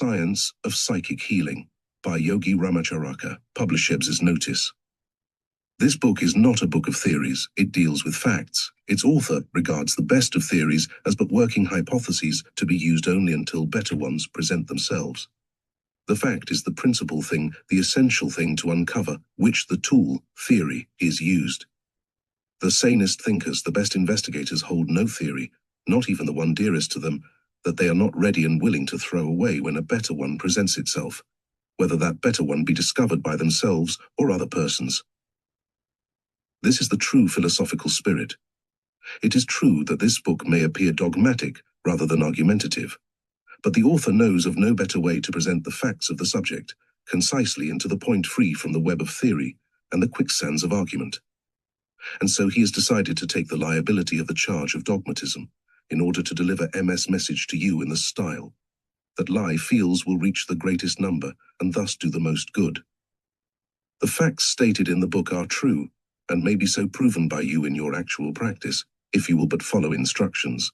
Science of Psychic Healing by Yogi Ramacharaka, publishers notice. This book is not a book of theories, it deals with facts. Its author regards the best of theories as but working hypotheses to be used only until better ones present themselves. The fact is the principal thing, the essential thing to uncover, which the tool, theory, is used. The sanest thinkers, the best investigators hold no theory, not even the one dearest to them, that they are not ready and willing to throw away when a better one presents itself, whether that better one be discovered by themselves or other persons. This is the true philosophical spirit. It is true that this book may appear dogmatic rather than argumentative, but the author knows of no better way to present the facts of the subject, concisely and to the point, free from the web of theory and the quicksands of argument. And so he has decided to take the liability of the charge of dogmatism in order to deliver MS message to you in the style that lie feels will reach the greatest number and thus do the most good. The facts stated in the book are true, and may be so proven by you in your actual practice, if you will but follow instructions.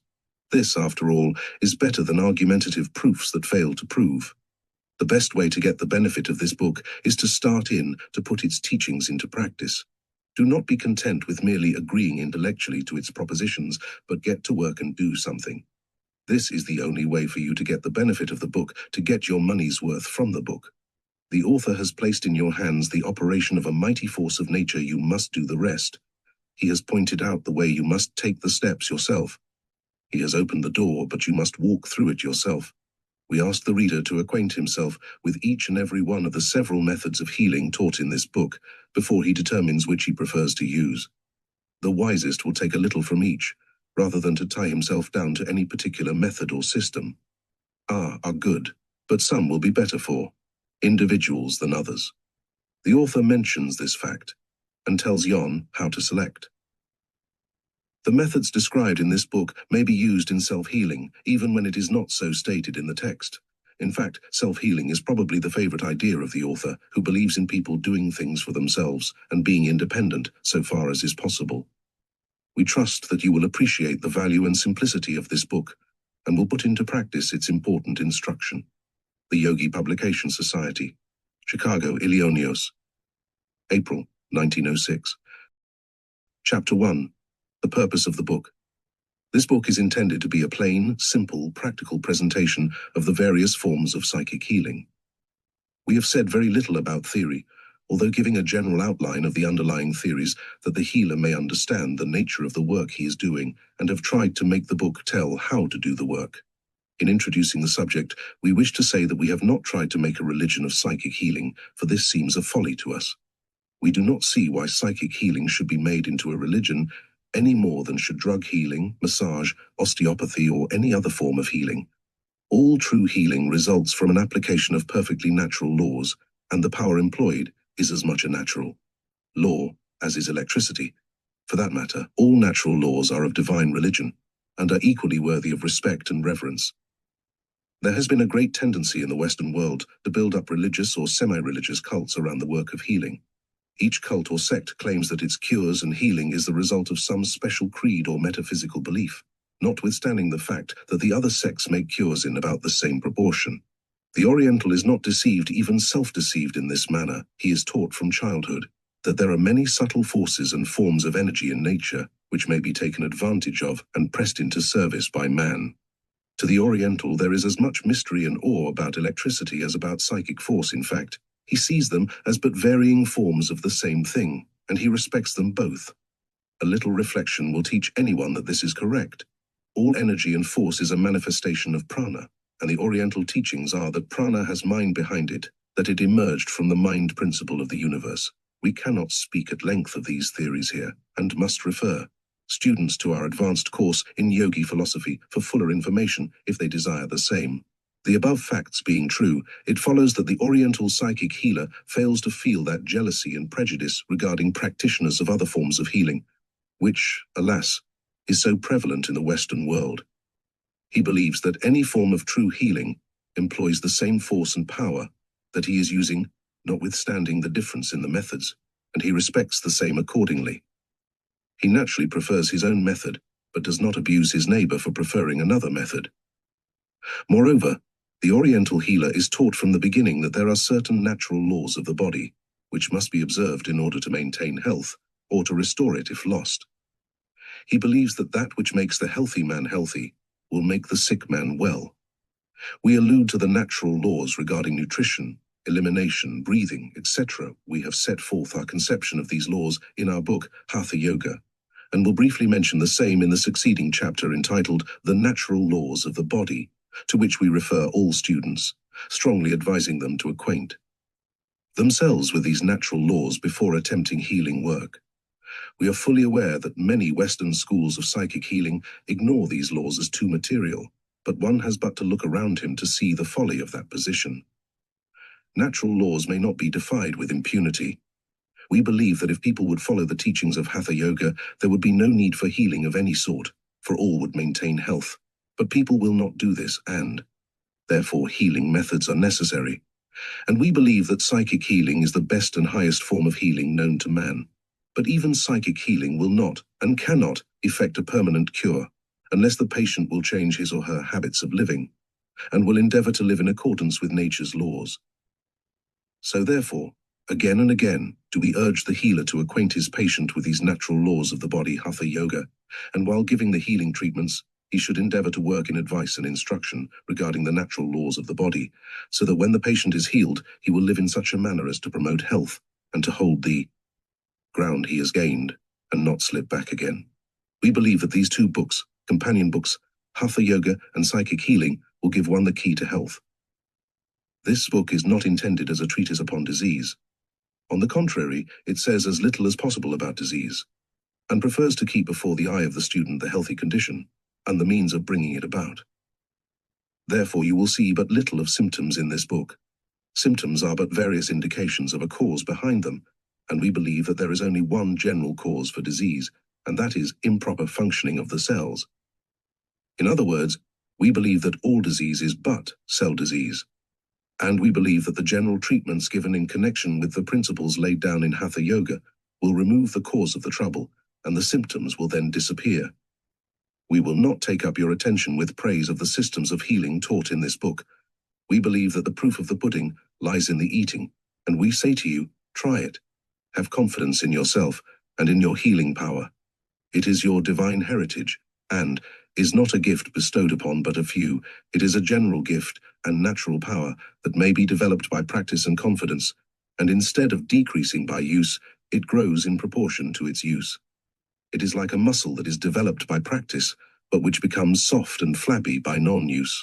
This, after all, is better than argumentative proofs that fail to prove. The best way to get the benefit of this book is to start to put its teachings into practice. Do not be content with merely agreeing intellectually to its propositions, but get to work and do something. This is the only way for you to get the benefit of the book, to get your money's worth from the book. The author has placed in your hands the operation of a mighty force of nature. You must do the rest. He has pointed out the way. You must take the steps yourself. He has opened the door, but you must walk through it yourself. We ask the reader to acquaint himself with each and every one of the several methods of healing taught in this book before he determines which he prefers to use. The wisest will take a little from each, rather than to tie himself down to any particular method or system. Are good, but some will be better for individuals than others. The author mentions this fact and tells Yon how to select. The methods described in this book may be used in self-healing, even when it is not so stated in the text. In fact, self-healing is probably the favorite idea of the author, who believes in people doing things for themselves and being independent so far as is possible. We trust that you will appreciate the value and simplicity of this book and will put into practice its important instruction. The Yogi Publication Society, Chicago, Illinois, April 1906. Chapter 1. The purpose of the book. This book is intended to be a plain, simple, practical presentation of the various forms of psychic healing. We have said very little about theory, although giving a general outline of the underlying theories that the healer may understand the nature of the work he is doing, and have tried to make the book tell how to do the work. In introducing the subject, we wish to say that we have not tried to make a religion of psychic healing, for this seems a folly to us. We do not see why psychic healing should be made into a religion any more than should drug healing, massage, osteopathy, or any other form of healing. All true healing results from an application of perfectly natural laws, and the power employed is as much a natural law as is electricity. For that matter, all natural laws are of divine religion, and are equally worthy of respect and reverence. There has been a great tendency in the Western world to build up religious or semi-religious cults around the work of healing. Each cult or sect claims that its cures and healing is the result of some special creed or metaphysical belief, notwithstanding the fact that the other sects make cures in about the same proportion. The Oriental is not deceived, even self-deceived in this manner. He is taught from childhood that there are many subtle forces and forms of energy in nature which may be taken advantage of and pressed into service by man. To the Oriental, there is as much mystery and awe about electricity as about psychic force. In fact, he sees them as but varying forms of the same thing, and he respects them both. A little reflection will teach anyone that this is correct. All energy and force is a manifestation of prana, and the Oriental teachings are that prana has mind behind it, that it emerged from the mind principle of the universe. We cannot speak at length of these theories here, and must refer students to our advanced course in Yogi philosophy for fuller information if they desire the same. The above facts being true, it follows that the Oriental psychic healer fails to feel that jealousy and prejudice regarding practitioners of other forms of healing, which, alas, is so prevalent in the Western world. He believes that any form of true healing employs the same force and power that he is using, notwithstanding the difference in the methods, and he respects the same accordingly. He naturally prefers his own method, but does not abuse his neighbor for preferring another method. Moreover, The Oriental healer is taught from the beginning that there are certain natural laws of the body, which must be observed in order to maintain health, or to restore it if lost. He believes that that which makes the healthy man healthy will make the sick man well. We allude to the natural laws regarding nutrition, elimination, breathing, etc. We have set forth our conception of these laws in our book, Hatha Yoga, and will briefly mention the same in the succeeding chapter entitled The Natural Laws of the Body, to which we refer all students, strongly advising them to acquaint themselves with these natural laws before attempting healing work. We are fully aware that many Western schools of psychic healing ignore these laws as too material, but one has but to look around him to see the folly of that position. Natural laws may not be defied with impunity. We believe that if people would follow the teachings of Hatha Yoga, there would be no need for healing of any sort, for all would maintain health. But people will not do this, and therefore healing methods are necessary. And we believe that psychic healing is the best and highest form of healing known to man. But even psychic healing will not and cannot effect a permanent cure, unless the patient will change his or her habits of living, and will endeavor to live in accordance with nature's laws. So therefore, again and again, do we urge the healer to acquaint his patient with these natural laws of the body, Hatha Yoga, and while giving the healing treatments, he should endeavor to work in advice and instruction regarding the natural laws of the body, so that when the patient is healed, he will live in such a manner as to promote health and to hold the ground he has gained and not slip back again. We believe that these two books, companion books, Hatha Yoga and Psychic Healing, will give one the key to health. This book is not intended as a treatise upon disease. On the contrary, it says as little as possible about disease, and prefers to keep before the eye of the student the healthy condition and the means of bringing it about. Therefore, you will see but little of symptoms in this book. Symptoms are but various indications of a cause behind them, and we believe that there is only one general cause for disease, and that is improper functioning of the cells. In other words, we believe that all disease is but cell disease, and we believe that the general treatments given in connection with the principles laid down in Hatha Yoga will remove the cause of the trouble, and the symptoms will then disappear. We will not take up your attention with praise of the systems of healing taught in this book. We believe that the proof of the pudding lies in the eating, and we say to you, try it. Have confidence in yourself and in your healing power. It is your divine heritage, and is not a gift bestowed upon but a few. It is a general gift and natural power that may be developed by practice and confidence, and instead of decreasing by use, it grows in proportion to its use. It is like a muscle that is developed by practice, but which becomes soft and flabby by non-use.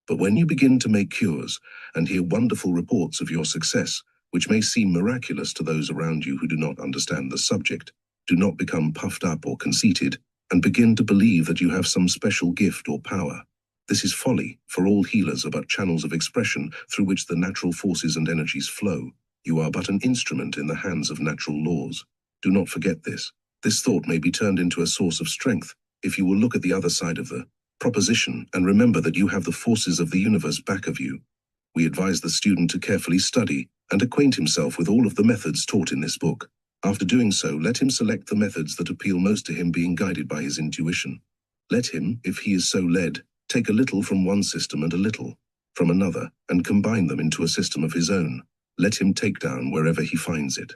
But when you begin to make cures and hear wonderful reports of your success, which may seem miraculous to those around you who do not understand the subject, do not become puffed up or conceited, and begin to believe that you have some special gift or power. This is folly, for all healers are but channels of expression through which the natural forces and energies flow. You are but an instrument in the hands of natural laws. Do not forget this. This thought may be turned into a source of strength if you will look at the other side of the proposition and remember that you have the forces of the universe back of you. We advise the student to carefully study and acquaint himself with all of the methods taught in this book. After doing so, let him select the methods that appeal most to him, being guided by his intuition. Let him, if he is so led, take a little from one system and a little from another, and combine them into a system of his own. Let him take down wherever he finds it.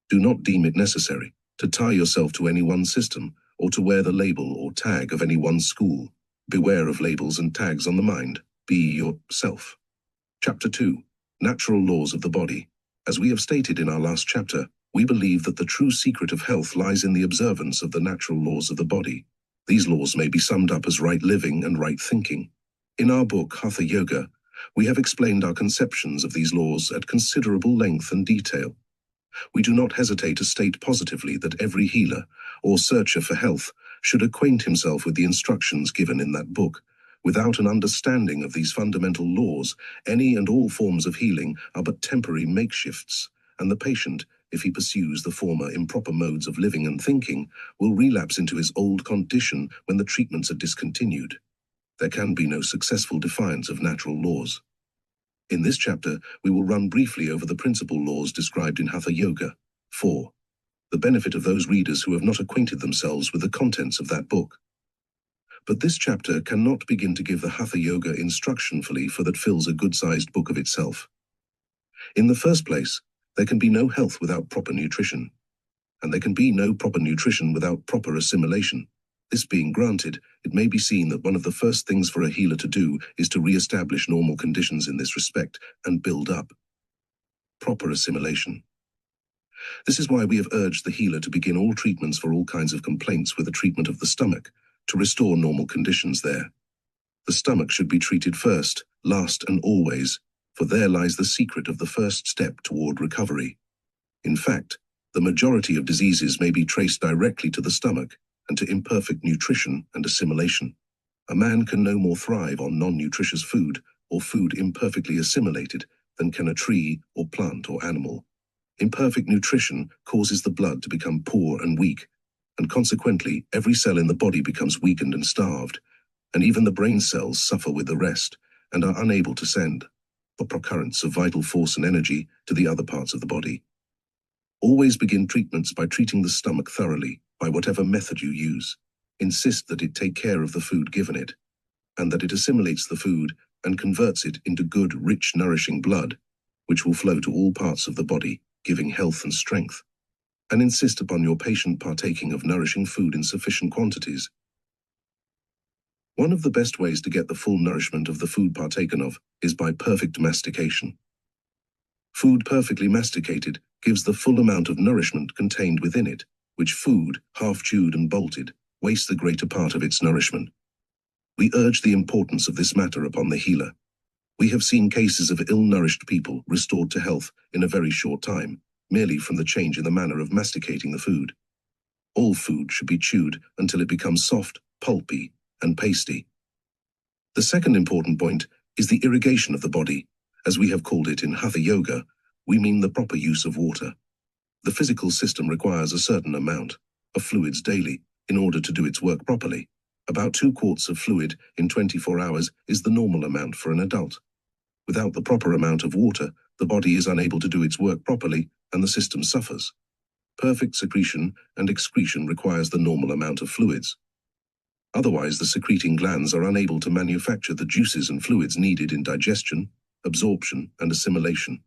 Do not deem it necessary to tie yourself to any one system, or to wear the label or tag of any one school. Beware of labels and tags on the mind. Be yourself. Chapter 2. Natural Laws of the Body. As we have stated in our last chapter, we believe that the true secret of health lies in the observance of the natural laws of the body. These laws may be summed up as right living and right thinking. In our book, Hatha Yoga, we have explained our conceptions of these laws at considerable length and detail. We do not hesitate to state positively that every healer or searcher for health should acquaint himself with the instructions given in that book. Without an understanding of these fundamental laws, any and all forms of healing are but temporary makeshifts, and the patient, if he pursues the former improper modes of living and thinking, will relapse into his old condition when the treatments are discontinued. There can be no successful defiance of natural laws. In this chapter, we will run briefly over the principal laws described in Hatha Yoga. 4. The benefit of those readers who have not acquainted themselves with the contents of that book. But this chapter cannot begin to give the Hatha Yoga instruction fully, for that fills a good-sized book of itself. In the first place, there can be no health without proper nutrition, and there can be no proper nutrition without proper assimilation. This being granted, it may be seen that one of the first things for a healer to do is to re-establish normal conditions in this respect and build up proper assimilation. This is why we have urged the healer to begin all treatments for all kinds of complaints with a treatment of the stomach, to restore normal conditions there. The stomach should be treated first, last and always, for there lies the secret of the first step toward recovery. In fact, the majority of diseases may be traced directly to the stomach and to imperfect nutrition and assimilation. A man can no more thrive on non-nutritious food or food imperfectly assimilated than can a tree or plant or animal. Imperfect nutrition causes the blood to become poor and weak, and consequently every cell in the body becomes weakened and starved, and even the brain cells suffer with the rest and are unable to send proper currents of vital force and energy to the other parts of the body. Always begin treatments by treating the stomach thoroughly, by whatever method you use. Insist that it take care of the food given it, and that it assimilates the food and converts it into good, rich, nourishing blood, which will flow to all parts of the body, giving health and strength. And insist upon your patient partaking of nourishing food in sufficient quantities. One of the best ways to get the full nourishment of the food partaken of is by perfect mastication. Food perfectly masticated gives the full amount of nourishment contained within it, which food, half chewed and bolted, wastes the greater part of its nourishment. We urge the importance of this matter upon the healer. We have seen cases of ill-nourished people restored to health in a very short time, merely from the change in the manner of masticating the food. All food should be chewed until it becomes soft, pulpy, and pasty. The second important point is the irrigation of the body. As we have called it in Hatha Yoga, we mean the proper use of water. The physical system requires a certain amount of fluids daily in order to do its work properly. About 2 quarts of fluid in 24 hours is the normal amount for an adult. Without the proper amount of water, the body is unable to do its work properly and the system suffers. Perfect secretion and excretion requires the normal amount of fluids. Otherwise, the secreting glands are unable to manufacture the juices and fluids needed in digestion, absorption, and assimilation,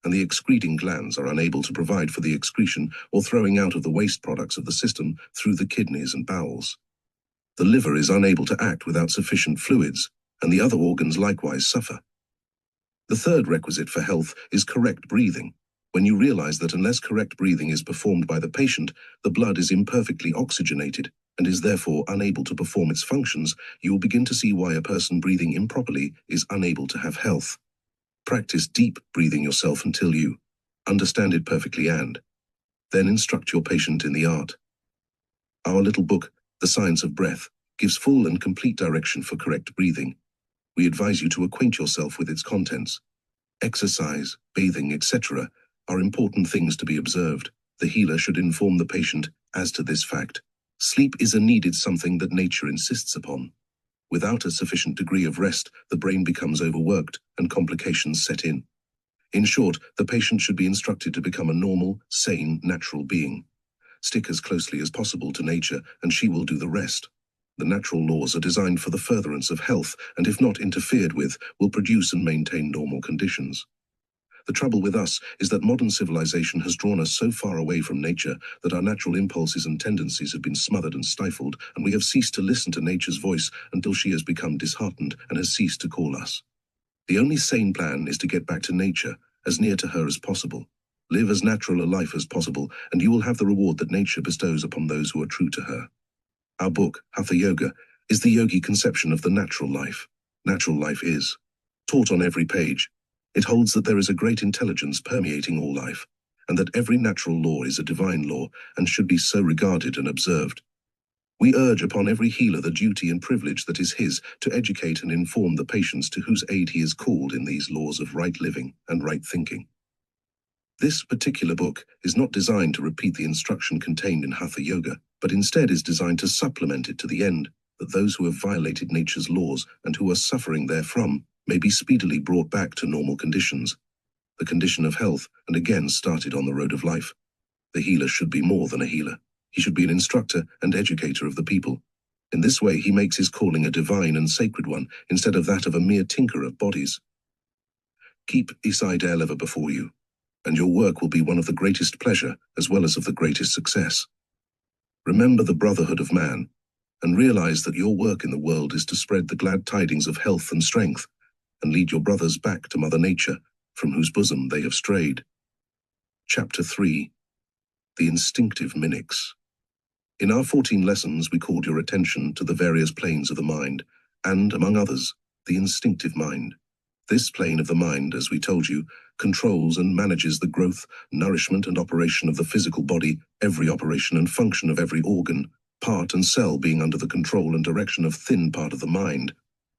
and the excreting glands are unable to provide for the excretion or throwing out of the waste products of the system through the kidneys and bowels. The liver is unable to act without sufficient fluids, and the other organs likewise suffer. The third requisite for health is correct breathing. When you realize that unless correct breathing is performed by the patient, the blood is imperfectly oxygenated and is therefore unable to perform its functions, you will begin to see why a person breathing improperly is unable to have health. Practice deep breathing yourself until you understand it perfectly and then instruct your patient in the art. Our little book, The Science of Breath, gives full and complete direction for correct breathing. We advise you to acquaint yourself with its contents. Exercise, bathing, etc. are important things to be observed. The healer should inform the patient as to this fact. Sleep is a needed something that nature insists upon. Without a sufficient degree of rest, the brain becomes overworked and complications set in. In short, the patient should be instructed to become a normal, sane, natural being. Stick as closely as possible to nature, and she will do the rest. The natural laws are designed for the furtherance of health, and if not interfered with, will produce and maintain normal conditions. The trouble with us is that modern civilization has drawn us so far away from nature that our natural impulses and tendencies have been smothered and stifled, and we have ceased to listen to nature's voice until she has become disheartened and has ceased to call us. The only sane plan is to get back to nature, as near to her as possible. Live as natural a life as possible, and you will have the reward that nature bestows upon those who are true to her. Our book, Hatha Yoga, is the yogi conception of the natural life. Natural life is taught on every page. It holds that there is a great intelligence permeating all life, and that every natural law is a divine law and should be so regarded and observed. We urge upon every healer the duty and privilege that is his to educate and inform the patients to whose aid he is called in these laws of right living and right thinking. This particular book is not designed to repeat the instruction contained in Hatha Yoga, but instead is designed to supplement it to the end that those who have violated nature's laws and who are suffering therefrom may be speedily brought back to normal conditions, the condition of health, and again started on the road of life. The healer should be more than a healer. He should be an instructor and educator of the people. In this way, he makes his calling a divine and sacred one, instead of that of a mere tinker of bodies. Keep Isaidel ever before you, and your work will be one of the greatest pleasure as well as of the greatest success. Remember the brotherhood of man, and realize that your work in the world is to spread the glad tidings of health and strength, and lead your brothers back to Mother Nature, from whose bosom they have strayed. Chapter 3. The Instinctive Mimics. In our 14 lessons, we called your attention to the various planes of the mind, and, among others, the instinctive mind. This plane of the mind, as we told you, controls and manages the growth, nourishment, and operation of the physical body, every operation and function of every organ, part and cell being under the control and direction of thin part of the mind.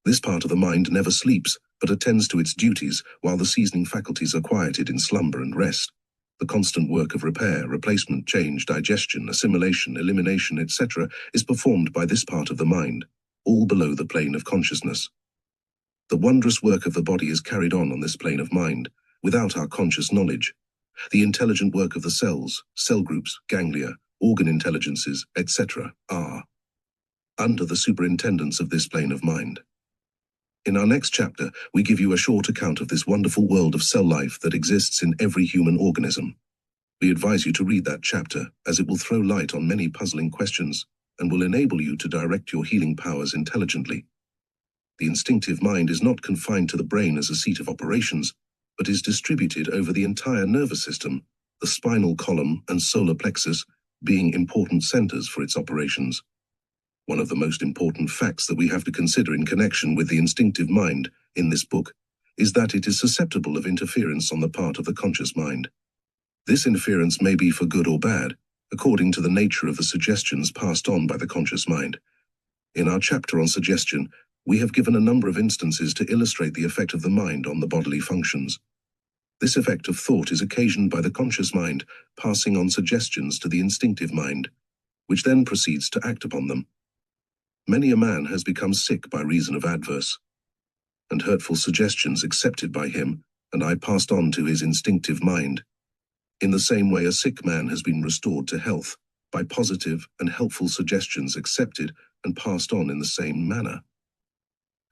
This part of the mind never sleeps, but attends to its duties while the seasoning faculties are quieted in slumber and rest. The constant work of repair, replacement, change, digestion, assimilation, elimination, etc. is performed by this part of the mind, all below the plane of consciousness. The wondrous work of the body is carried on this plane of mind, without our conscious knowledge. The intelligent work of the cells, cell groups, ganglia, organ intelligences, etc. are under the superintendence of this plane of mind. In our next chapter, we give you a short account of this wonderful world of cell life that exists in every human organism. We advise you to read that chapter, as it will throw light on many puzzling questions and will enable you to direct your healing powers intelligently. The instinctive mind is not confined to the brain as a seat of operations, but is distributed over the entire nervous system, the spinal column and solar plexus being important centers for its operations. One of the most important facts that we have to consider in connection with the instinctive mind in this book is that it is susceptible of interference on the part of the conscious mind. This interference may be for good or bad, according to the nature of the suggestions passed on by the conscious mind. In our chapter on suggestion, we have given a number of instances to illustrate the effect of the mind on the bodily functions. This effect of thought is occasioned by the conscious mind passing on suggestions to the instinctive mind, which then proceeds to act upon them. Many a man has become sick by reason of adverse and hurtful suggestions accepted by him, and I passed on to his instinctive mind. In the same way, a sick man has been restored to health by positive and helpful suggestions accepted and passed on in the same manner.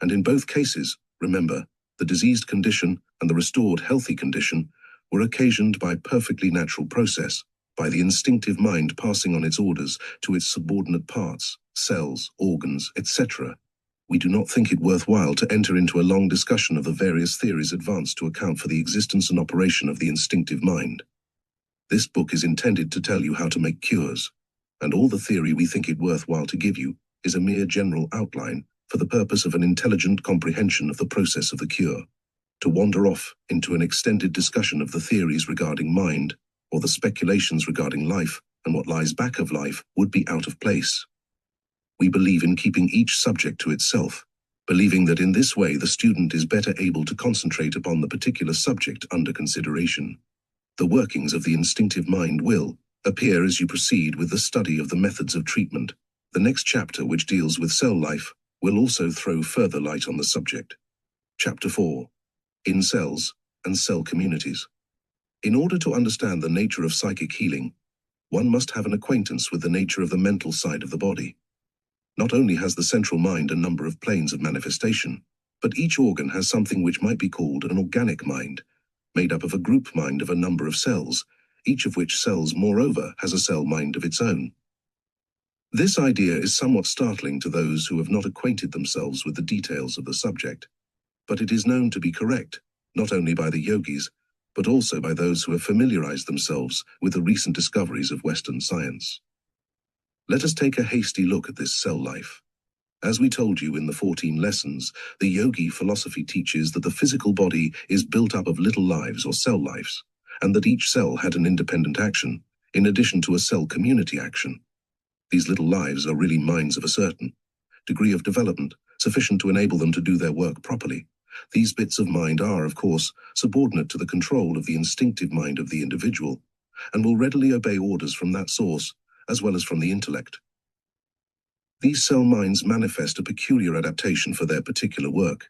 And in both cases, remember, the diseased condition and the restored healthy condition were occasioned by perfectly natural process, by the instinctive mind passing on its orders to its subordinate parts, cells, organs, etc. We do not think it worthwhile to enter into a long discussion of the various theories advanced to account for the existence and operation of the instinctive mind. This book is intended to tell you how to make cures, and all the theory we think it worthwhile to give you is a mere general outline for the purpose of an intelligent comprehension of the process of the cure. To wander off into an extended discussion of the theories regarding mind, or the speculations regarding life and what lies back of life, would be out of place. We believe in keeping each subject to itself, believing that in this way the student is better able to concentrate upon the particular subject under consideration. The workings of the instinctive mind will appear as you proceed with the study of the methods of treatment. The next chapter, which deals with cell life, will also throw further light on the subject. Chapter 4. In Cells and Cell Communities. In order to understand the nature of psychic healing, one must have an acquaintance with the nature of the mental side of the body. Not only has the central mind a number of planes of manifestation, but each organ has something which might be called an organic mind, made up of a group mind of a number of cells, each of which cells, moreover, has a cell mind of its own. This idea is somewhat startling to those who have not acquainted themselves with the details of the subject, but it is known to be correct, not only by the yogis, but also by those who have familiarized themselves with the recent discoveries of Western science. Let us take a hasty look at this cell life. As we told you in the 14 lessons, the yogi philosophy teaches that the physical body is built up of little lives or cell lives, and that each cell had an independent action, in addition to a cell community action. These little lives are really minds of a certain degree of development, sufficient to enable them to do their work properly. These bits of mind are, of course, subordinate to the control of the instinctive mind of the individual, and will readily obey orders from that source, as well as from the intellect. These cell minds manifest a peculiar adaptation for their particular work.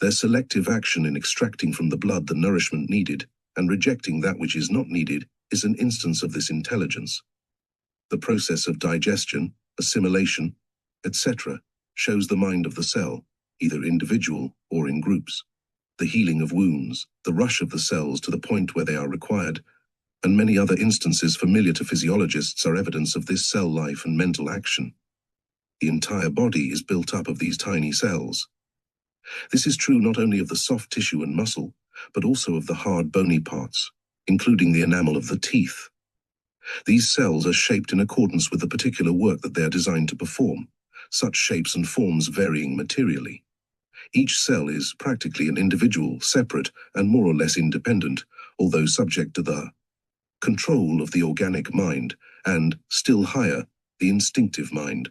Their selective action in extracting from the blood the nourishment needed, and rejecting that which is not needed, is an instance of this intelligence. The process of digestion, assimilation, etc., shows the mind of the cell, either individual or in groups. The healing of wounds, the rush of the cells to the point where they are required, and many other instances familiar to physiologists are evidence of this cell life and mental action. The entire body is built up of these tiny cells. This is true not only of the soft tissue and muscle, but also of the hard bony parts, including the enamel of the teeth. These cells are shaped in accordance with the particular work that they are designed to perform, such shapes and forms varying materially. Each cell is practically an individual, separate, and more or less independent, although subject to the control of the organic mind, and, still higher, the instinctive mind.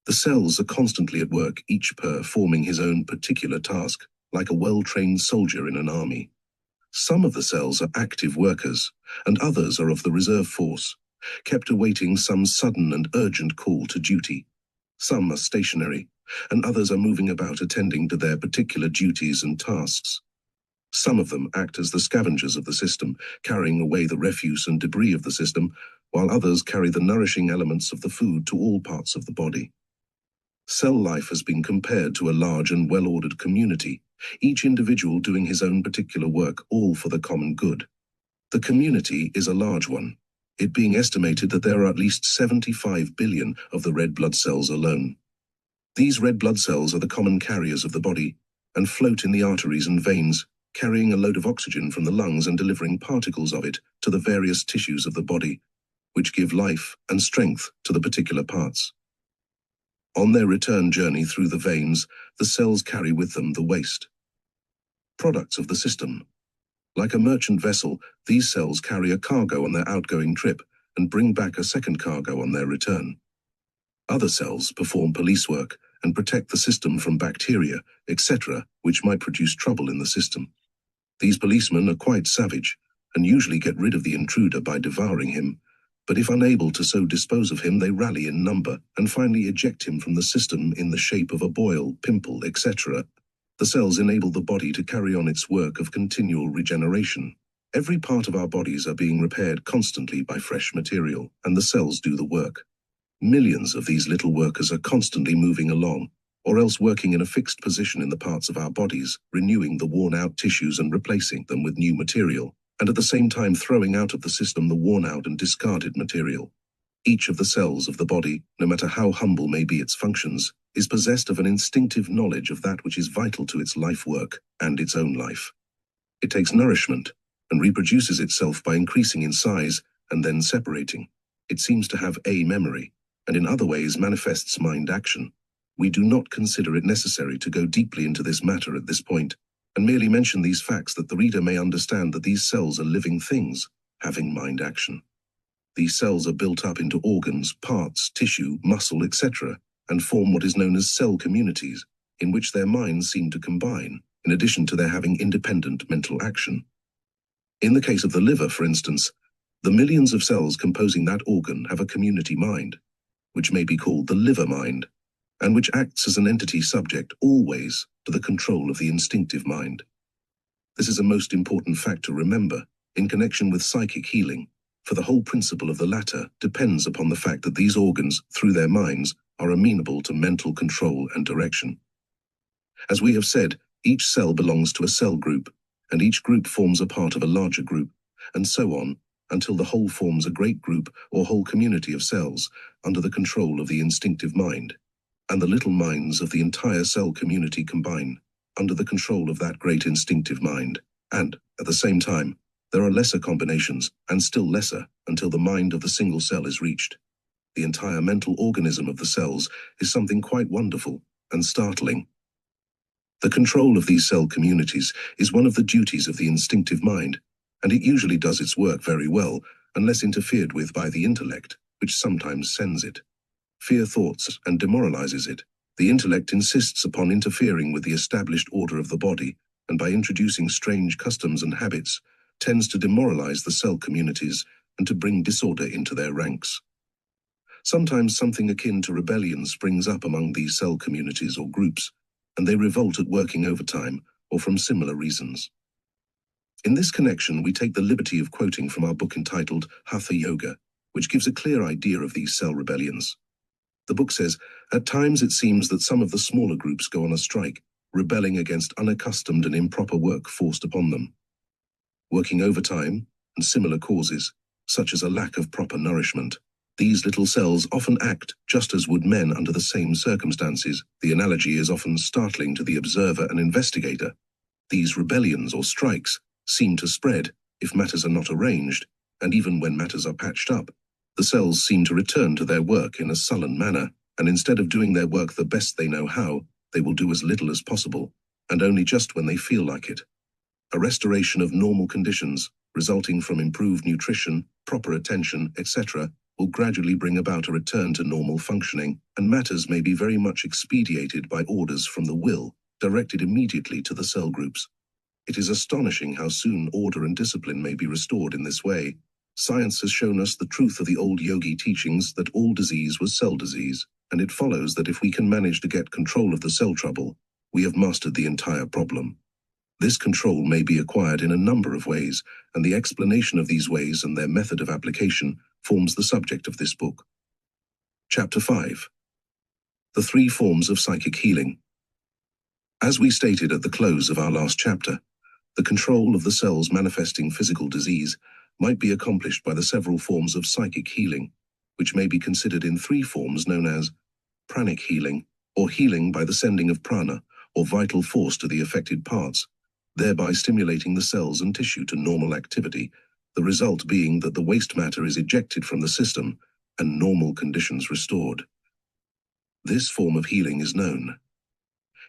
The cells are constantly at work, each performing his own particular task, like a well-trained soldier in an army. Some of the cells are active workers, and others are of the reserve force, kept awaiting some sudden and urgent call to duty. Some are stationary, and others are moving about attending to their particular duties and tasks. Some of them act as the scavengers of the system, carrying away the refuse and debris of the system, while others carry the nourishing elements of the food to all parts of the body. Cell life has been compared to a large and well-ordered community, each individual doing his own particular work, all for the common good. The community is a large one, it being estimated that there are at least 75 billion of the red blood cells alone. These red blood cells are the common carriers of the body and float in the arteries and veins, carrying a load of oxygen from the lungs and delivering particles of it to the various tissues of the body, which give life and strength to the particular parts. On their return journey through the veins, the cells carry with them the waste products of the system. Like a merchant vessel, these cells carry a cargo on their outgoing trip and bring back a second cargo on their return. Other cells perform police work and protect the system from bacteria, etc., which might produce trouble in the system. These policemen are quite savage and usually get rid of the intruder by devouring him, but if unable to so dispose of him, they rally in number and finally eject him from the system in the shape of a boil, pimple, etc. The cells enable the body to carry on its work of continual regeneration. Every part of our bodies are being repaired constantly by fresh material, and the cells do the work. Millions of these little workers are constantly moving along, or else working in a fixed position in the parts of our bodies, renewing the worn-out tissues and replacing them with new material, and at the same time throwing out of the system the worn-out and discarded material. Each of the cells of the body, no matter how humble may be its functions, is possessed of an instinctive knowledge of that which is vital to its life work and its own life. It takes nourishment and reproduces itself by increasing in size and then separating. It seems to have a memory, and in other ways manifests mind action. We do not consider it necessary to go deeply into this matter at this point, and merely mention these facts that the reader may understand that these cells are living things, having mind action. These cells are built up into organs, parts, tissue, muscle, etc., and form what is known as cell communities, in which their minds seem to combine, in addition to their having independent mental action. In the case of the liver, for instance, the millions of cells composing that organ have a community mind, which may be called the liver mind, and which acts as an entity subject always to the control of the instinctive mind. This is a most important fact to remember in connection with psychic healing, for the whole principle of the latter depends upon the fact that these organs, through their minds, are amenable to mental control and direction. As we have said, each cell belongs to a cell group, and each group forms a part of a larger group, and so on, until the whole forms a great group or whole community of cells under the control of the instinctive mind, and the little minds of the entire cell community combine under the control of that great instinctive mind, and, at the same time, there are lesser combinations, and still lesser, until the mind of the single cell is reached. The entire mental organism of the cells is something quite wonderful and startling. The control of these cell communities is one of the duties of the instinctive mind, and it usually does its work very well, unless interfered with by the intellect, which sometimes sends it fear thoughts and demoralizes it. The intellect insists upon interfering with the established order of the body, and by introducing strange customs and habits, tends to demoralize the cell communities and to bring disorder into their ranks. Sometimes something akin to rebellion springs up among these cell communities or groups, and they revolt at working overtime or from similar reasons. In this connection, we take the liberty of quoting from our book entitled Hatha Yoga, which gives a clear idea of these cell rebellions. The book says, at times it seems that some of the smaller groups go on a strike, rebelling against unaccustomed and improper work forced upon them. Working overtime and similar causes, such as a lack of proper nourishment. These little cells often act just as would men under the same circumstances. The analogy is often startling to the observer and investigator. These rebellions or strikes seem to spread if matters are not arranged, and even when matters are patched up, the cells seem to return to their work in a sullen manner, and instead of doing their work the best they know how, they will do as little as possible, and only just when they feel like it. A restoration of normal conditions, resulting from improved nutrition, proper attention, etc., will gradually bring about a return to normal functioning, and matters may be very much expedited by orders from the will, directed immediately to the cell groups. It is astonishing how soon order and discipline may be restored in this way. Science has shown us the truth of the old yogi teachings that all disease was cell disease, and it follows that if we can manage to get control of the cell trouble, we have mastered the entire problem. This control may be acquired in a number of ways, and the explanation of these ways and their method of application forms the subject of this book. Chapter 5. The 3 forms of psychic healing. As we stated at the close of our last chapter, the control of the cells manifesting physical disease might be accomplished by the several forms of psychic healing, which may be considered in 3 forms known as pranic healing, or healing by the sending of prana, or vital force to the affected parts, thereby stimulating the cells and tissue to normal activity, the result being that the waste matter is ejected from the system and normal conditions restored. This form of healing is known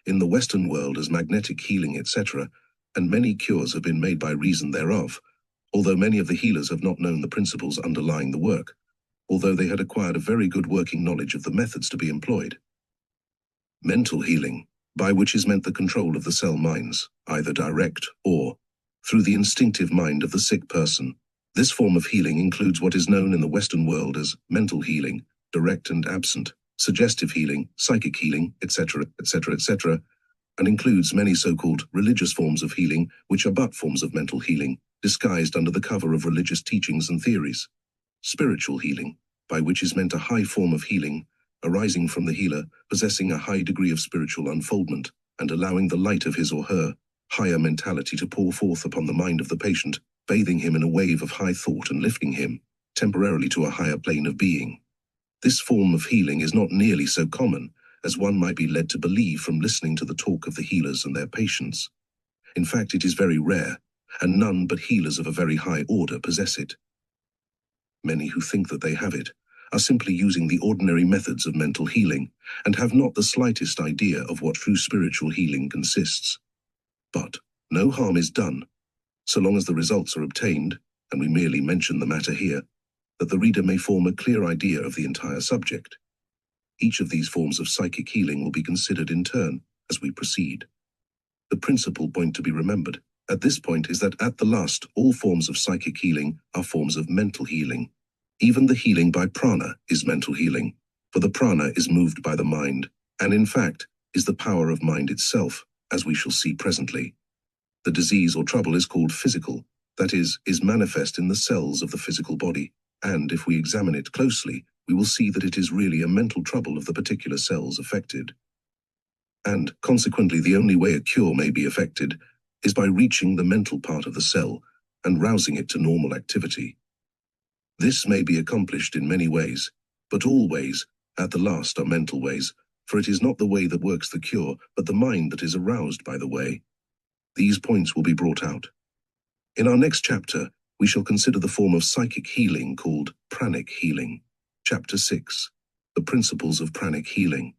in the Western world as magnetic healing, etc., and many cures have been made by reason thereof, although many of the healers have not known the principles underlying the work, although they had acquired a very good working knowledge of the methods to be employed. Mental healing, by which is meant the control of the cell minds, either direct or through the instinctive mind of the sick person. This form of healing includes what is known in the Western world as mental healing, direct and absent, suggestive healing, psychic healing, etc., etc., etc., and includes many so-called religious forms of healing, which are but forms of mental healing, disguised under the cover of religious teachings and theories. Spiritual healing, by which is meant a high form of healing, arising from the healer, possessing a high degree of spiritual unfoldment, and allowing the light of his or her higher mentality to pour forth upon the mind of the patient, bathing him in a wave of high thought and lifting him, temporarily to a higher plane of being. This form of healing is not nearly so common as one might be led to believe from listening to the talk of the healers and their patients. In fact, it is very rare, and none but healers of a very high order possess it. Many who think that they have it are simply using the ordinary methods of mental healing and have not the slightest idea of what true spiritual healing consists. But no harm is done, so long as the results are obtained, and we merely mention the matter here, that the reader may form a clear idea of the entire subject. Each of these forms of psychic healing will be considered in turn as we proceed. The principal point to be remembered at this point is that at the last, all forms of psychic healing are forms of mental healing. Even the healing by prana is mental healing, for the prana is moved by the mind, and in fact is the power of mind itself, as we shall see presently. The disease or trouble is called physical, that is manifest in the cells of the physical body, and if we examine it closely, we will see that it is really a mental trouble of the particular cells affected. And consequently, the only way a cure may be effected is by reaching the mental part of the cell and rousing it to normal activity. This may be accomplished in many ways, but all ways, at the last, are mental ways, for it is not the way that works the cure, but the mind that is aroused by the way. These points will be brought out. In our next chapter, we shall consider the form of psychic healing called pranic healing. Chapter 6. The Principles of Pranic Healing.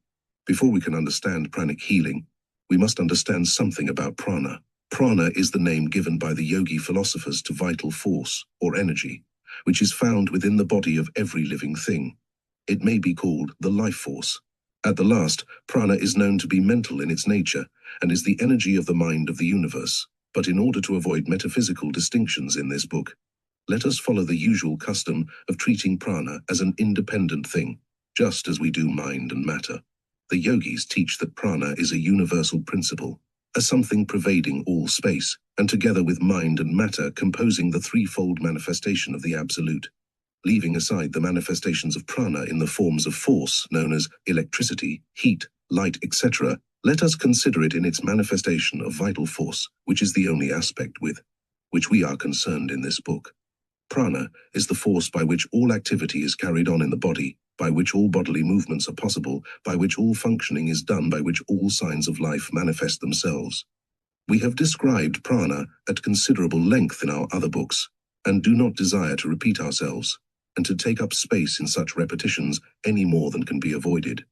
Before we can understand pranic healing, we must understand something about prana. Prana is the name given by the yogi philosophers to vital force, or energy, which is found within the body of every living thing. It may be called the life force. At the last, prana is known to be mental in its nature, and is the energy of the mind of the universe. But in order to avoid metaphysical distinctions in this book, let us follow the usual custom of treating prana as an independent thing, just as we do mind and matter. The yogis teach that prana is a universal principle, as something pervading all space, and together with mind and matter composing the threefold manifestation of the Absolute. Leaving aside the manifestations of prana in the forms of force known as electricity, heat, light, etc., let us consider it in its manifestation of vital force, which is the only aspect with which we are concerned in this book. Prana is the force by which all activity is carried on in the body, by which all bodily movements are possible, by which all functioning is done, by which all signs of life manifest themselves. We have described prana at considerable length in our other books, and do not desire to repeat ourselves, and to take up space in such repetitions any more than can be avoided.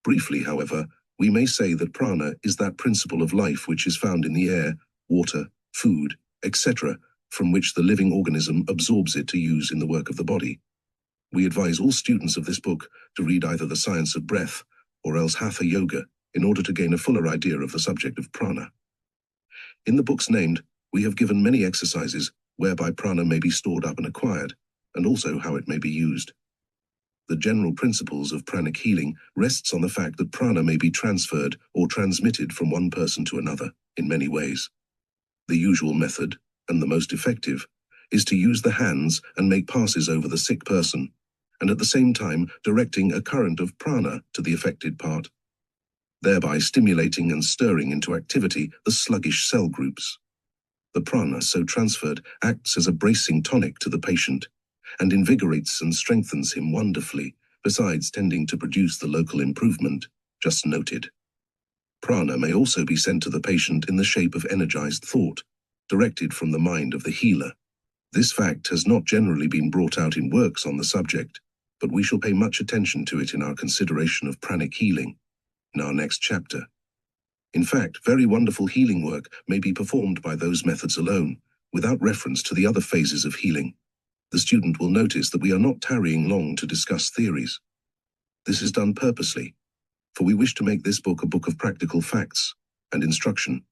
Briefly, however, we may say that prana is that principle of life which is found in the air, water, food, etc., from which the living organism absorbs it to use in the work of the body. We advise all students of this book to read either the science of breath or else hatha yoga in order to gain a fuller idea of the subject of prana. In the books named, we have given many exercises whereby prana may be stored up and acquired, and also how it may be used. The general principles of pranic healing rests on the fact that prana may be transferred or transmitted from one person to another in many ways. The usual method, and the most effective, is to use the hands and make passes over the sick person, and at the same time directing a current of prana to the affected part, thereby stimulating and stirring into activity the sluggish cell groups. The prana so transferred acts as a bracing tonic to the patient, and invigorates and strengthens him wonderfully, besides tending to produce the local improvement just noted. Prana may also be sent to the patient in the shape of energized thought, directed from the mind of the healer. This fact has not generally been brought out in works on the subject, but we shall pay much attention to it in our consideration of pranic healing in our next chapter. In fact, very wonderful healing work may be performed by those methods alone, without reference to the other phases of healing. The student will notice that we are not tarrying long to discuss theories. This is done purposely, for we wish to make this book a book of practical facts and instruction,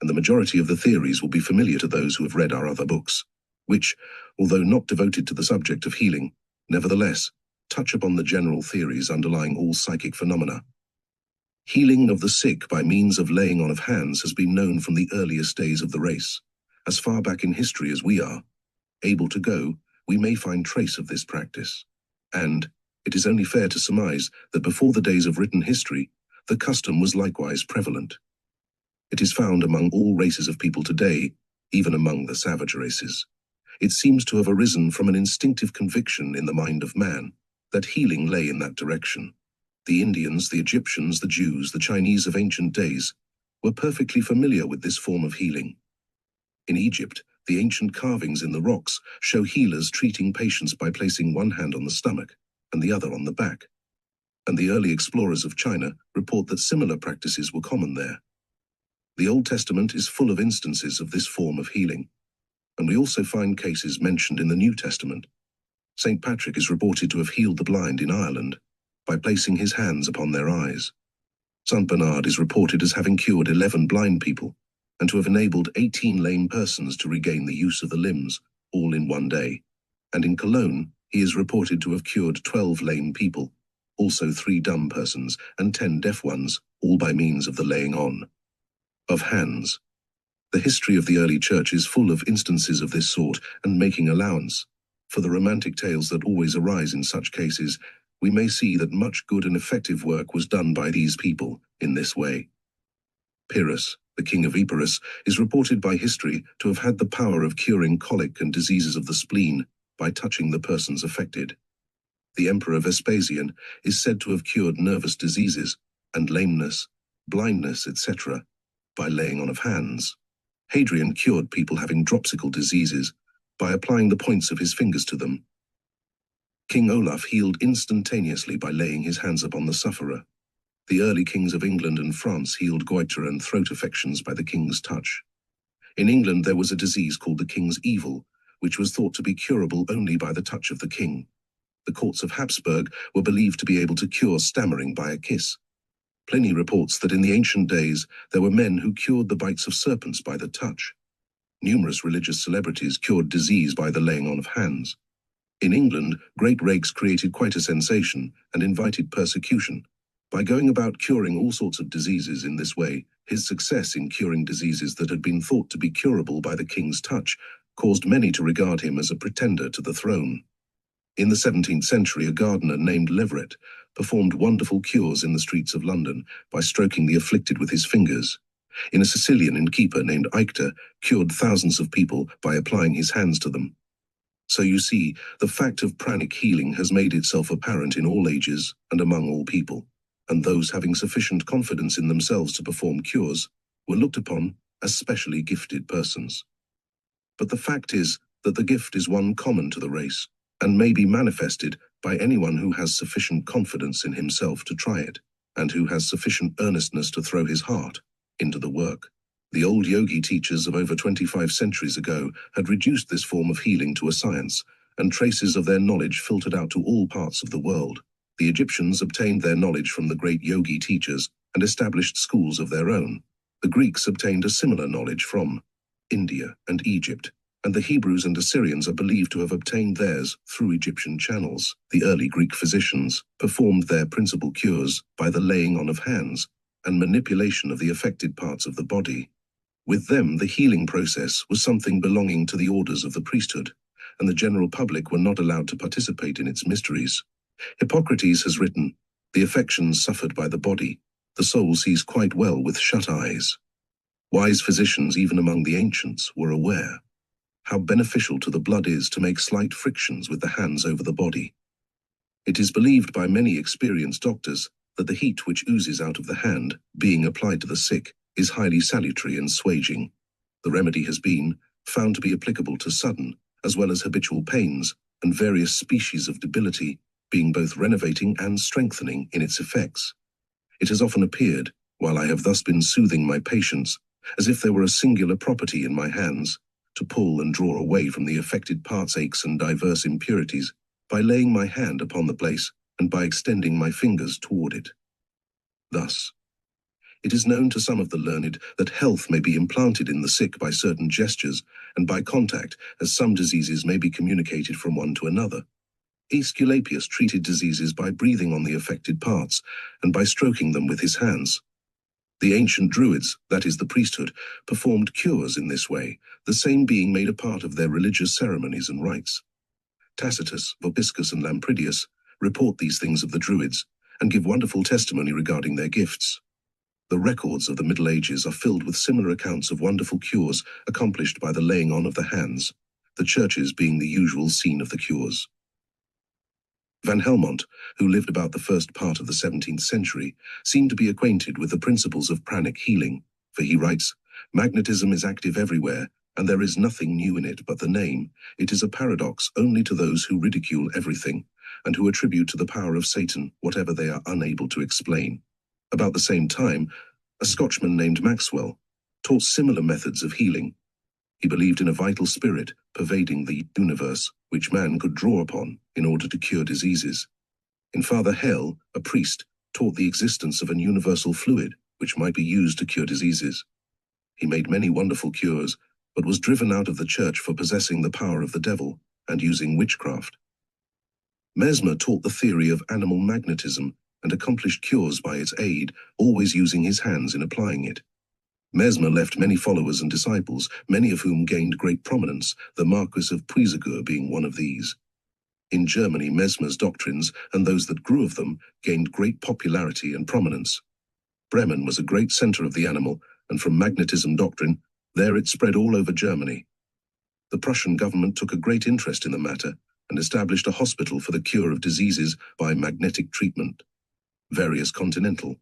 and the majority of the theories will be familiar to those who have read our other books, which, although not devoted to the subject of healing, nevertheless touch upon the general theories underlying all psychic phenomena. Healing of the sick by means of laying on of hands has been known from the earliest days of the race. As far back in history as we are able to go, we may find trace of this practice, and it is only fair to surmise that before the days of written history, the custom was likewise prevalent. It is found among all races of people today, even among the savage races. It seems to have arisen from an instinctive conviction in the mind of man that healing lay in that direction. The Indians, the Egyptians, the Jews, the Chinese of ancient days were perfectly familiar with this form of healing. In Egypt, the ancient carvings in the rocks show healers treating patients by placing one hand on the stomach and the other on the back, and the early explorers of China report that similar practices were common there. The Old Testament is full of instances of this form of healing, and we also find cases mentioned in the New Testament. St. Patrick is reported to have healed the blind in Ireland by placing his hands upon their eyes. St. Bernard is reported as having cured 11 blind people, and to have enabled 18 lame persons to regain the use of the limbs, all in one day. And in Cologne, he is reported to have cured 12 lame people, also 3 dumb persons, and 10 deaf ones, all by means of the laying on of hands. The history of the early church is full of instances of this sort, and making allowance for the romantic tales that always arise in such cases, we may see that much good and effective work was done by these people in this way. Pyrrhus, the king of Epirus, is reported by history to have had the power of curing colic and diseases of the spleen by touching the persons affected. The emperor Vespasian is said to have cured nervous diseases and lameness, blindness, etc. by laying on of hands. Hadrian cured people having dropsical diseases by applying the points of his fingers to them. King Olaf healed instantaneously by laying his hands upon the sufferer. The early kings of England and France healed goitre and throat affections by the king's touch. In England there was a disease called the king's evil, which was thought to be curable only by the touch of the king. The courts of Habsburg were believed to be able to cure stammering by a kiss. Pliny reports that in the ancient days there were men who cured the bites of serpents by the touch. Numerous religious celebrities cured disease by the laying on of hands. In England, great rakes created quite a sensation and invited persecution. By going about curing all sorts of diseases in this way, his success in curing diseases that had been thought to be curable by the king's touch caused many to regard him as a pretender to the throne. In the 17th century, a gardener named Leverett performed wonderful cures in the streets of London by stroking the afflicted with his fingers. In a Sicilian innkeeper named Eichter cured thousands of people by applying his hands to them. So you see, the fact of pranic healing has made itself apparent in all ages and among all people, and those having sufficient confidence in themselves to perform cures were looked upon as specially gifted persons. But the fact is that the gift is one common to the race, and may be manifested by anyone who has sufficient confidence in himself to try it, and who has sufficient earnestness to throw his heart into the work. The old yogi teachers of over 25 centuries ago had reduced this form of healing to a science, and traces of their knowledge filtered out to all parts of the world. The Egyptians obtained their knowledge from the great yogi teachers and established schools of their own. The Greeks obtained a similar knowledge from India and Egypt, and the Hebrews and Assyrians are believed to have obtained theirs through Egyptian channels. The early Greek physicians performed their principal cures by the laying on of hands and manipulation of the affected parts of the body. With them, the healing process was something belonging to the orders of the priesthood, and the general public were not allowed to participate in its mysteries. Hippocrates has written, "The affections suffered by the body, the soul sees quite well with shut eyes." Wise physicians, even among the ancients, were aware how beneficial to the blood is to make slight frictions with the hands over the body. It is believed by many experienced doctors that the heat which oozes out of the hand, being applied to the sick, is highly salutary and assuaging. The remedy has been found to be applicable to sudden, as well as habitual pains, and various species of debility, being both renovating and strengthening in its effects. It has often appeared, while I have thus been soothing my patients, as if there were a singular property in my hands, to pull and draw away from the affected parts aches and diverse impurities, by laying my hand upon the place and by extending my fingers toward it. Thus, it is known to some of the learned that health may be implanted in the sick by certain gestures and by contact, as some diseases may be communicated from one to another. Aesculapius treated diseases by breathing on the affected parts and by stroking them with his hands. The ancient Druids, that is the priesthood, performed cures in this way, the same being made a part of their religious ceremonies and rites. Tacitus, Vopiscus, and Lampridius report these things of the Druids and give wonderful testimony regarding their gifts. The records of the Middle Ages are filled with similar accounts of wonderful cures accomplished by the laying on of the hands, the churches being the usual scene of the cures. Van Helmont, who lived about the first part of the 17th century, seemed to be acquainted with the principles of pranic healing, for he writes, "Magnetism is active everywhere, and there is nothing new in it but the name. It is a paradox only to those who ridicule everything, and who attribute to the power of Satan whatever they are unable to explain." About the same time, a Scotchman named Maxwell taught similar methods of healing. He believed in a vital spirit pervading the universe, which man could draw upon in order to cure diseases. In Father Hale, a priest, taught the existence of an universal fluid which might be used to cure diseases. He made many wonderful cures, but was driven out of the church for possessing the power of the devil and using witchcraft. Mesmer taught the theory of animal magnetism and accomplished cures by its aid, always using his hands in applying it. Mesmer left many followers and disciples, many of whom gained great prominence, the Marquis of Puysegur being one of these. In Germany, Mesmer's doctrines, and those that grew of them, gained great popularity and prominence. Bremen was a great center of the animal, and from magnetism doctrine, there it spread all over Germany. The Prussian government took a great interest in the matter, and established a hospital for the cure of diseases by magnetic treatment. Various continental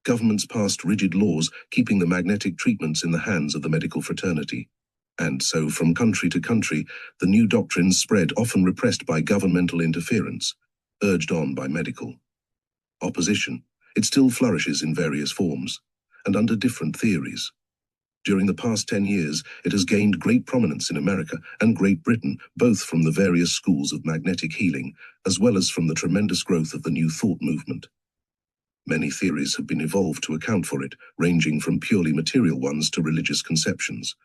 governments passed rigid laws keeping the magnetic treatments in the hands of the medical fraternity. And so from country to country, the new doctrines spread, often repressed by governmental interference, urged on by medical opposition. It still flourishes in various forms, and under different theories. During the past 10 years, it has gained great prominence in America and Great Britain, both from the various schools of magnetic healing, as well as from the tremendous growth of the New Thought movement. Many theories have been evolved to account for it, ranging from purely material ones to religious conceptions.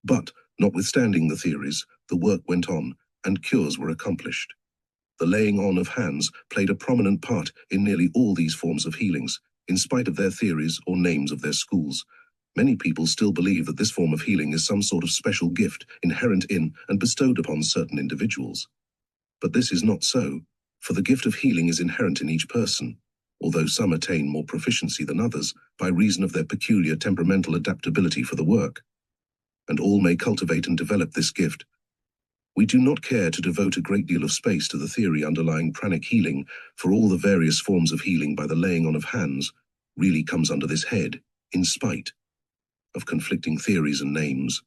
But, notwithstanding the theories, the work went on, and cures were accomplished. The laying on of hands played a prominent part in nearly all these forms of healings, in spite of their theories or names of their schools. Many people still believe that this form of healing is some sort of special gift inherent in and bestowed upon certain individuals. But this is not so, for the gift of healing is inherent in each person, although some attain more proficiency than others by reason of their peculiar temperamental adaptability for the work. And all may cultivate and develop this gift. We do not care to devote a great deal of space to the theory underlying pranic healing, for all the various forms of healing by the laying on of hands really comes under this head, in spite of conflicting theories and names.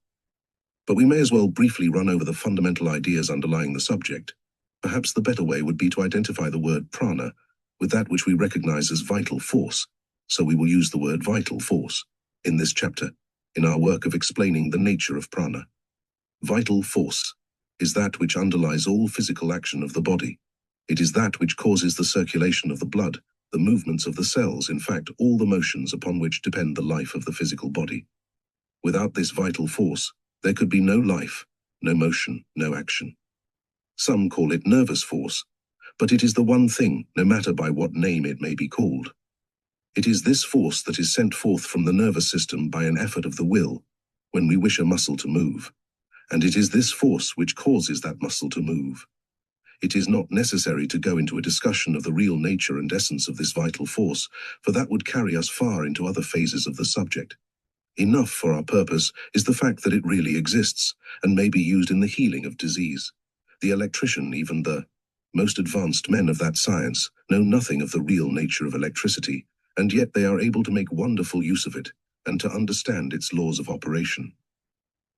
But we may as well briefly run over the fundamental ideas underlying the subject. Perhaps the better way would be to identify the word prana with that which we recognize as vital force, so we will use the word vital force in this chapter, in our work of explaining the nature of prana. Vital force is that which underlies all physical action of the body. It is that which causes the circulation of the blood, the movements of the cells, in fact, all the motions upon which depend the life of the physical body. Without this vital force, there could be no life, no motion, no action. Some call it nervous force, but it is the one thing, no matter by what name it may be called. It is this force that is sent forth from the nervous system by an effort of the will, when we wish a muscle to move. And it is this force which causes that muscle to move. It is not necessary to go into a discussion of the real nature and essence of this vital force, for that would carry us far into other phases of the subject. Enough for our purpose is the fact that it really exists, and may be used in the healing of disease. The electrician, even the most advanced men of that science, know nothing of the real nature of electricity, and yet they are able to make wonderful use of it, and to understand its laws of operation.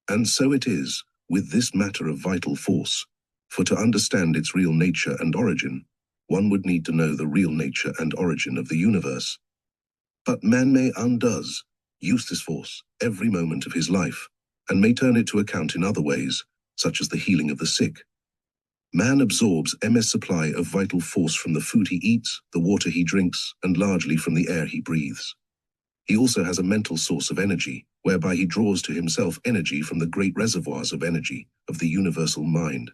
And so it is with this matter of vital force, for to understand its real nature and origin, one would need to know the real nature and origin of the universe. But man may undoes use this force every moment of his life, and may turn it to account in other ways, such as the healing of the sick. Man absorbs immense supply of vital force from the food he eats, the water he drinks, and largely from the air he breathes. He also has a mental source of energy, whereby he draws to himself energy from the great reservoirs of energy of the universal mind.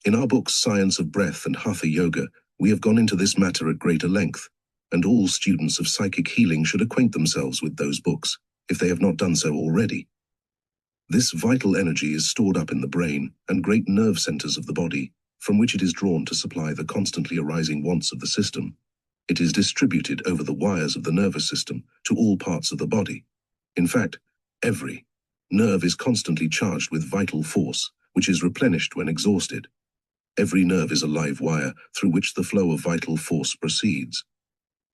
In our books Science of Breath and Hatha Yoga, we have gone into this matter at greater length, and all students of psychic healing should acquaint themselves with those books, if they have not done so already. This vital energy is stored up in the brain and great nerve centers of the body, from which it is drawn to supply the constantly arising wants of the system. It is distributed over the wires of the nervous system to all parts of the body. In fact, every nerve is constantly charged with vital force, which is replenished when exhausted. Every nerve is a live wire through which the flow of vital force proceeds.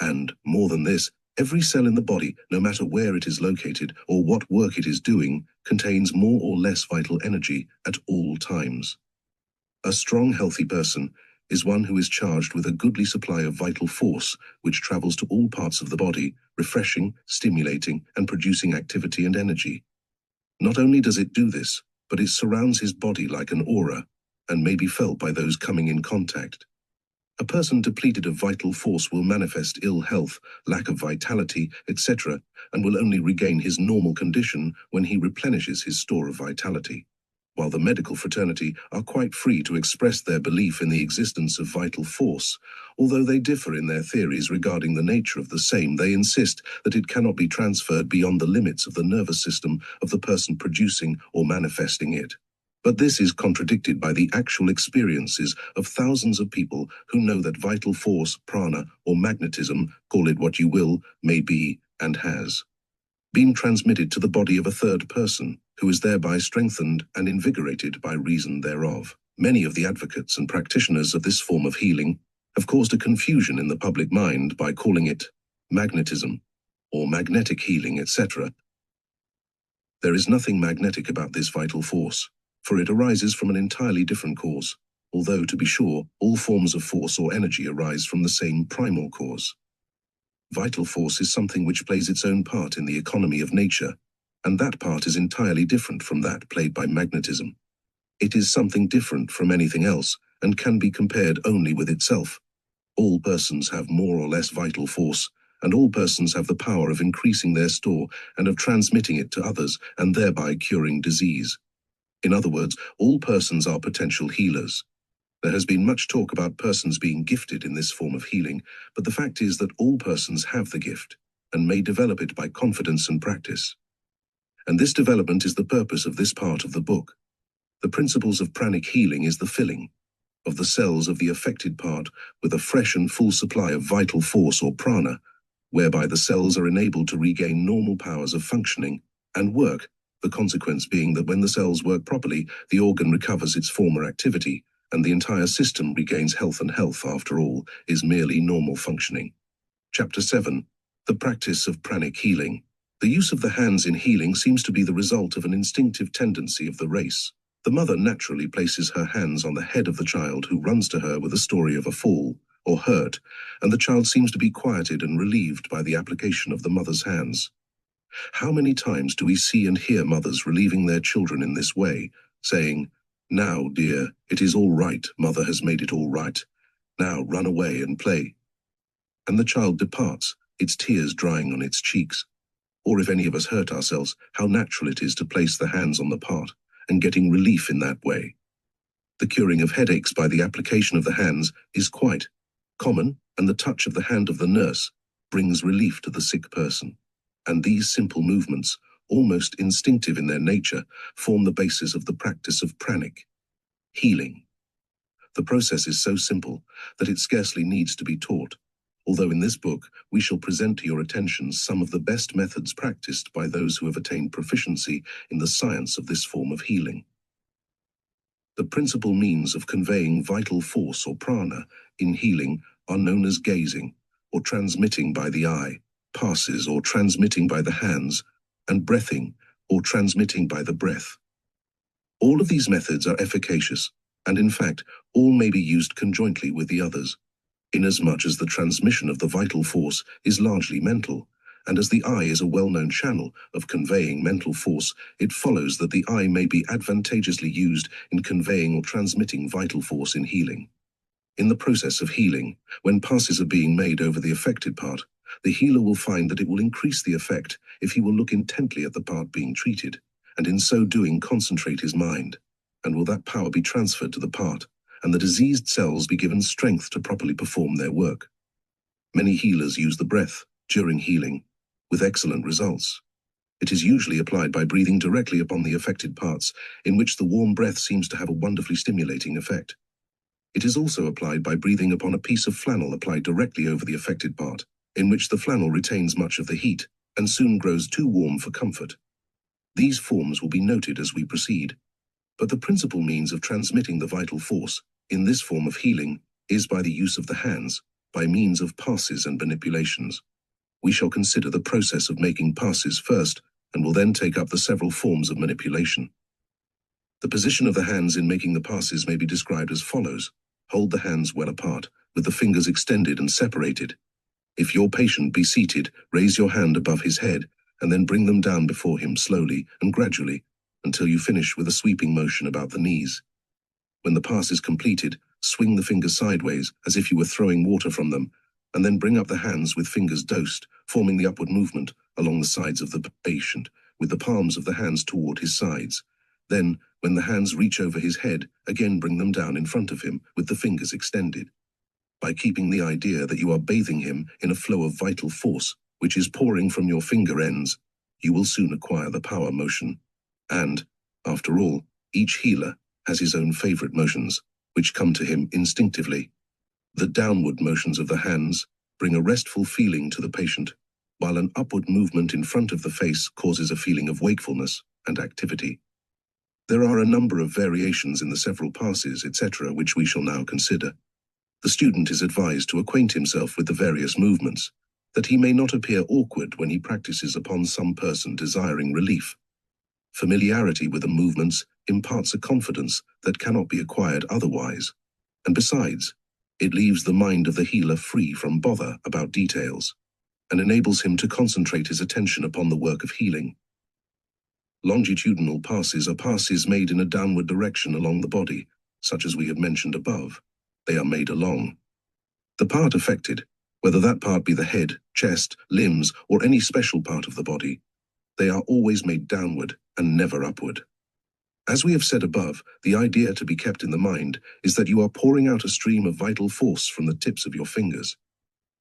And, more than this, every cell in the body, no matter where it is located or what work it is doing, contains more or less vital energy at all times. A strong, healthy person is one who is charged with a goodly supply of vital force, which travels to all parts of the body, refreshing, stimulating, and producing activity and energy. Not only does it do this, but it surrounds his body like an aura, and may be felt by those coming in contact. A person depleted of vital force will manifest ill health, lack of vitality, etc., and will only regain his normal condition when he replenishes his store of vitality. While the medical fraternity are quite free to express their belief in the existence of vital force, although they differ in their theories regarding the nature of the same, they insist that it cannot be transferred beyond the limits of the nervous system of the person producing or manifesting it. But this is contradicted by the actual experiences of thousands of people who know that vital force, prana, or magnetism, call it what you will, may be, and has been transmitted to the body of a third person, who is thereby strengthened and invigorated by reason thereof. Many of the advocates and practitioners of this form of healing have caused a confusion in the public mind by calling it magnetism, or magnetic healing, etc. There is nothing magnetic about this vital force, for it arises from an entirely different cause, although, to be sure, all forms of force or energy arise from the same primal cause. Vital force is something which plays its own part in the economy of nature, and that part is entirely different from that played by magnetism. It is something different from anything else, and can be compared only with itself. All persons have more or less vital force, and all persons have the power of increasing their store and of transmitting it to others, and thereby curing disease. In other words, all persons are potential healers. There has been much talk about persons being gifted in this form of healing, but the fact is that all persons have the gift, and may develop it by confidence and practice. And this development is the purpose of this part of the book. The principles of pranic healing is the filling, of the cells of the affected part with a fresh and full supply of vital force or prana, whereby the cells are enabled to regain normal powers of functioning and work, the consequence being that when the cells work properly, the organ recovers its former activity, and the entire system regains health, and health, after all, is merely normal functioning. Chapter 7. The Practice of Pranic Healing. The use of the hands in healing seems to be the result of an instinctive tendency of the race. The mother naturally places her hands on the head of the child who runs to her with a story of a fall or hurt, and the child seems to be quieted and relieved by the application of the mother's hands. How many times do we see and hear mothers relieving their children in this way, saying, "Now, dear, it is all right, mother has made it all right. Now run away and play." And the child departs, its tears drying on its cheeks. Or if any of us hurt ourselves, how natural it is to place the hands on the part, and getting relief in that way. The curing of headaches by the application of the hands is quite common, and the touch of the hand of the nurse brings relief to the sick person. And these simple movements, almost instinctive in their nature, form the basis of the practice of pranic healing. The process is so simple that it scarcely needs to be taught, although in this book we shall present to your attention some of the best methods practiced by those who have attained proficiency in the science of this form of healing. The principal means of conveying vital force or prana in healing are known as gazing, or transmitting by the eye, passes, or transmitting by the hands, and breathing, or transmitting by the breath. All of these methods are efficacious, and in fact, all may be used conjointly with the others, inasmuch as the transmission of the vital force is largely mental, and as the eye is a well-known channel of conveying mental force, it follows that the eye may be advantageously used in conveying or transmitting vital force in healing. In the process of healing, when passes are being made over the affected part, the healer will find that it will increase the effect if he will look intently at the part being treated, and in so doing concentrate his mind, and will that power be transferred to the part, and the diseased cells be given strength to properly perform their work. Many healers use the breath during healing, with excellent results. It is usually applied by breathing directly upon the affected parts, in which the warm breath seems to have a wonderfully stimulating effect. It is also applied by breathing upon a piece of flannel applied directly over the affected part, in which the flannel retains much of the heat, and soon grows too warm for comfort. These forms will be noted as we proceed, but the principal means of transmitting the vital force in this form of healing is by the use of the hands, by means of passes and manipulations. We shall consider the process of making passes first, and will then take up the several forms of manipulation. The position of the hands in making the passes may be described as follows. Hold the hands well apart, with the fingers extended and separated. If your patient be seated, raise your hand above his head, and then bring them down before him slowly and gradually, until you finish with a sweeping motion about the knees. When the pass is completed, swing the fingers sideways as if you were throwing water from them, and then bring up the hands with fingers dosed, forming the upward movement along the sides of the patient, with the palms of the hands toward his sides. Then, when the hands reach over his head, again bring them down in front of him with the fingers extended. By keeping the idea that you are bathing him in a flow of vital force, which is pouring from your finger ends, you will soon acquire the power motion. And, after all, each healer has his own favorite motions, which come to him instinctively. The downward motions of the hands bring a restful feeling to the patient, while an upward movement in front of the face causes a feeling of wakefulness and activity. There are a number of variations in the several passes, etc., which we shall now consider. The student is advised to acquaint himself with the various movements, that he may not appear awkward when he practices upon some person desiring relief. Familiarity with the movements imparts a confidence that cannot be acquired otherwise, and besides, it leaves the mind of the healer free from bother about details, and enables him to concentrate his attention upon the work of healing. Longitudinal passes are passes made in a downward direction along the body, such as we have mentioned above. They are made along the part affected, whether that part be the head, chest, limbs, or any special part of the body. They are always made downward and never upward. As we have said above, the idea to be kept in the mind is that you are pouring out a stream of vital force from the tips of your fingers.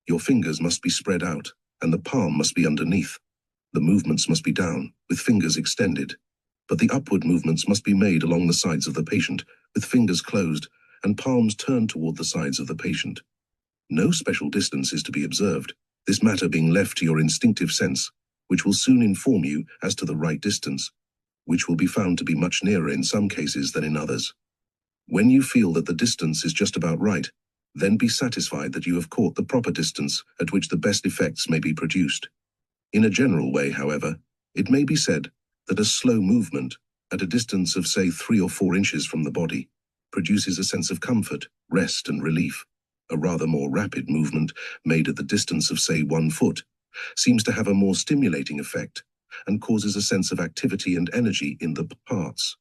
Your fingers must be spread out, and the palm must be underneath. The movements must be down, with fingers extended, but the upward movements must be made along the sides of the patient, with fingers closed, and palms turned toward the sides of the patient. No special distance is to be observed, this matter being left to your instinctive sense, which will soon inform you as to the right distance, which will be found to be much nearer in some cases than in others. When you feel that the distance is just about right, then be satisfied that you have caught the proper distance at which the best effects may be produced. In a general way, however, it may be said that a slow movement, at a distance of say 3 or 4 inches from the body, produces a sense of comfort, rest and relief. A rather more rapid movement, made at the distance of say 1 foot, seems to have a more stimulating effect and causes a sense of activity and energy in the parts.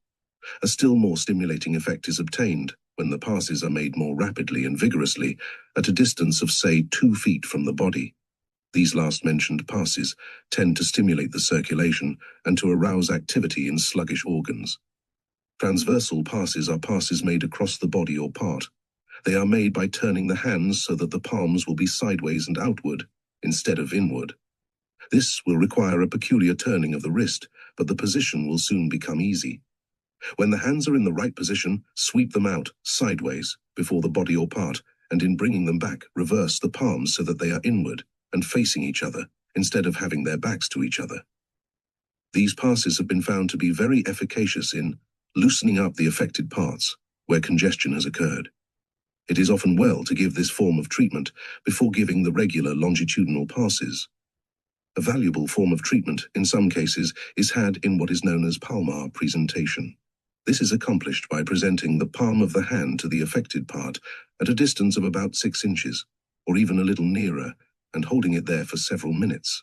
A still more stimulating effect is obtained when the passes are made more rapidly and vigorously at a distance of say 2 feet from the body. These last mentioned passes tend to stimulate the circulation and to arouse activity in sluggish organs. Transversal passes are passes made across the body or part. They are made by turning the hands so that the palms will be sideways and outward, instead of inward. This will require a peculiar turning of the wrist, but the position will soon become easy. When the hands are in the right position, sweep them out, sideways, before the body or part, and in bringing them back, reverse the palms so that they are inward and facing each other, instead of having their backs to each other. These passes have been found to be very efficacious in loosening up the affected parts, where congestion has occurred. It is often well to give this form of treatment before giving the regular longitudinal passes. A valuable form of treatment, in some cases, is had in what is known as palmar presentation. This is accomplished by presenting the palm of the hand to the affected part at a distance of about 6 inches, or even a little nearer, and holding it there for several minutes.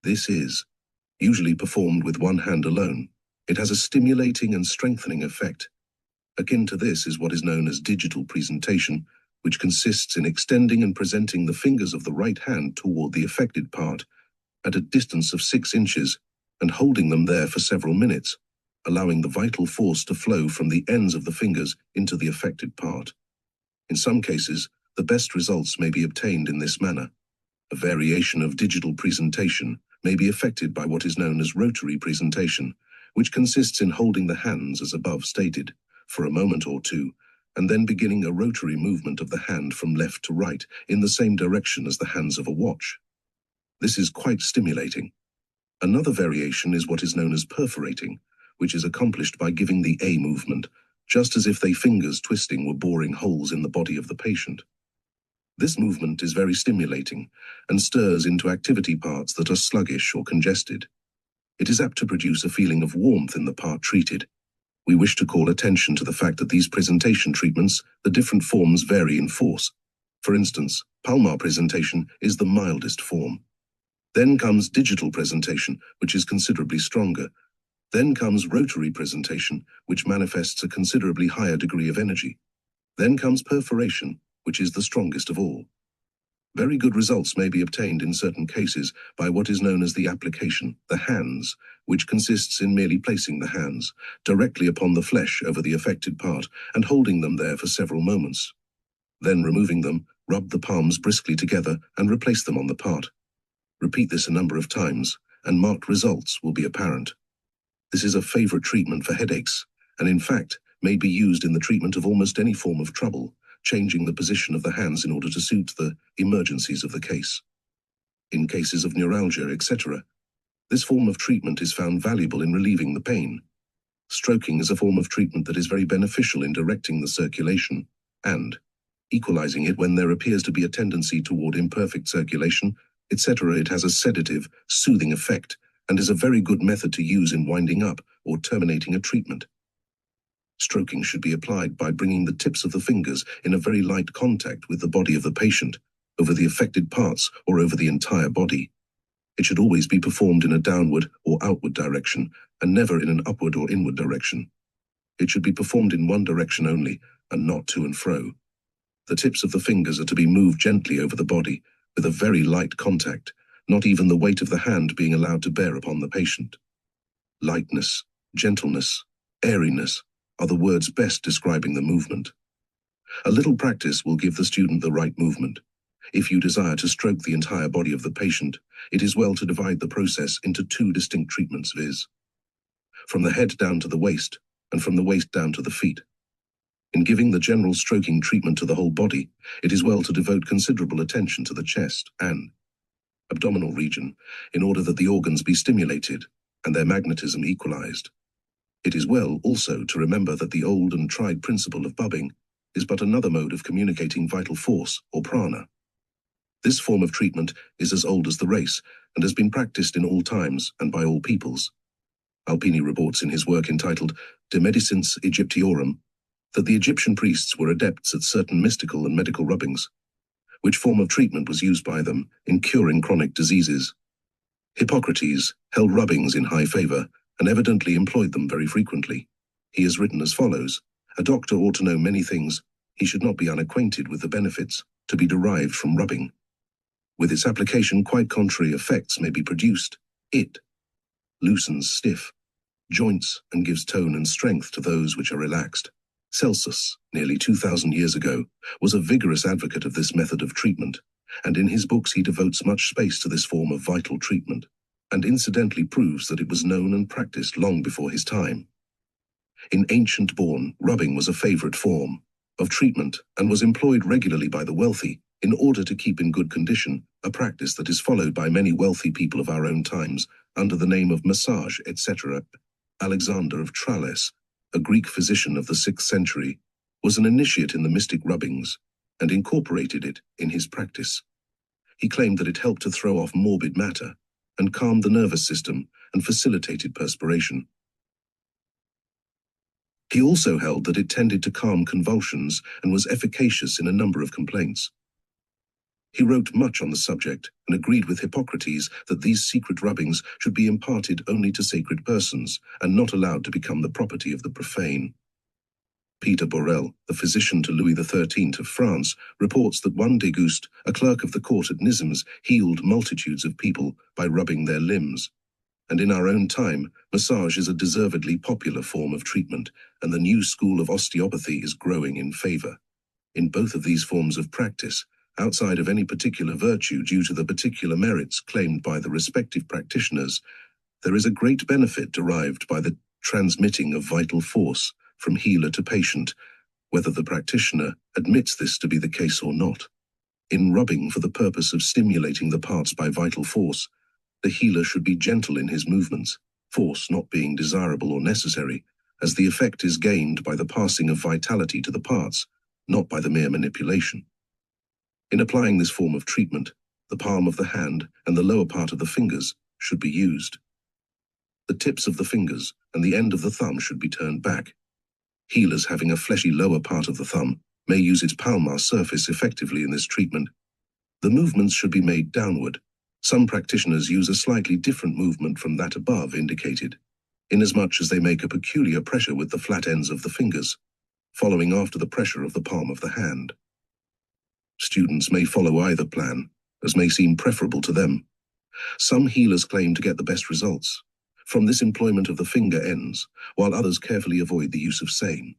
This is usually performed with one hand alone. It has a stimulating and strengthening effect. Akin to this is what is known as digital presentation, which consists in extending and presenting the fingers of the right hand toward the affected part at a distance of 6 inches and holding them there for several minutes, allowing the vital force to flow from the ends of the fingers into the affected part. In some cases, the best results may be obtained in this manner. A variation of digital presentation may be effected by what is known as rotary presentation, which consists in holding the hands as above stated for a moment or two, and then beginning a rotary movement of the hand from left to right in the same direction as the hands of a watch. This is quite stimulating. Another variation is what is known as perforating, which is accomplished by giving the A movement, just as if they fingers twisting were boring holes in the body of the patient. This movement is very stimulating and stirs into activity parts that are sluggish or congested. It is apt to produce a feeling of warmth in the part treated. We wish to call attention to the fact that these presentation treatments, the different forms vary in force. For instance, palmar presentation is the mildest form. Then comes digital presentation, which is considerably stronger. Then comes rotary presentation, which manifests a considerably higher degree of energy. Then comes perforation, which is the strongest of all. Very good results may be obtained in certain cases by what is known as the application, the hands, which consists in merely placing the hands directly upon the flesh over the affected part and holding them there for several moments. Then removing them, rub the palms briskly together and replace them on the part. Repeat this a number of times, and marked results will be apparent. This is a favorite treatment for headaches, and in fact may be used in the treatment of almost any form of trouble, changing the position of the hands in order to suit the emergencies of the case. In cases of neuralgia, etc., this form of treatment is found valuable in relieving the pain. Stroking is a form of treatment that is very beneficial in directing the circulation and equalizing it when there appears to be a tendency toward imperfect circulation, etc. It has a sedative, soothing effect and is a very good method to use in winding up or terminating a treatment. Stroking should be applied by bringing the tips of the fingers in a very light contact with the body of the patient, over the affected parts or over the entire body. It should always be performed in a downward or outward direction and never in an upward or inward direction. It should be performed in one direction only and not to and fro. The tips of the fingers are to be moved gently over the body with a very light contact, not even the weight of the hand being allowed to bear upon the patient. Lightness, gentleness, airiness are the words best describing the movement. A little practice will give the student the right movement. If you desire to stroke the entire body of the patient, it is well to divide the process into 2 distinct treatments, viz. from the head down to the waist, and from the waist down to the feet. In giving the general stroking treatment to the whole body, it is well to devote considerable attention to the chest and abdominal region in order that the organs be stimulated and their magnetism equalized. It is well also to remember that the old and tried principle of bubbing is but another mode of communicating vital force or prana. This form of treatment is as old as the race and has been practiced in all times and by all peoples. Alpini reports in his work entitled De Medicins Egyptiorum that the Egyptian priests were adepts at certain mystical and medical rubbings, which form of treatment was used by them in curing chronic diseases. Hippocrates held rubbings in high favor and evidently employed them very frequently. He has written as follows: "A doctor ought to know many things. He should not be unacquainted with the benefits to be derived from rubbing. With its application, quite contrary effects may be produced. It loosens stiff joints and gives tone and strength to those which are relaxed." Celsus, nearly 2,000 years ago, was a vigorous advocate of this method of treatment, and in his books he devotes much space to this form of vital treatment, and incidentally proves that it was known and practiced long before his time. In ancient Borne, rubbing was a favorite form of treatment and was employed regularly by the wealthy in order to keep in good condition, a practice that is followed by many wealthy people of our own times under the name of massage, etc. Alexander of Tralles, a Greek physician of the 6th century, was an initiate in the mystic rubbings and incorporated it in his practice. He claimed that it helped to throw off morbid matter and calmed the nervous system and facilitated perspiration. He also held that it tended to calm convulsions and was efficacious in a number of complaints. He wrote much on the subject and agreed with Hippocrates that these secret rubbings should be imparted only to sacred persons and not allowed to become the property of the profane. Peter Borel, the physician to Louis XIII of France, reports that one Déguste, a clerk of the court at Nismes, healed multitudes of people by rubbing their limbs. And in our own time, massage is a deservedly popular form of treatment, and the new school of osteopathy is growing in favor. In both of these forms of practice, outside of any particular virtue due to the particular merits claimed by the respective practitioners, there is a great benefit derived by the transmitting of vital force from healer to patient, whether the practitioner admits this to be the case or not. In rubbing for the purpose of stimulating the parts by vital force, the healer should be gentle in his movements, force not being desirable or necessary, as the effect is gained by the passing of vitality to the parts, not by the mere manipulation. In applying this form of treatment, the palm of the hand and the lower part of the fingers should be used. The tips of the fingers and the end of the thumb should be turned back. Healers having a fleshy lower part of the thumb may use its palmar surface effectively in this treatment. The movements should be made downward. Some practitioners use a slightly different movement from that above indicated, inasmuch as they make a peculiar pressure with the flat ends of the fingers, following after the pressure of the palm of the hand. Students may follow either plan, as may seem preferable to them. Some healers claim to get the best results from this employment of the finger ends, while others carefully avoid the use of same.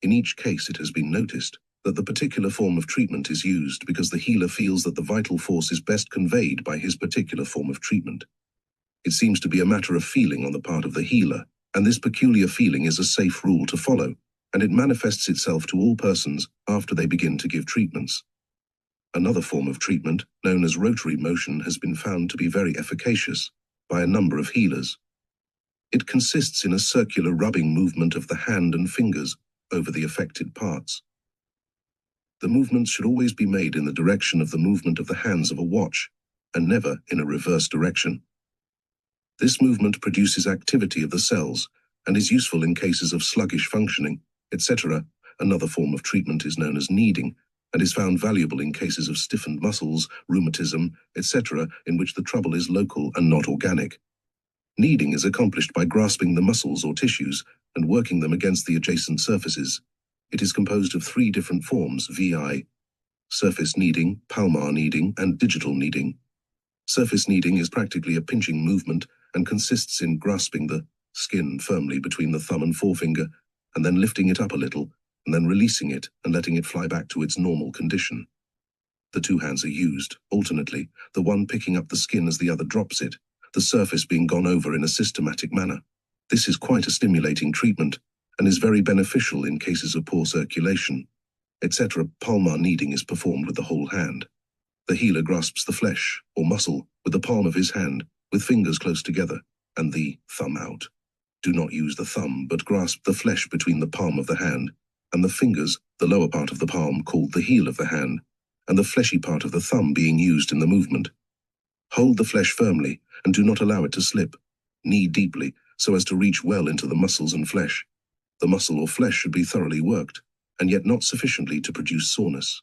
In each case, it has been noticed that the particular form of treatment is used because the healer feels that the vital force is best conveyed by his particular form of treatment. It seems to be a matter of feeling on the part of the healer, and this peculiar feeling is a safe rule to follow, and it manifests itself to all persons after they begin to give treatments. Another form of treatment, known as rotary motion, has been found to be very efficacious by a number of healers. It consists in a circular rubbing movement of the hand and fingers over the affected parts. The movements should always be made in the direction of the movement of the hands of a watch, and never in a reverse direction. This movement produces activity of the cells and is useful in cases of sluggish functioning, etc. Another form of treatment is known as kneading, and is found valuable in cases of stiffened muscles, rheumatism, etc., in which the trouble is local and not organic. Kneading is accomplished by grasping the muscles or tissues and working them against the adjacent surfaces. It is composed of 3 different forms, VI, surface kneading, palmar kneading, and digital kneading. Surface kneading is practically a pinching movement and consists in grasping the skin firmly between the thumb and forefinger, and then lifting it up a little, and then releasing it and letting it fly back to its normal condition. The 2 hands are used alternately, the one picking up the skin as the other drops it, the surface being gone over in a systematic manner. This is quite a stimulating treatment, and is very beneficial in cases of poor circulation, etc. Palmar kneading is performed with the whole hand. The healer grasps the flesh or muscle with the palm of his hand, with fingers close together, and the thumb out. Do not use the thumb, but grasp the flesh between the palm of the hand and the fingers, the lower part of the palm called the heel of the hand, and the fleshy part of the thumb being used in the movement. Hold the flesh firmly and do not allow it to slip. Knead deeply so as to reach well into the muscles and flesh. The muscle or flesh should be thoroughly worked, and yet not sufficiently to produce soreness.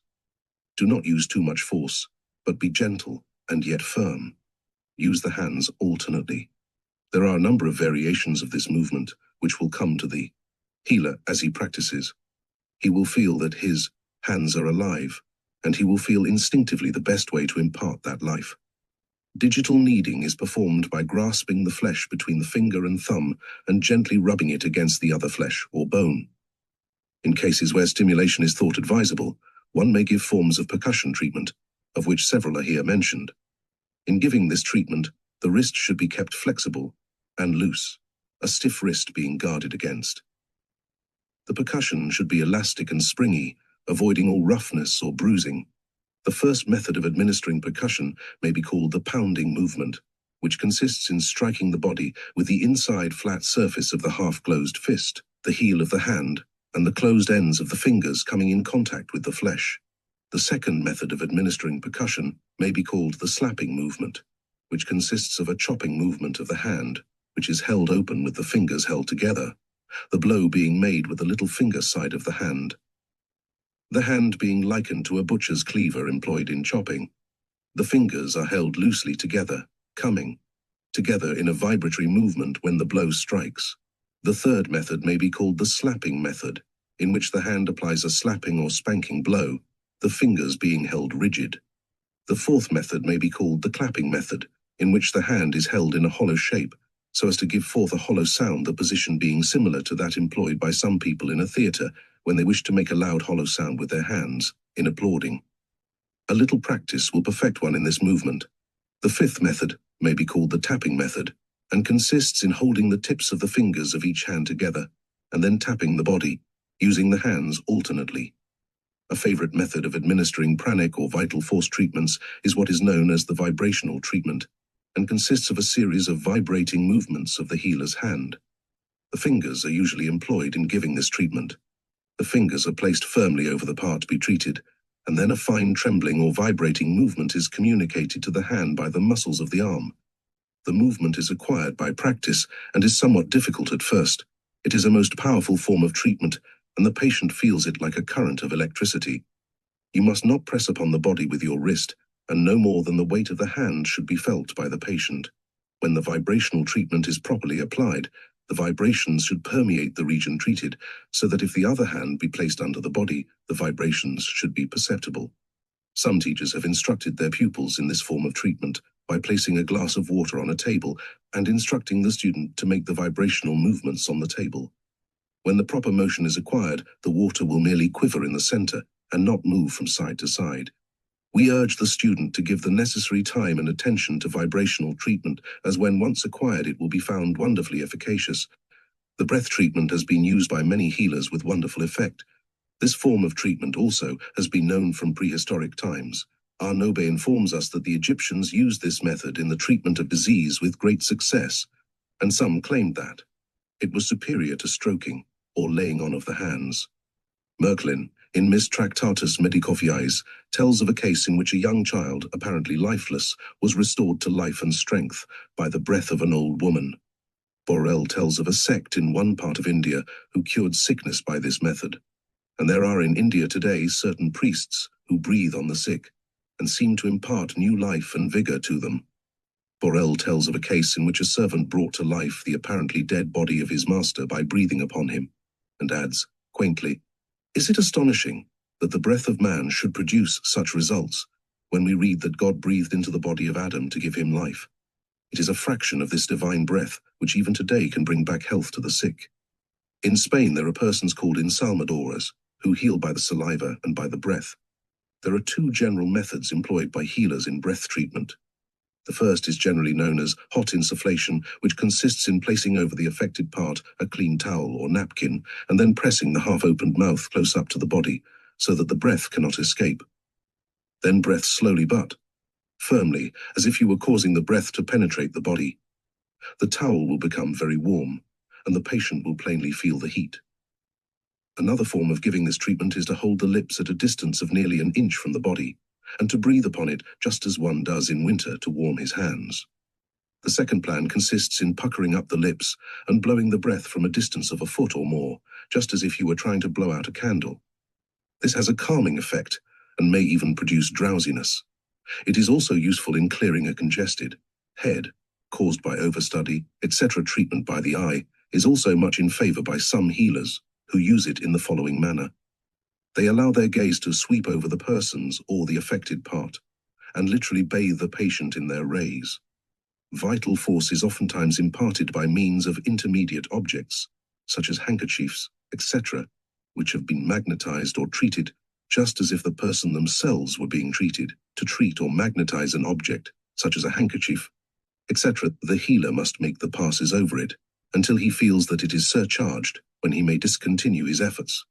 Do not use too much force, but be gentle and yet firm. Use the hands alternately. There are a number of variations of this movement, which will come to the healer as he practices. He will feel that his hands are alive, and he will feel instinctively the best way to impart that life. Digital kneading is performed by grasping the flesh between the finger and thumb and gently rubbing it against the other flesh or bone. In cases where stimulation is thought advisable, one may give forms of percussion treatment, of which several are here mentioned. In giving this treatment, the wrist should be kept flexible and loose, a stiff wrist being guarded against. The percussion should be elastic and springy, avoiding all roughness or bruising. The first method of administering percussion may be called the pounding movement, which consists in striking the body with the inside flat surface of the half-closed fist, the heel of the hand, and the closed ends of the fingers coming in contact with the flesh. The second method of administering percussion may be called the slapping movement, which consists of a chopping movement of the hand, which is held open with the fingers held together, the blow being made with the little finger side of the hand. The hand being likened to a butcher's cleaver employed in chopping. The fingers are held loosely together, coming together in a vibratory movement when the blow strikes. The third method may be called the slapping method, in which the hand applies a slapping or spanking blow, the fingers being held rigid. The fourth method may be called the clapping method, in which the hand is held in a hollow shape, so as to give forth a hollow sound, the position being similar to that employed by some people in a theatre when they wish to make a loud hollow sound with their hands, in applauding. A little practice will perfect one in this movement. The fifth method may be called the tapping method, and consists in holding the tips of the fingers of each hand together, and then tapping the body, using the hands alternately. A favorite method of administering pranic or vital force treatments is what is known as the vibrational treatment, and consists of a series of vibrating movements of the healer's hand. The fingers are usually employed in giving this treatment. The fingers are placed firmly over the part to be treated, and then a fine trembling or vibrating movement is communicated to the hand by the muscles of the arm. The movement is acquired by practice and is somewhat difficult at first. It is a most powerful form of treatment, and the patient feels it like a current of electricity. You must not press upon the body with your wrist, and no more than the weight of the hand should be felt by the patient. When the vibrational treatment is properly applied, the vibrations should permeate the region treated, so that if the other hand be placed under the body, the vibrations should be perceptible. Some teachers have instructed their pupils in this form of treatment by placing a glass of water on a table and instructing the student to make the vibrational movements on the table. When the proper motion is acquired, the water will merely quiver in the center and not move from side to side. We urge the student to give the necessary time and attention to vibrational treatment, as when once acquired it will be found wonderfully efficacious. The breath treatment has been used by many healers with wonderful effect. This form of treatment also has been known from prehistoric times. Arnobe informs us that the Egyptians used this method in the treatment of disease with great success, and some claimed that it was superior to stroking or laying on of the hands. Merklin, in Mis Tractatus Medicoviae, tells of a case in which a young child, apparently lifeless, was restored to life and strength by the breath of an old woman. Borel tells of a sect in one part of India who cured sickness by this method. And there are in India today certain priests who breathe on the sick and seem to impart new life and vigor to them. Borel tells of a case in which a servant brought to life the apparently dead body of his master by breathing upon him, and adds, quaintly, "Is it astonishing that the breath of man should produce such results when we read that God breathed into the body of Adam to give him life? It is a fraction of this divine breath which even today can bring back health to the sick." In Spain there are persons called ensalmadores, who heal by the saliva and by the breath. There are two general methods employed by healers in breath treatment. The first is generally known as hot insufflation, which consists in placing over the affected part a clean towel or napkin, and then pressing the half-opened mouth close up to the body, so that the breath cannot escape. Then breath slowly but firmly, as if you were causing the breath to penetrate the body. The towel will become very warm, and the patient will plainly feel the heat. Another form of giving this treatment is to hold the lips at a distance of nearly an inch from the body, and to breathe upon it just as one does in winter to warm his hands. The second plan consists in puckering up the lips and blowing the breath from a distance of a foot or more, just as if you were trying to blow out a candle. This has a calming effect and may even produce drowsiness. It is also useful in clearing a congested head, caused by overstudy, etc. Treatment by the eye is also much in favor by some healers, who use it in the following manner. They allow their gaze to sweep over the persons or the affected part, and literally bathe the patient in their rays. Vital force is oftentimes imparted by means of intermediate objects, such as handkerchiefs, etc., which have been magnetized or treated, just as if the person themselves were being treated. To treat or magnetize an object, such as a handkerchief, etc., the healer must make the passes over it, until he feels that it is surcharged, when he may discontinue his efforts.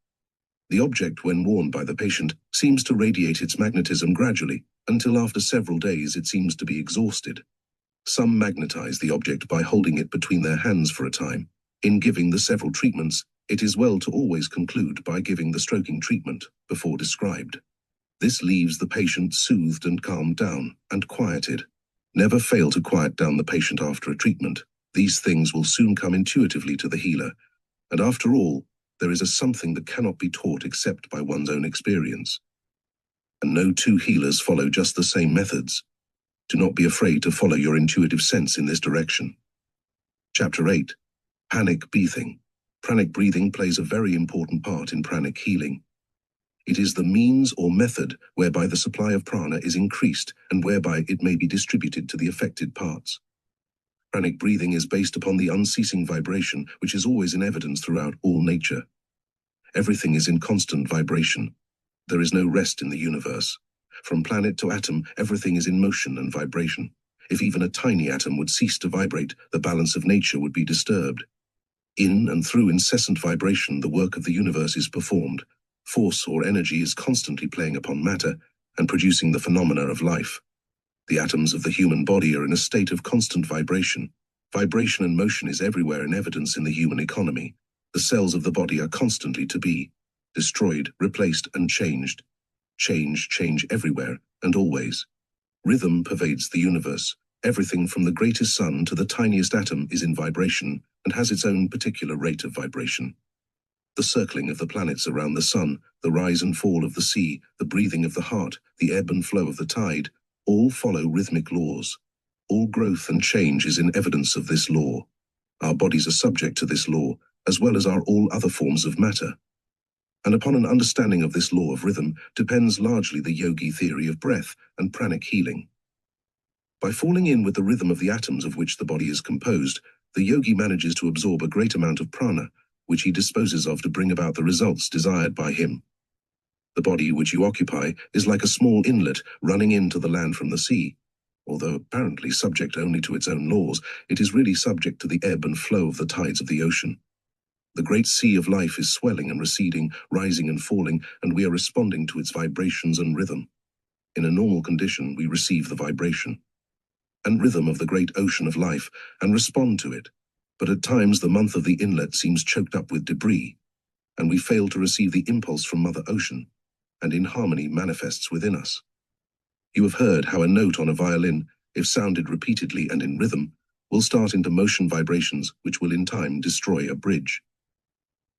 The object, when worn by the patient, seems to radiate its magnetism gradually, until after several days it seems to be exhausted. Some magnetize the object by holding it between their hands for a time. In giving the several treatments, it is well to always conclude by giving the stroking treatment, before described. This leaves the patient soothed and calmed down, and quieted. Never fail to quiet down the patient after a treatment. These things will soon come intuitively to the healer, and after all, there is a something that cannot be taught except by one's own experience. And no two healers follow just the same methods. Do not be afraid to follow your intuitive sense in this direction. Chapter 8. Pranic Breathing. Pranic breathing plays a very important part in pranic healing. It is the means or method whereby the supply of prana is increased and whereby it may be distributed to the affected parts. Pranic breathing is based upon the unceasing vibration which is always in evidence throughout all nature. Everything is in constant vibration. There is no rest in the universe. From planet to atom, everything is in motion and vibration. If even a tiny atom would cease to vibrate, the balance of nature would be disturbed. In and through incessant vibration, the work of the universe is performed. Force or energy is constantly playing upon matter and producing the phenomena of life. The atoms of the human body are in a state of constant vibration. Vibration and motion is everywhere in evidence in the human economy. The cells of the body are constantly to be destroyed, replaced, and changed. Change everywhere and always. Rhythm pervades the universe. Everything from the greatest sun to the tiniest atom is in vibration and has its own particular rate of vibration. The circling of the planets around the sun, the rise and fall of the sea, the breathing of the heart, the ebb and flow of the tide, all follow rhythmic laws. All growth and change is in evidence of this law. Our bodies are subject to this law, as well as are all other forms of matter. And upon an understanding of this law of rhythm depends largely the yogi theory of breath and pranic healing. By falling in with the rhythm of the atoms of which the body is composed, the yogi manages to absorb a great amount of prana, which he disposes of to bring about the results desired by him. The body which you occupy is like a small inlet running into the land from the sea. Although apparently subject only to its own laws, it is really subject to the ebb and flow of the tides of the ocean. The great sea of life is swelling and receding, rising and falling, and we are responding to its vibrations and rhythm. In a normal condition, we receive the vibration and rhythm of the great ocean of life and respond to it. But at times the month of the inlet seems choked up with debris, and we fail to receive the impulse from Mother Ocean, and in harmony manifests within us. You have heard how a note on a violin, if sounded repeatedly and in rhythm, will start into motion vibrations which will in time destroy a bridge.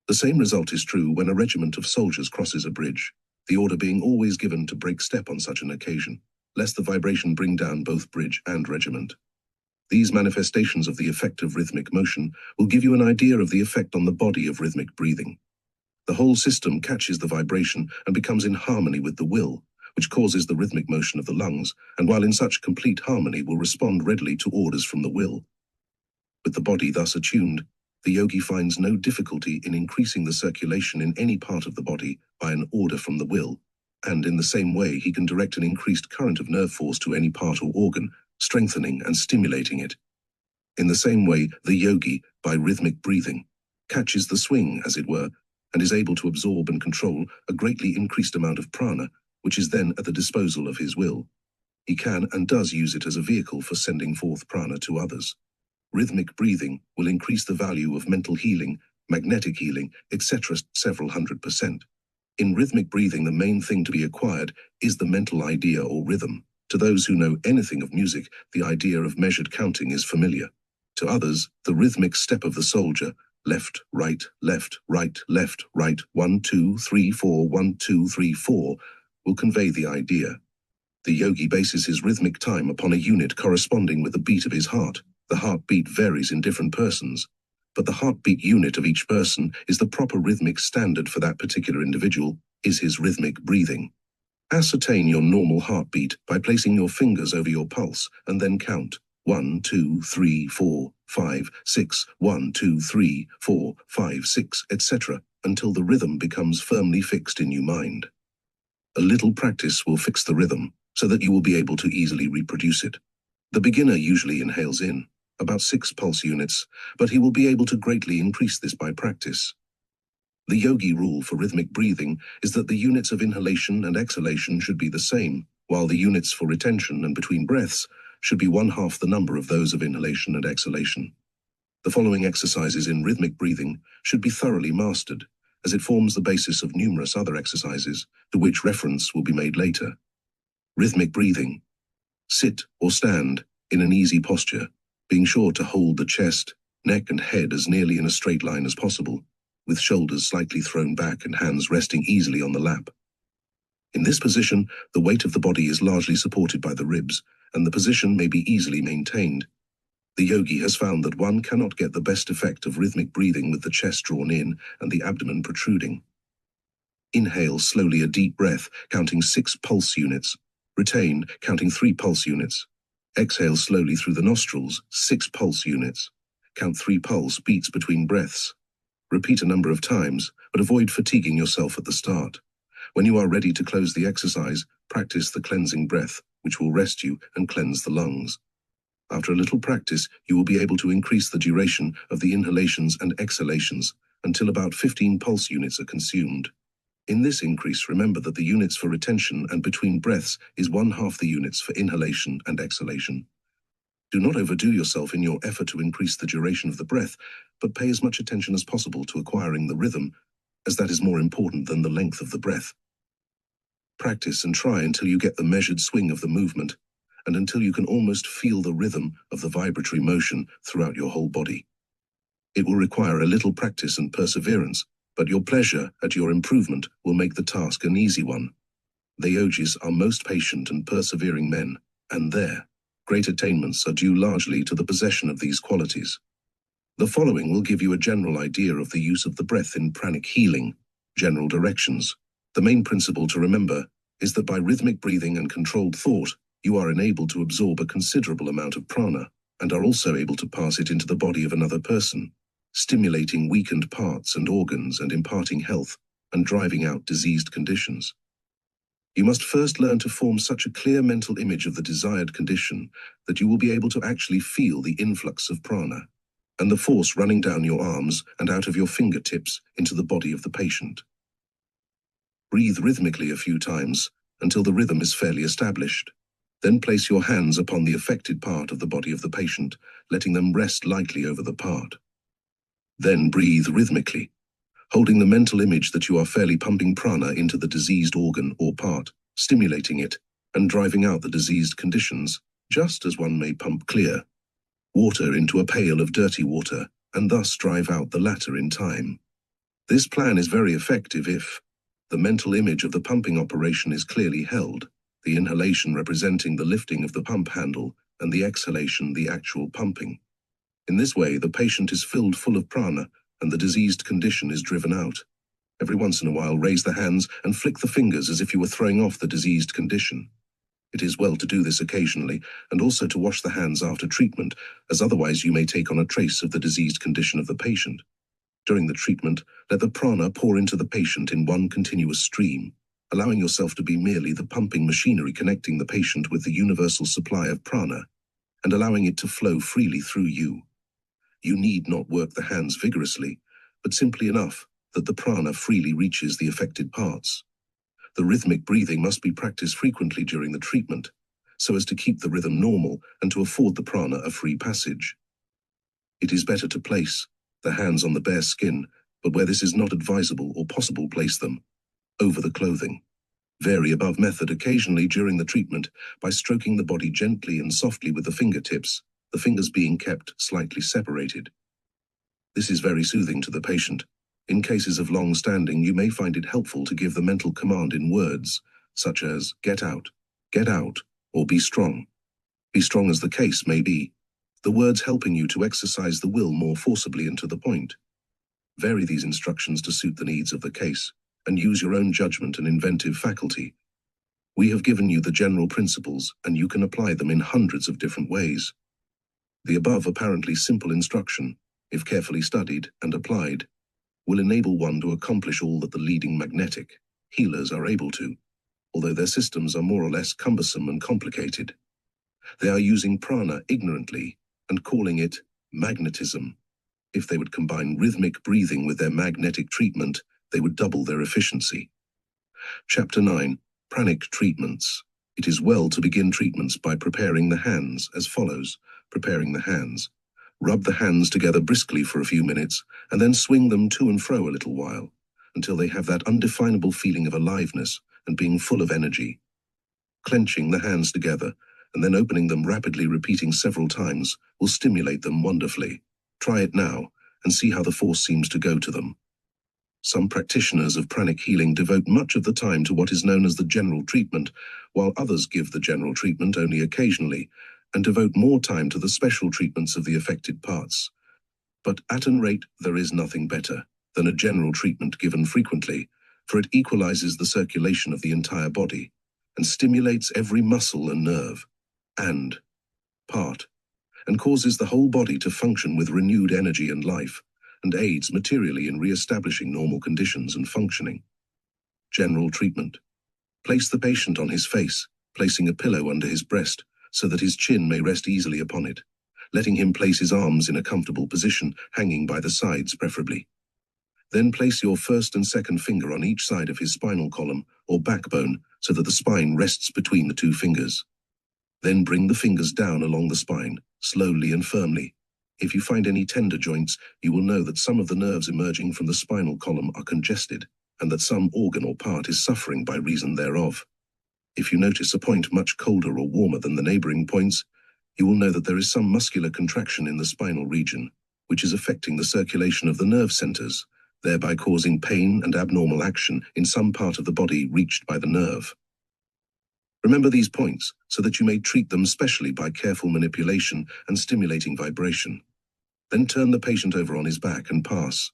The same result is true when a regiment of soldiers crosses a bridge, the order being always given to break step on such an occasion, lest the vibration bring down both bridge and regiment. These manifestations of the effect of rhythmic motion will give you an idea of the effect on the body of rhythmic breathing. The whole system catches the vibration and becomes in harmony with the will, which causes the rhythmic motion of the lungs, and while in such complete harmony will respond readily to orders from the will. With the body thus attuned, the yogi finds no difficulty in increasing the circulation in any part of the body by an order from the will, and in the same way he can direct an increased current of nerve force to any part or organ strengthening and stimulating it. In the same way, the yogi, by rhythmic breathing, catches the swing, as it were, and is able to absorb and control a greatly increased amount of prana, which is then at the disposal of his will. He can and does use it as a vehicle for sending forth prana to others. Rhythmic breathing will increase the value of mental healing, magnetic healing, etc. several 100%. In rhythmic breathing, the main thing to be acquired is the mental idea or rhythm. To those who know anything of music, the idea of measured counting is familiar. To others, the rhythmic step of the soldier, left, right, left, right, left, right, 1, 2, 3, 4, 1, 2, 3, 4, will convey the idea. The yogi bases his rhythmic time upon a unit corresponding with the beat of his heart. The heartbeat varies in different persons, but the heartbeat unit of each person is the proper rhythmic standard for that particular individual, is his rhythmic breathing. Ascertain your normal heartbeat by placing your fingers over your pulse and then count 1, 2, 3, 4, 5, 6, 1, 2, 3, 4, 5, 6, etc. until the rhythm becomes firmly fixed in your mind. A little practice will fix the rhythm so that you will be able to easily reproduce it. The beginner usually inhales in about 6 pulse units, but he will be able to greatly increase this by practice. The yogi rule for rhythmic breathing is that the units of inhalation and exhalation should be the same, while the units for retention and between breaths should be 1/2 the number of those of inhalation and exhalation. The following exercises in rhythmic breathing should be thoroughly mastered, as it forms the basis of numerous other exercises, to which reference will be made later. Rhythmic breathing. Sit or stand in an easy posture, being sure to hold the chest, neck and head as nearly in a straight line as possible, with shoulders slightly thrown back and hands resting easily on the lap. In this position, the weight of the body is largely supported by the ribs, and the position may be easily maintained. The yogi has found that one cannot get the best effect of rhythmic breathing with the chest drawn in and the abdomen protruding. Inhale slowly a deep breath, counting 6 pulse units. Retain, counting 3 pulse units. Exhale slowly through the nostrils, 6 pulse units. Count 3 pulse beats between breaths. Repeat a number of times, but avoid fatiguing yourself at the start. When you are ready to close the exercise, practice the cleansing breath, which will rest you and cleanse the lungs. After a little practice, you will be able to increase the duration of the inhalations and exhalations until about 15 pulse units are consumed. In this increase, remember that the units for retention and between breaths is 1/2 the units for inhalation and exhalation. Do not overdo yourself in your effort to increase the duration of the breath, but pay as much attention as possible to acquiring the rhythm, as that is more important than the length of the breath. Practice and try until you get the measured swing of the movement, and until you can almost feel the rhythm of the vibratory motion throughout your whole body. It will require a little practice and perseverance, but your pleasure at your improvement will make the task an easy one. The yogis are most patient and persevering men, and their great attainments are due largely to the possession of these qualities. The following will give you a general idea of the use of the breath in pranic healing. General directions. The main principle to remember is that by rhythmic breathing and controlled thought, you are enabled to absorb a considerable amount of prana, and are also able to pass it into the body of another person, stimulating weakened parts and organs and imparting health, and driving out diseased conditions. You must first learn to form such a clear mental image of the desired condition that you will be able to actually feel the influx of prana, and the force running down your arms and out of your fingertips into the body of the patient. Breathe rhythmically a few times until the rhythm is fairly established. Then place your hands upon the affected part of the body of the patient, letting them rest lightly over the part. Then breathe rhythmically, holding the mental image that you are fairly pumping prana into the diseased organ or part, stimulating it, and driving out the diseased conditions, just as one may pump clear water into a pail of dirty water, and thus drive out the latter in time. This plan is very effective if the mental image of the pumping operation is clearly held, the inhalation representing the lifting of the pump handle, and the exhalation the actual pumping. In this way, the patient is filled full of prana, and the diseased condition is driven out. Every once in a while, raise the hands and flick the fingers as if you were throwing off the diseased condition. It is well to do this occasionally, and also to wash the hands after treatment, as otherwise you may take on a trace of the diseased condition of the patient. During the treatment, let the prana pour into the patient in one continuous stream, allowing yourself to be merely the pumping machinery connecting the patient with the universal supply of prana. and allowing it to flow freely through you. You need not work the hands vigorously, but simply enough that the prana freely reaches the affected parts. The rhythmic breathing must be practiced frequently during the treatment, so as to keep the rhythm normal and to afford the prana a free passage. It is better to place the hands on the bare skin, but where this is not advisable or possible, place them over the clothing. Vary above method occasionally during the treatment by stroking the body gently and softly with the fingertips, the fingers being kept slightly separated. This is very soothing to the patient. In cases of long standing, you may find it helpful to give the mental command in words, such as get out, or be strong. Be strong as the case may be, the words helping you to exercise the will more forcibly and to the point. Vary these instructions to suit the needs of the case, and use your own judgment and inventive faculty. We have given you the general principles, and you can apply them in hundreds of different ways. The above apparently simple instruction, if carefully studied and applied, will enable one to accomplish all that the leading magnetic healers are able to, although their systems are more or less cumbersome and complicated. They are using prana ignorantly and calling it magnetism. If they would combine rhythmic breathing with their magnetic treatment, they would double their efficiency. Chapter 9. Pranic Treatments. It is well to begin treatments by preparing the hands as follows. Preparing the hands. Rub the hands together briskly for a few minutes, and then swing them to and fro a little while, until they have that undefinable feeling of aliveness and being full of energy. Clenching the hands together, and then opening them rapidly, repeating several times, will stimulate them wonderfully. Try it now, and see how the force seems to go to them. Some practitioners of pranic healing devote much of the time to what is known as the general treatment, while others give the general treatment only occasionally, and devote more time to the special treatments of the affected parts. But at any rate, there is nothing better than a general treatment given frequently, for it equalizes the circulation of the entire body, and stimulates every muscle and nerve, and part, and causes the whole body to function with renewed energy and life, and aids materially in re-establishing normal conditions and functioning. General treatment. Place the patient on his face, placing a pillow under his breast, so that his chin may rest easily upon it, letting him place his arms in a comfortable position, hanging by the sides preferably. Then place your first and second finger on each side of his spinal column or backbone, so that the spine rests between the two fingers. Then bring the fingers down along the spine, slowly and firmly. If you find any tender joints, you will know that some of the nerves emerging from the spinal column are congested, and that some organ or part is suffering by reason thereof. If you notice a point much colder or warmer than the neighboring points, you will know that there is some muscular contraction in the spinal region, which is affecting the circulation of the nerve centers, thereby causing pain and abnormal action in some part of the body reached by the nerve. Remember these points so that you may treat them specially by careful manipulation and stimulating vibration. Then turn the patient over on his back and pass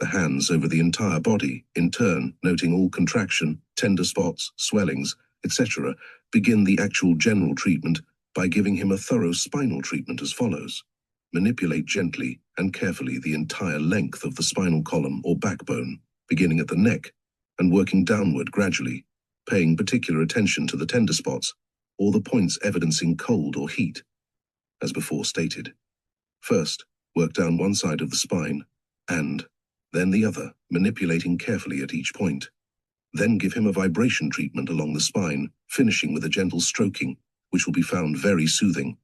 the hands over the entire body, in turn, noting all contraction, tender spots, swellings, etc. Begin the actual general treatment by giving him a thorough spinal treatment as follows. Manipulate gently and carefully the entire length of the spinal column or backbone, beginning at the neck and working downward gradually, paying particular attention to the tender spots or the points evidencing cold or heat, as before stated. First, work down one side of the spine, and then the other, manipulating carefully at each point. Then give him a vibration treatment along the spine, finishing with a gentle stroking, which will be found very soothing.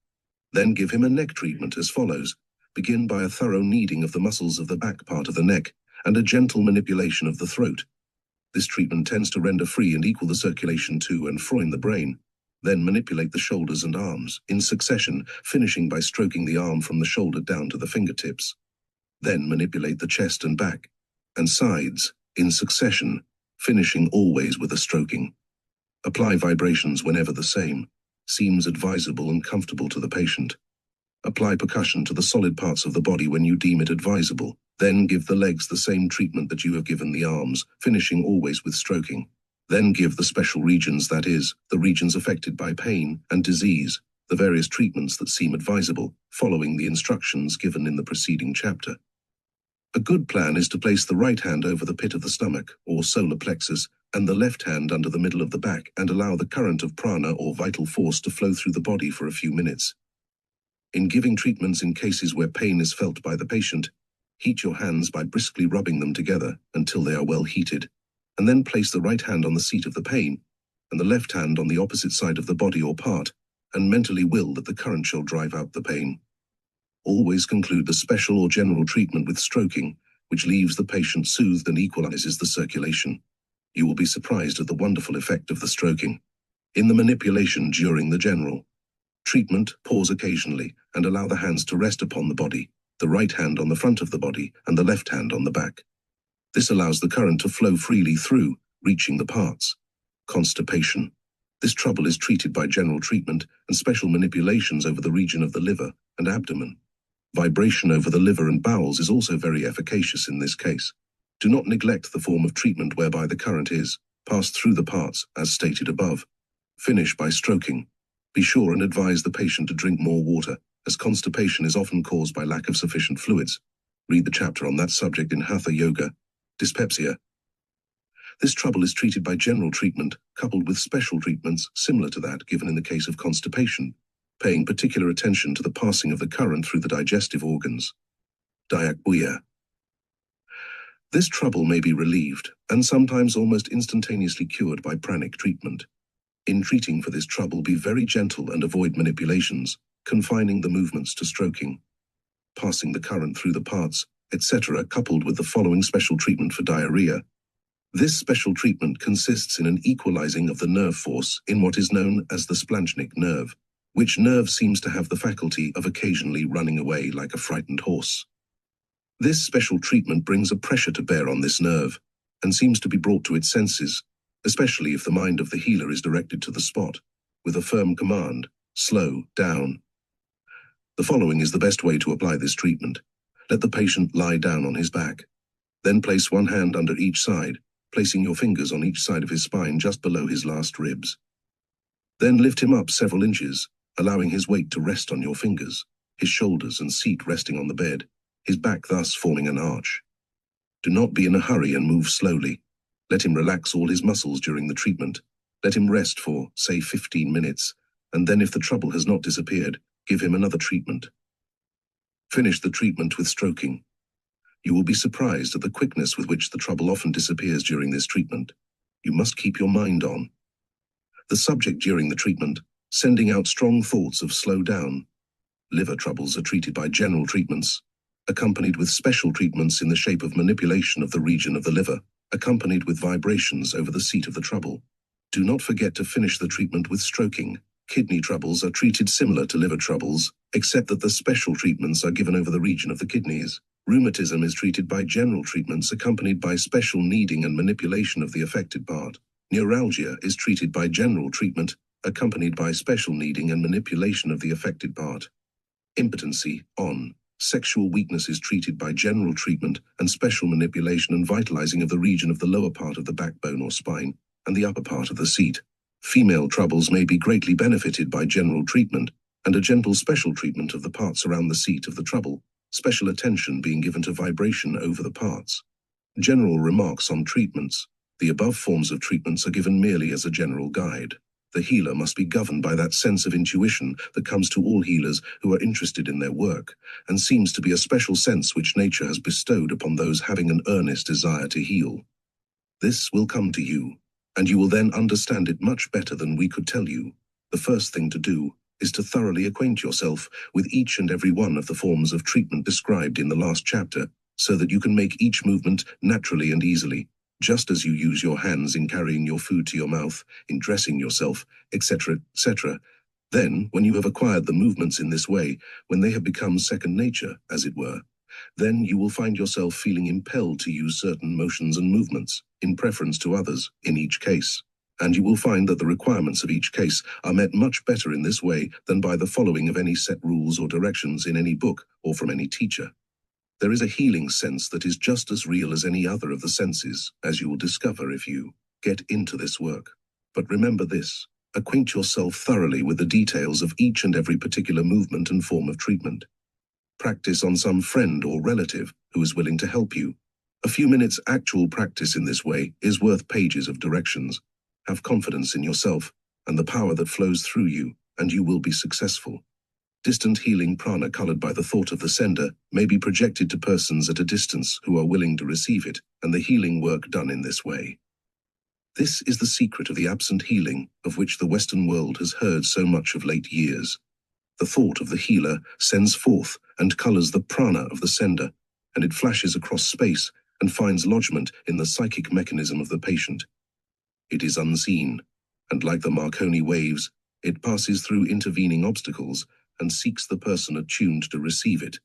Then give him a neck treatment as follows. Begin by a thorough kneading of the muscles of the back part of the neck and a gentle manipulation of the throat. This treatment tends to render free and equal the circulation to and fro in the brain. Then manipulate the shoulders and arms in succession, finishing by stroking the arm from the shoulder down to the fingertips. Then manipulate the chest and back and sides in succession, finishing always with a stroking. Apply vibrations whenever the same seems advisable and comfortable to the patient. Apply percussion to the solid parts of the body when you deem it advisable. Then give the legs the same treatment that you have given the arms, finishing always with stroking. Then give the special regions, that is, the regions affected by pain and disease, the various treatments that seem advisable, following the instructions given in the preceding chapter. A good plan is to place the right hand over the pit of the stomach, or solar plexus, and the left hand under the middle of the back, and allow the current of prana or vital force to flow through the body for a few minutes. In giving treatments in cases where pain is felt by the patient, heat your hands by briskly rubbing them together until they are well heated, and then place the right hand on the seat of the pain and the left hand on the opposite side of the body or part, and mentally will that the current shall drive out the pain. Always conclude the special or general treatment with stroking, which leaves the patient soothed and equalizes the circulation. You will be surprised at the wonderful effect of the stroking. In the manipulation during the general treatment, pause occasionally and allow the hands to rest upon the body, the right hand on the front of the body and the left hand on the back. This allows the current to flow freely through, reaching the parts. Constipation. This trouble is treated by general treatment and special manipulations over the region of the liver and abdomen. Vibration over the liver and bowels is also very efficacious in this case. Do not neglect the form of treatment whereby the current is passed through the parts, as stated above. Finish by stroking. Be sure and advise the patient to drink more water, as constipation is often caused by lack of sufficient fluids. Read the chapter on that subject in Hatha Yoga. Dyspepsia. This trouble is treated by general treatment, coupled with special treatments similar to that given in the case of constipation, paying particular attention to the passing of the current through the digestive organs. Diarrhea. This trouble may be relieved, and sometimes almost instantaneously cured by pranic treatment. In treating for this trouble, be very gentle and avoid manipulations, confining the movements to stroking, passing the current through the parts, etc., coupled with the following special treatment for diarrhea. This special treatment consists in an equalizing of the nerve force in what is known as the splanchnic nerve, which nerve seems to have the faculty of occasionally running away like a frightened horse. This special treatment brings a pressure to bear on this nerve, and seems to be brought to its senses, especially if the mind of the healer is directed to the spot, with a firm command, slow down. The following is the best way to apply this treatment. Let the patient lie down on his back. Then place one hand under each side, placing your fingers on each side of his spine just below his last ribs. Then lift him up several inches, allowing his weight to rest on your fingers, his shoulders and seat resting on the bed, his back thus forming an arch. Do not be in a hurry and move slowly. Let him relax all his muscles during the treatment. Let him rest for, say, 15 minutes, and then if the trouble has not disappeared, give him another treatment. Finish the treatment with stroking. You will be surprised at the quickness with which the trouble often disappears during this treatment. You must keep your mind on the subject during the treatment, sending out strong thoughts of slow down. Liver troubles are treated by general treatments, accompanied with special treatments in the shape of manipulation of the region of the liver, accompanied with vibrations over the seat of the trouble. Do not forget to finish the treatment with stroking. Kidney troubles are treated similar to liver troubles, except that the special treatments are given over the region of the kidneys. Rheumatism is treated by general treatments accompanied by special kneading and manipulation of the affected part. Neuralgia is treated by general treatment, accompanied by special kneading and manipulation of the affected part. Impotency, sexual weakness is treated by general treatment and special manipulation and vitalizing of the region of the lower part of the backbone or spine and the upper part of the seat. Female troubles may be greatly benefited by general treatment and a gentle special treatment of the parts around the seat of the trouble, special attention being given to vibration over the parts. General remarks on treatments. The above forms of treatments are given merely as a general guide. The healer must be governed by that sense of intuition that comes to all healers who are interested in their work, and seems to be a special sense which nature has bestowed upon those having an earnest desire to heal. This will come to you, and you will then understand it much better than we could tell you. The first thing to do is to thoroughly acquaint yourself with each and every one of the forms of treatment described in the last chapter, so that you can make each movement naturally and easily, just as you use your hands in carrying your food to your mouth, in dressing yourself, etc., etc. Then, when you have acquired the movements in this way, when they have become second nature, as it were, then you will find yourself feeling impelled to use certain motions and movements, in preference to others, in each case. And you will find that the requirements of each case are met much better in this way than by the following of any set rules or directions in any book or from any teacher. There is a healing sense that is just as real as any other of the senses, as you will discover if you get into this work. But remember this: acquaint yourself thoroughly with the details of each and every particular movement and form of treatment. Practice on some friend or relative who is willing to help you. A few minutes actual practice in this way is worth pages of directions. Have confidence in yourself and the power that flows through you, and you will be successful. Distant healing prana colored by the thought of the sender may be projected to persons at a distance who are willing to receive it, and the healing work done in this way. This is the secret of the absent healing of which the Western world has heard so much of late years. The thought of the healer sends forth and colors the prana of the sender, and it flashes across space and finds lodgment in the psychic mechanism of the patient. It is unseen, and like the Marconi waves, it passes through intervening obstacles and seeks the person attuned to receive it.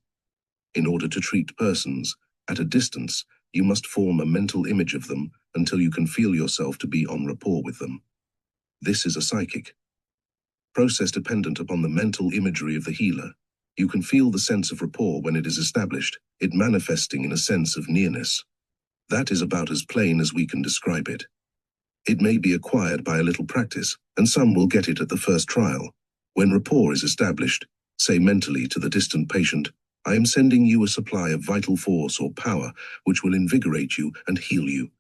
In order to treat persons at a distance, you must form a mental image of them until you can feel yourself to be en rapport with them. This is a psychic process dependent upon the mental imagery of the healer. You can feel the sense of rapport when it is established, it manifesting in a sense of nearness. That is about as plain as we can describe it. It may be acquired by a little practice, and some will get it at the first trial. When rapport is established, say mentally to the distant patient, "I am sending you a supply of vital force or power which will invigorate you and heal you."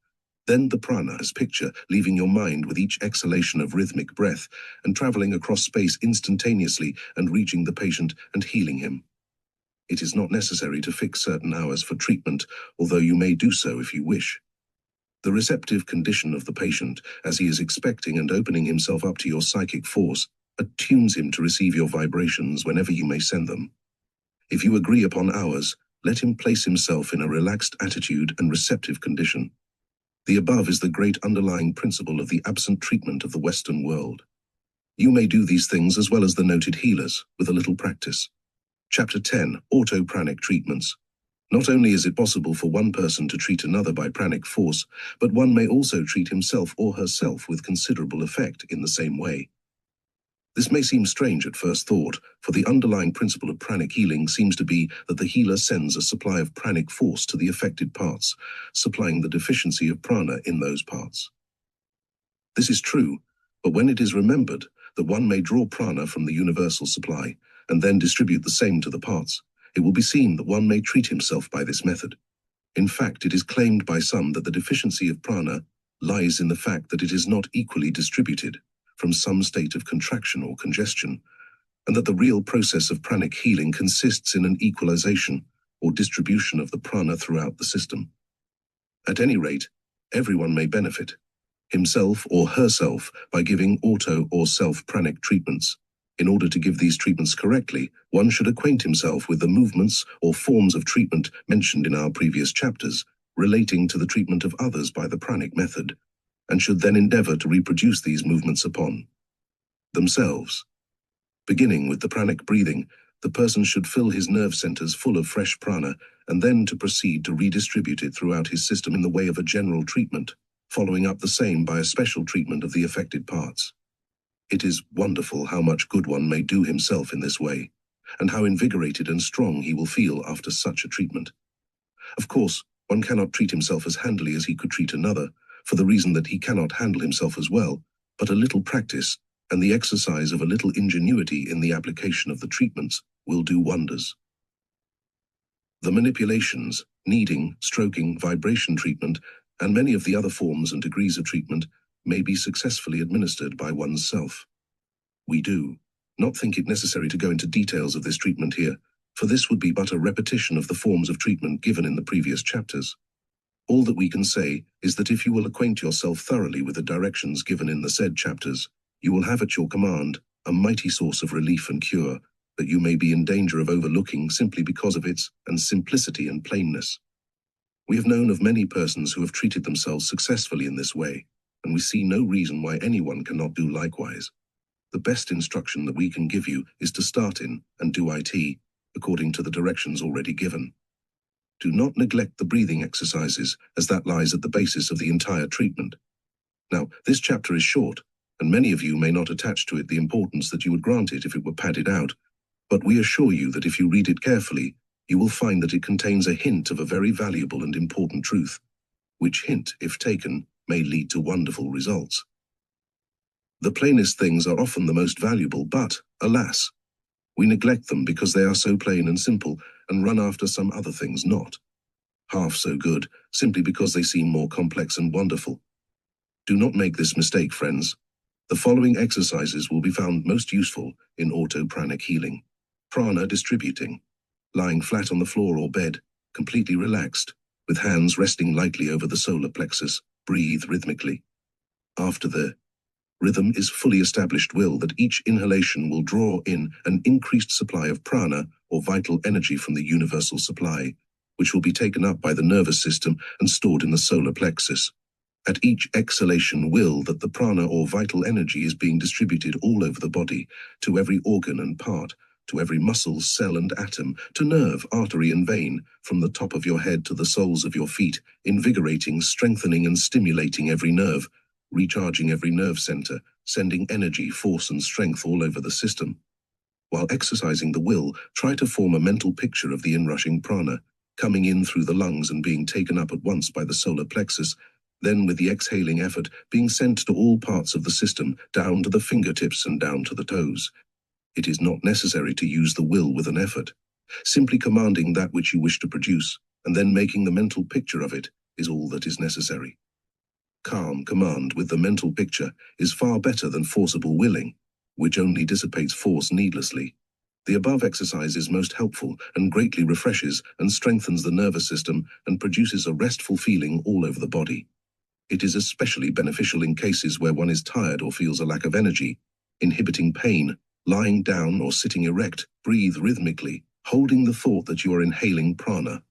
Then the prana as picture, leaving your mind with each exhalation of rhythmic breath and traveling across space instantaneously and reaching the patient and healing him. It is not necessary to fix certain hours for treatment, although you may do so if you wish. The receptive condition of the patient, as he is expecting and opening himself up to your psychic force, attunes him to receive your vibrations whenever you may send them. If you agree upon hours, let him place himself in a relaxed attitude and receptive condition. The above is the great underlying principle of the absent treatment of the Western world. You may do these things as well as the noted healers, with a little practice. Chapter 10, Auto-Pranic Treatments. Not only is it possible for one person to treat another by pranic force, but one may also treat himself or herself with considerable effect in the same way. This may seem strange at first thought, for the underlying principle of pranic healing seems to be that the healer sends a supply of pranic force to the affected parts, supplying the deficiency of prana in those parts. This is true, but when it is remembered that one may draw prana from the universal supply and then distribute the same to the parts, it will be seen that one may treat himself by this method. In fact, it is claimed by some that the deficiency of prana lies in the fact that it is not equally distributed from some state of contraction or congestion, and that the real process of pranic healing consists in an equalization or distribution of the prana throughout the system. At any rate, everyone may benefit, himself or herself, by giving auto or self-pranic treatments. In order to give these treatments correctly, one should acquaint himself with the movements or forms of treatment mentioned in our previous chapters, relating to the treatment of others by the pranic method, and should then endeavor to reproduce these movements upon themselves. Beginning with the pranic breathing, the person should fill his nerve centers full of fresh prana, and then to proceed to redistribute it throughout his system in the way of a general treatment, following up the same by a special treatment of the affected parts. It is wonderful how much good one may do himself in this way, and how invigorated and strong he will feel after such a treatment. Of course, one cannot treat himself as handily as he could treat another, for the reason that he cannot handle himself as well, but a little practice and the exercise of a little ingenuity in the application of the treatments will do wonders. The manipulations, kneading, stroking, vibration treatment, and many of the other forms and degrees of treatment may be successfully administered by one's self. We do not think it necessary to go into details of this treatment here, for this would be but a repetition of the forms of treatment given in the previous chapters. All that we can say is that if you will acquaint yourself thoroughly with the directions given in the said chapters, you will have at your command a mighty source of relief and cure that you may be in danger of overlooking simply because of its simplicity and plainness. We have known of many persons who have treated themselves successfully in this way, and we see no reason why anyone cannot do likewise. The best instruction that we can give you is to start in and do IT according to the directions already given. Do not neglect the breathing exercises, as that lies at the basis of the entire treatment. Now, this chapter is short, and many of you may not attach to it the importance that you would grant it if it were padded out, but we assure you that if you read it carefully, you will find that it contains a hint of a very valuable and important truth, which hint, if taken, may lead to wonderful results. The plainest things are often the most valuable, but, alas, we neglect them because they are so plain and simple, and run after some other things not half so good, simply because they seem more complex and wonderful. Do not make this mistake, friends. The following exercises will be found most useful in auto-pranic healing. Prana distributing. Lying flat on the floor or bed, completely relaxed, with hands resting lightly over the solar plexus, breathe rhythmically. After the rhythm is fully established will that each inhalation will draw in an increased supply of prana or vital energy from the universal supply, which will be taken up by the nervous system and stored in the solar plexus. At each exhalation will that the prana or vital energy is being distributed all over the body, to every organ and part, to every muscle, cell and atom, to nerve, artery and vein, from the top of your head to the soles of your feet, invigorating, strengthening and stimulating every nerve, recharging every nerve center, sending energy, force and strength all over the system. While exercising the will, try to form a mental picture of the inrushing prana, coming in through the lungs and being taken up at once by the solar plexus, then with the exhaling effort being sent to all parts of the system, down to the fingertips and down to the toes. It is not necessary to use the will with an effort. Simply commanding that which you wish to produce, and then making the mental picture of it, is all that is necessary. Calm command with the mental picture is far better than forcible willing, which only dissipates force needlessly. The above exercise is most helpful and greatly refreshes and strengthens the nervous system and produces a restful feeling all over the body. It is especially beneficial in cases where one is tired or feels a lack of energy, inhibiting pain. Lying down or sitting erect, breathe rhythmically, holding the thought that you are inhaling prana.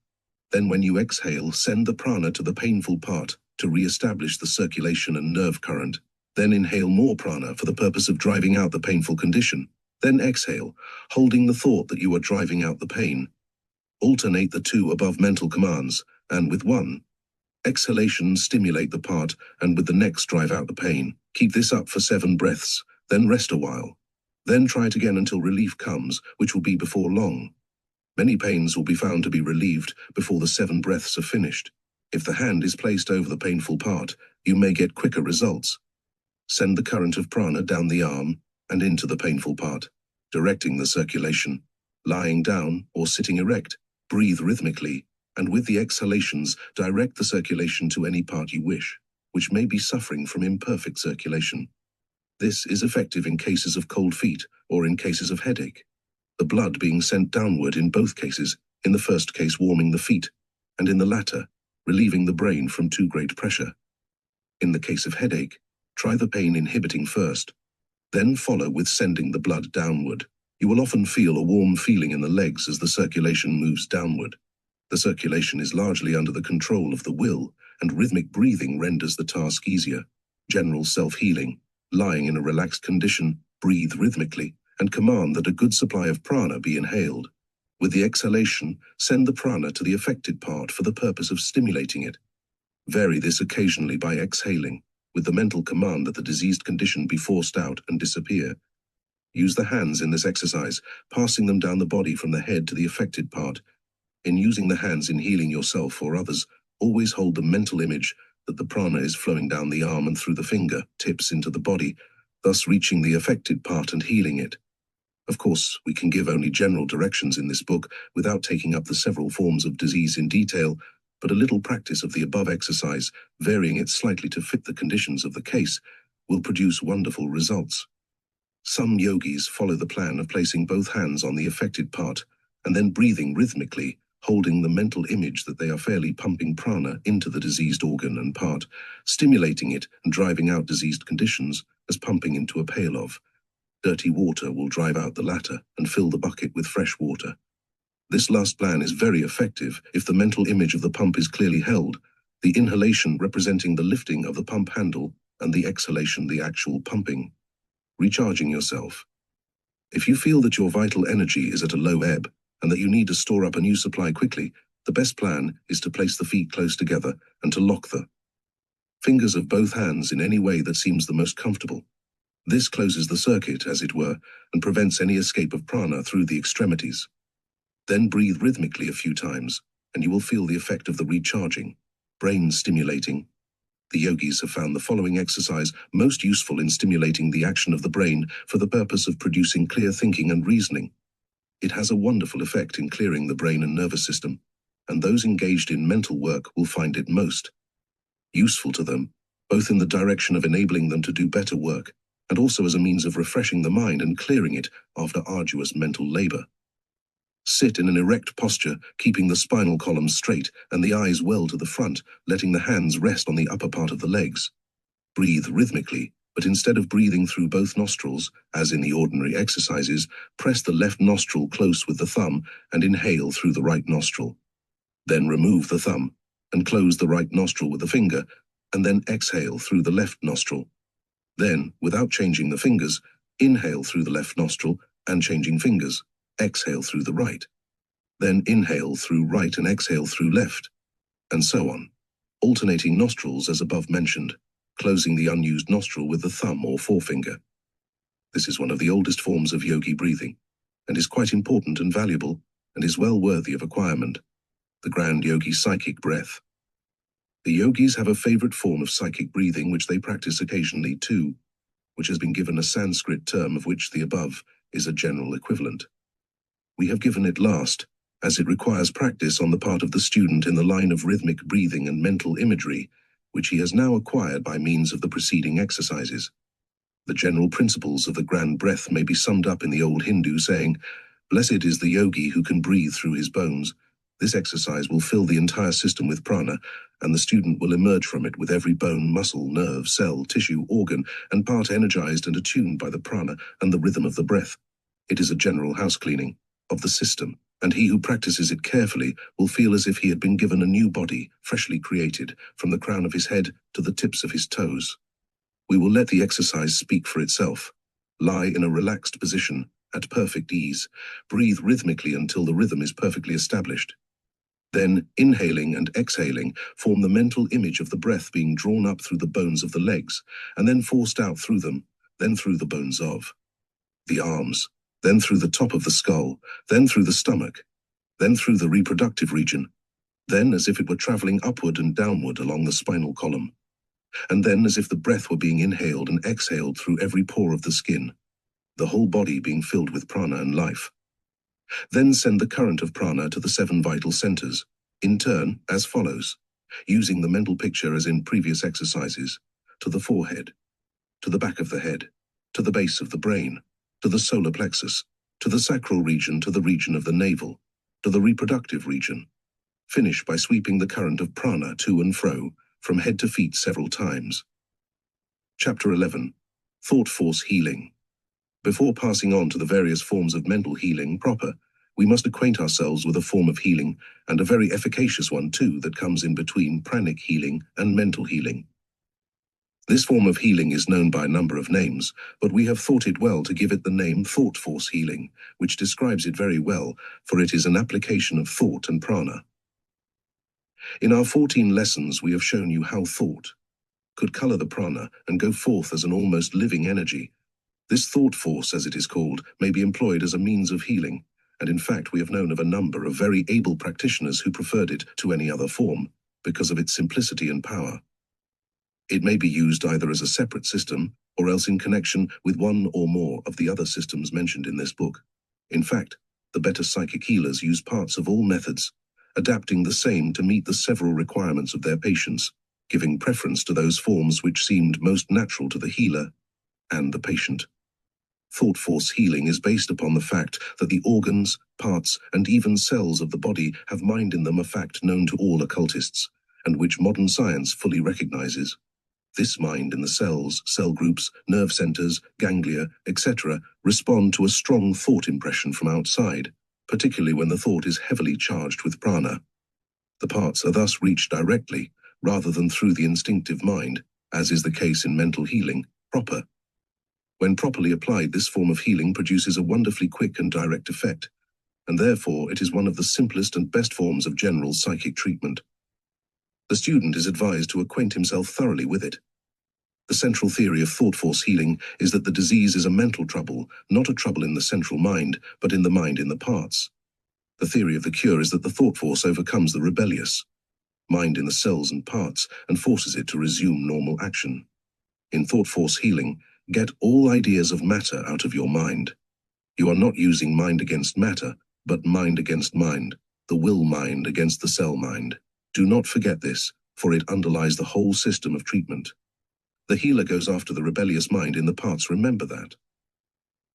Then when you exhale, send the prana to the painful part to re-establish the circulation and nerve current. Then inhale more prana for the purpose of driving out the painful condition. Then exhale, holding the thought that you are driving out the pain. Alternate the two above mental commands, and with one exhalation stimulate the part, and with the next drive out the pain. Keep this up for 7 breaths, then rest a while. Then try it again until relief comes, which will be before long. Many pains will be found to be relieved before the 7 breaths are finished. If the hand is placed over the painful part, you may get quicker results. Send the current of prana down the arm and into the painful part, directing the circulation. Lying down or sitting erect, breathe rhythmically, and with the exhalations, direct the circulation to any part you wish, which may be suffering from imperfect circulation. This is effective in cases of cold feet or in cases of headache, the blood being sent downward in both cases, in the first case warming the feet, and in the latter, relieving the brain from too great pressure. In the case of headache, try the pain inhibiting first, then follow with sending the blood downward. You will often feel a warm feeling in the legs as the circulation moves downward. The circulation is largely under the control of the will, and rhythmic breathing renders the task easier. General self-healing. Lying in a relaxed condition, breathe rhythmically, and command that a good supply of prana be inhaled. With the exhalation, send the prana to the affected part for the purpose of stimulating it. Vary this occasionally by exhaling, with the mental command that the diseased condition be forced out and disappear. Use the hands in this exercise, passing them down the body from the head to the affected part. In using the hands in healing yourself or others, always hold the mental image that the prana is flowing down the arm and through the finger tips into the body, thus reaching the affected part and healing it. Of course, we can give only general directions in this book without taking up the several forms of disease in detail, but a little practice of the above exercise, varying it slightly to fit the conditions of the case, will produce wonderful results. Some yogis follow the plan of placing both hands on the affected part and then breathing rhythmically, holding the mental image that they are fairly pumping prana into the diseased organ and part, stimulating it and driving out diseased conditions as pumping into a pail of dirty water will drive out the latter and fill the bucket with fresh water. This last plan is very effective if the mental image of the pump is clearly held, the inhalation representing the lifting of the pump handle and the exhalation the actual pumping. Recharging yourself. If you feel that your vital energy is at a low ebb, and that you need to store up a new supply quickly, the best plan is to place the feet close together and to lock the fingers of both hands in any way that seems the most comfortable. This closes the circuit, as it were, and prevents any escape of prana through the extremities. Then breathe rhythmically a few times, and you will feel the effect of the recharging, brain stimulating. The yogis have found the following exercise most useful in stimulating the action of the brain for the purpose of producing clear thinking and reasoning. It has a wonderful effect in clearing the brain and nervous system, and those engaged in mental work will find it most useful to them, both in the direction of enabling them to do better work, and also as a means of refreshing the mind and clearing it after arduous mental labor. Sit in an erect posture, keeping the spinal column straight and the eyes well to the front, letting the hands rest on the upper part of the legs. Breathe rhythmically, but instead of breathing through both nostrils, as in the ordinary exercises, press the left nostril close with the thumb and inhale through the right nostril. Then remove the thumb and close the right nostril with the finger, and then exhale through the left nostril. Then, without changing the fingers, inhale through the left nostril and changing fingers. Exhale through the right. Then inhale through right and exhale through left, and so on, alternating nostrils as above mentioned, closing the unused nostril with the thumb or forefinger. This is one of the oldest forms of yogi breathing, and is quite important and valuable, and is well worthy of acquirement. The grand yogi psychic breath. The yogis have a favorite form of psychic breathing which they practice occasionally too, which has been given a Sanskrit term of which the above is a general equivalent. We have given it last, as it requires practice on the part of the student in the line of rhythmic breathing and mental imagery, which he has now acquired by means of the preceding exercises. The general principles of the grand breath may be summed up in the old Hindu saying, "Blessed is the yogi who can breathe through his bones." This exercise will fill the entire system with prana, and the student will emerge from it with every bone, muscle, nerve, cell, tissue, organ, and part energized and attuned by the prana and the rhythm of the breath. It is a general house cleaning of the system, and he who practices it carefully will feel as if he had been given a new body, freshly created, from the crown of his head to the tips of his toes. We will let the exercise speak for itself. Lie in a relaxed position, at perfect ease. Breathe rhythmically until the rhythm is perfectly established. Then, inhaling and exhaling form the mental image of the breath being drawn up through the bones of the legs, and then forced out through them, then through the bones of the arms, then through the top of the skull, then through the stomach, then through the reproductive region, then as if it were traveling upward and downward along the spinal column, and then as if the breath were being inhaled and exhaled through every pore of the skin, the whole body being filled with prana and life. Then send the current of prana to the 7 vital centers, in turn as follows, using the mental picture as in previous exercises, to the forehead, to the back of the head, to the base of the brain, to the solar plexus, to the sacral region, to the region of the navel, to the reproductive region. Finish by sweeping the current of prana to and fro, from head to feet several times. Chapter 11. Thought Force Healing. Before passing on to the various forms of mental healing proper, we must acquaint ourselves with a form of healing, and a very efficacious one too, that comes in between pranic healing and mental healing. This form of healing is known by a number of names, but we have thought it well to give it the name thought force healing, which describes it very well, for it is an application of thought and prana. In our 14 lessons we have shown you how thought could color the prana and go forth as an almost living energy. This thought force, as it is called, may be employed as a means of healing, and in fact we have known of a number of very able practitioners who preferred it to any other form, because of its simplicity and power. It may be used either as a separate system, or else in connection with one or more of the other systems mentioned in this book. In fact, the better psychic healers use parts of all methods, adapting the same to meet the several requirements of their patients, giving preference to those forms which seemed most natural to the healer and the patient. Thought force healing is based upon the fact that the organs, parts, and even cells of the body have mind in them, a fact known to all occultists, and which modern science fully recognizes. This mind in the cells, cell groups, nerve centers, ganglia, etc. respond to a strong thought impression from outside, particularly when the thought is heavily charged with prana. The parts are thus reached directly, rather than through the instinctive mind, as is the case in mental healing proper. When properly applied, this form of healing produces a wonderfully quick and direct effect, and therefore it is one of the simplest and best forms of general psychic treatment. The student is advised to acquaint himself thoroughly with it. The central theory of thought force healing is that the disease is a mental trouble, not a trouble in the central mind, but in the mind in the parts. The theory of the cure is that the thought force overcomes the rebellious mind in the cells and parts and forces it to resume normal action. In thought force healing, get all ideas of matter out of your mind. You are not using mind against matter, but mind against mind, the will mind against the cell mind. Do not forget this, for it underlies the whole system of treatment. The healer goes after the rebellious mind in the parts, remember that.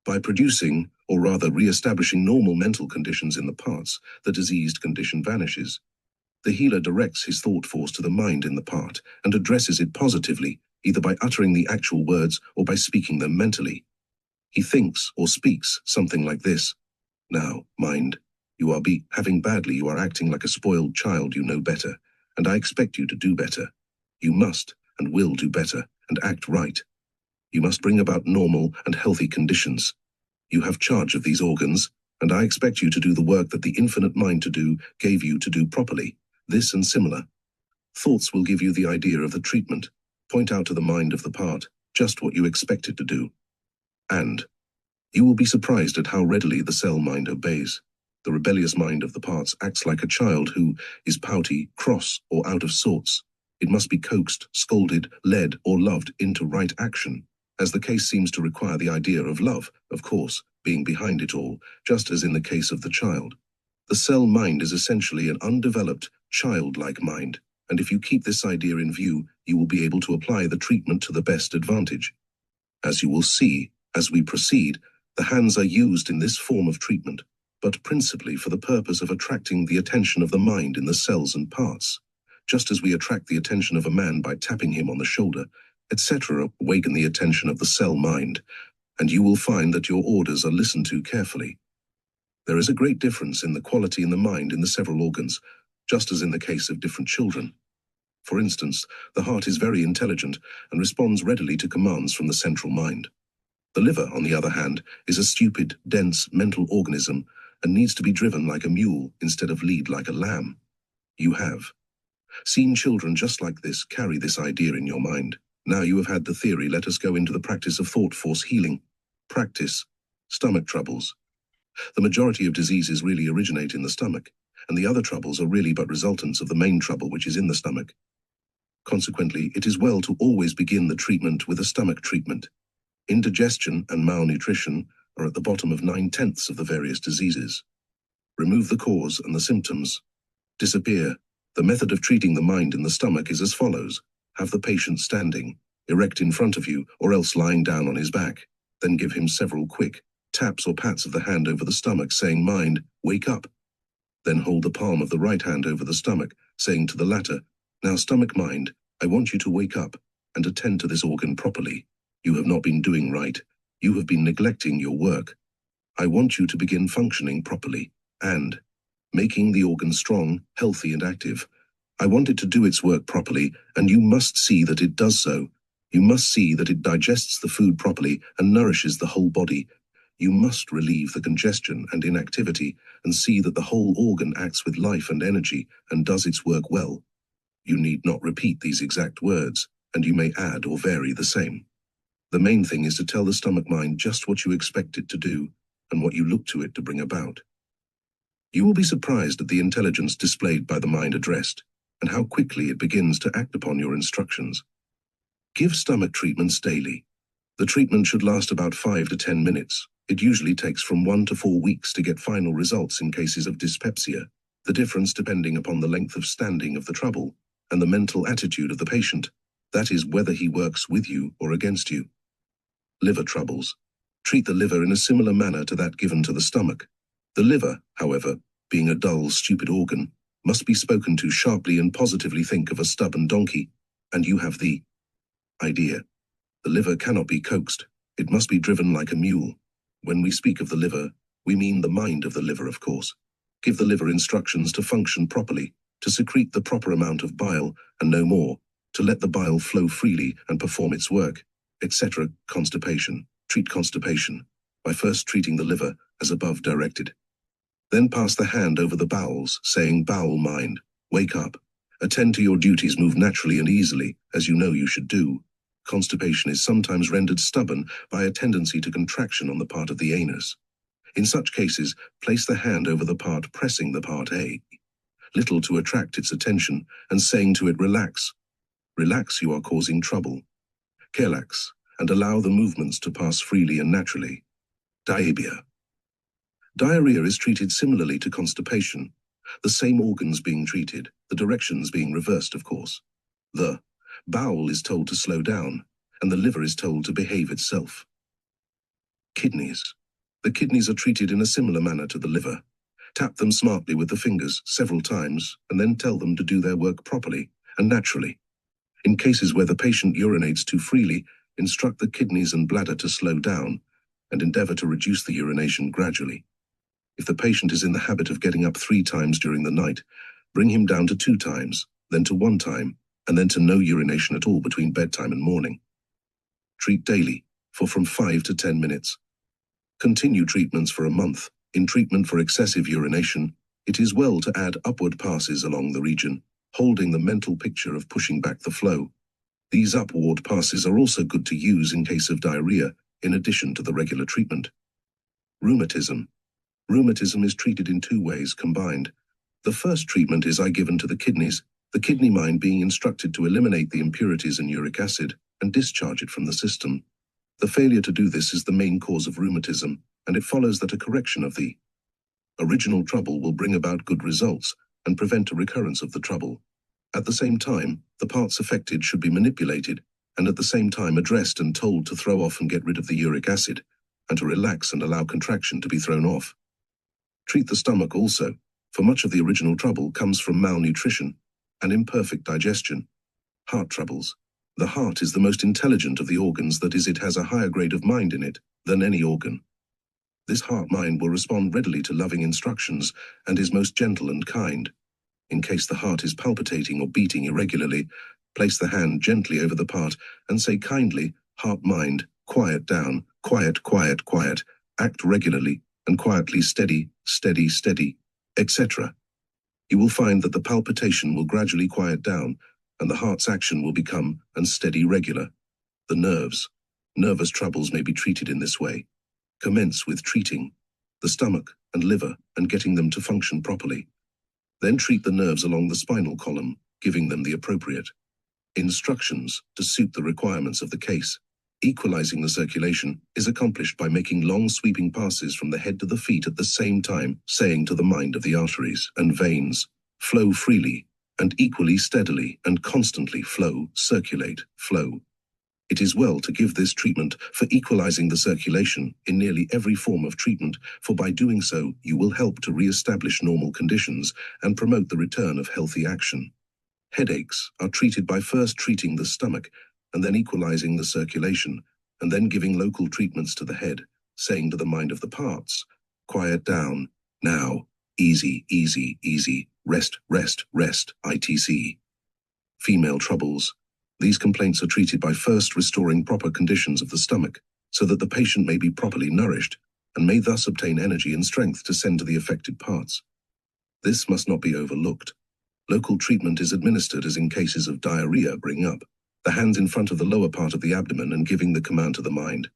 By producing, or rather re-establishing normal mental conditions in the parts, the diseased condition vanishes. The healer directs his thought force to the mind in the part and addresses it positively, either by uttering the actual words or by speaking them mentally. He thinks or speaks something like this: "Now, mind, you are behaving badly, you are acting like a spoiled child, you know better, and I expect you to do better. You must and will do better and act right. You must bring about normal and healthy conditions. You have charge of these organs, and I expect you to do the work that the infinite mind to do gave you to do properly." This and similar thoughts will give you the idea of the treatment. Point out to the mind of the part just what you expect it to do. And you will be surprised at how readily the cell mind obeys. The rebellious mind of the parts acts like a child who is pouty, cross, or out of sorts. It must be coaxed, scolded, led, or loved into right action, as the case seems to require the idea of love, of course, being behind it all, just as in the case of the child. The cell mind is essentially an undeveloped, childlike mind, and if you keep this idea in view, you will be able to apply the treatment to the best advantage. As you will see, as we proceed, the hands are used in this form of treatment, but principally for the purpose of attracting the attention of the mind in the cells and parts. Just as we attract the attention of a man by tapping him on the shoulder, etc., awaken the attention of the cell mind, and you will find that your orders are listened to carefully. There is a great difference in the quality in the mind in the several organs, just as in the case of different children. For instance, the heart is very intelligent and responds readily to commands from the central mind. The liver, on the other hand, is a stupid, dense, mental organism and needs to be driven like a mule instead of lead like a lamb. You have seen children just like this carry this idea in your mind. Now you have had the theory, let us go into the practice of thought force healing. Practice. Stomach troubles. The majority of diseases really originate in the stomach, and the other troubles are really but resultants of the main trouble which is in the stomach. Consequently, it is well to always begin the treatment with a stomach treatment. Indigestion and malnutrition are at the bottom of 9/10 of the various diseases. Remove the cause and the symptoms disappear. The method of treating the mind in the stomach is as follows. Have the patient standing, erect in front of you, or else lying down on his back. Then give him several quick taps or pats of the hand over the stomach, saying, "Mind, wake up." Then hold the palm of the right hand over the stomach, saying to the latter, "Now, stomach mind, I want you to wake up and attend to this organ properly. You have not been doing right. You have been neglecting your work. I want you to begin functioning properly and making the organ strong, healthy, and active. I want it to do its work properly, and you must see that it does so. You must see that it digests the food properly and nourishes the whole body. You must relieve the congestion and inactivity and see that the whole organ acts with life and energy and does its work well. You need not repeat these exact words, and you may add or vary the same. The main thing is to tell the stomach mind just what you expect it to do and what you look to it to bring about. You will be surprised at the intelligence displayed by the mind addressed and how quickly it begins to act upon your instructions. Give stomach treatments daily. The treatment should last about 5 to 10 minutes. It usually takes from 1 to 4 weeks to get final results in cases of dyspepsia, the difference depending upon the length of standing of the trouble and the mental attitude of the patient. That is, whether he works with you or against you. Liver troubles. Treat the liver in a similar manner to that given to the stomach. The liver, however, being a dull, stupid organ, must be spoken to sharply and positively. Think of a stubborn donkey, and you have the idea. The liver cannot be coaxed. It must be driven like a mule. When we speak of the liver, we mean the mind of the liver, of course. Give the liver instructions to function properly, to secrete the proper amount of bile, and no more, to let the bile flow freely and perform its work, etc. Constipation. Treat constipation by first treating the liver as above directed. Then pass the hand over the bowels, saying, "Bowel mind, wake up. Attend to your duties, move naturally and easily, as you know you should do." Constipation is sometimes rendered stubborn by a tendency to contraction on the part of the anus. In such cases, place the hand over the part, pressing the part A, little to attract its attention, and saying to it, "Relax. Relax, you are causing trouble. Relax, and allow the movements to pass freely and naturally." Diarrhea. Diarrhea is treated similarly to constipation, the same organs being treated, the directions being reversed, of course. The bowel is told to slow down, and the liver is told to behave itself. Kidneys. The kidneys are treated in a similar manner to the liver. Tap them smartly with the fingers several times and then tell them to do their work properly and naturally. In cases where the patient urinates too freely, instruct the kidneys and bladder to slow down and endeavor to reduce the urination gradually. If the patient is in the habit of getting up 3 times during the night, bring him down to 2 times, then to 1 time, and then to no urination at all between bedtime and morning. Treat daily for from 5 to 10 minutes. Continue treatments for a month. In treatment for excessive urination, it is well to add upward passes along the region, holding the mental picture of pushing back the flow. These upward passes are also good to use in case of diarrhea, in addition to the regular treatment. Rheumatism. Rheumatism is treated in 2 ways combined. The first treatment is given to the kidneys, the kidney mind being instructed to eliminate the impurities in uric acid and discharge it from the system. The failure to do this is the main cause of rheumatism, and it follows that a correction of the original trouble will bring about good results and prevent a recurrence of the trouble. At the same time, the parts affected should be manipulated and at the same time addressed and told to throw off and get rid of the uric acid, and to relax and allow contraction to be thrown off. Treat the stomach also, for much of the original trouble comes from malnutrition and imperfect digestion. Heart troubles. The heart is the most intelligent of the organs, that is, it has a higher grade of mind in it than any organ. This heart-mind will respond readily to loving instructions and is most gentle and kind. In case the heart is palpitating or beating irregularly, place the hand gently over the part and say kindly, "Heart-mind, quiet down, quiet, quiet, quiet, act regularly and quietly, steady, steady, steady," etc. You will find that the palpitation will gradually quiet down and the heart's action will become unsteady regular. The nerves. Nervous troubles may be treated in this way. Commence with treating the stomach and liver and getting them to function properly. Then treat the nerves along the spinal column, giving them the appropriate instructions to suit the requirements of the case. Equalizing the circulation is accomplished by making long sweeping passes from the head to the feet at the same time, saying to the mind of the arteries and veins, "Flow freely and equally steadily and constantly flow, circulate, flow." It is well to give this treatment for equalizing the circulation in nearly every form of treatment, for by doing so you will help to re-establish normal conditions and promote the return of healthy action. Headaches are treated by first treating the stomach and then equalizing the circulation, and then giving local treatments to the head, saying to the mind of the parts, "Quiet down, now, easy, easy, easy, rest, rest, rest, etc." Female troubles. These complaints are treated by first restoring proper conditions of the stomach, so that the patient may be properly nourished, and may thus obtain energy and strength to send to the affected parts. This must not be overlooked. Local treatment is administered as in cases of diarrhea. Bring up the hands in front of the lower part of the abdomen and giving the command to the mind.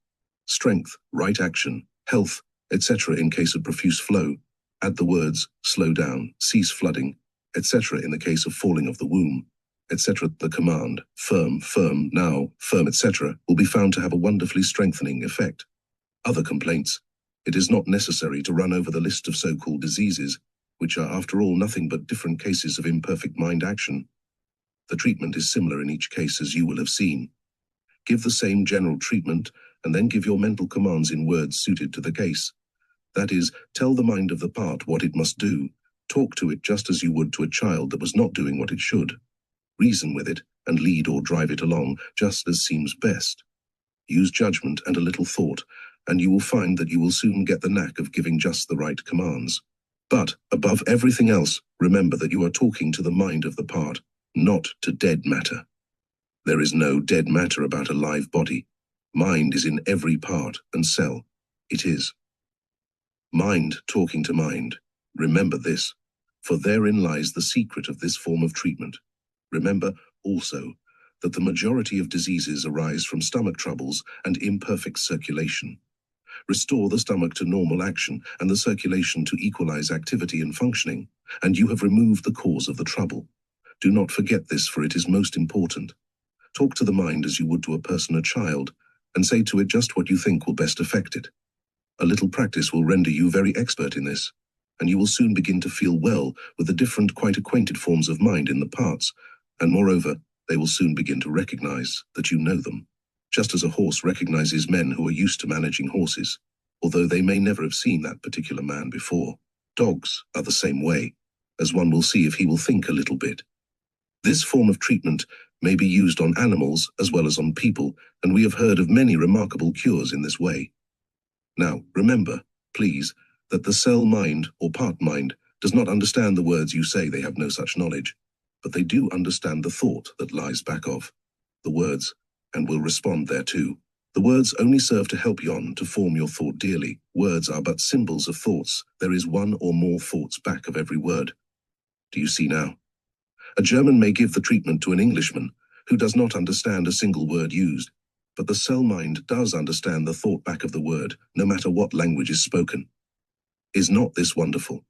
Strength, right action, health, etc. in case of profuse flow. Add the words, slow down, cease flooding, etc. in the case of falling of the womb, etc. The command, firm, firm, now, firm, etc. will be found to have a wonderfully strengthening effect. Other complaints. It is not necessary to run over the list of so-called diseases, which are after all nothing but different cases of imperfect mind action. The treatment is similar in each case, as you will have seen. Give the same general treatment and then give your mental commands in words suited to the case. That is, tell the mind of the part what it must do. Talk to it just as you would to a child that was not doing what it should. Reason with it and lead or drive it along just as seems best. Use judgment and a little thought, and you will find that you will soon get the knack of giving just the right commands. But, above everything else, remember that you are talking to the mind of the part, not to dead matter. There is no dead matter about a live body. Mind is in every part and cell. It is mind talking to mind. Remember this, for therein lies the secret of this form of treatment. Remember, also, that the majority of diseases arise from stomach troubles and imperfect circulation. Restore the stomach to normal action and the circulation to equalize activity and functioning, and you have removed the cause of the trouble. Do not forget this, for it is most important. Talk to the mind as you would to a person, a child, and say to it just what you think will best affect it. A little practice will render you very expert in this, and you will soon begin to feel well with the different, quite acquainted forms of mind in the parts, and moreover, they will soon begin to recognize that you know them. just as a horse recognizes men who are used to managing horses, although they may never have seen that particular man before. Dogs are the same way, as one will see if he will think a little bit. This form of treatment may be used on animals as well as on people, and we have heard of many remarkable cures in this way. Now, remember, please, that the cell mind or part mind does not understand the words you say. They have no such knowledge, but they do understand the thought that lies back of the words and will respond thereto. The words only serve to help you on to form your thought dearly. Words are but symbols of thoughts. There is one or more thoughts back of every word. Do you see now? A German may give the treatment to an Englishman who does not understand a single word used, but the cell mind does understand the thought back of the word, no matter what language is spoken. Is not this wonderful?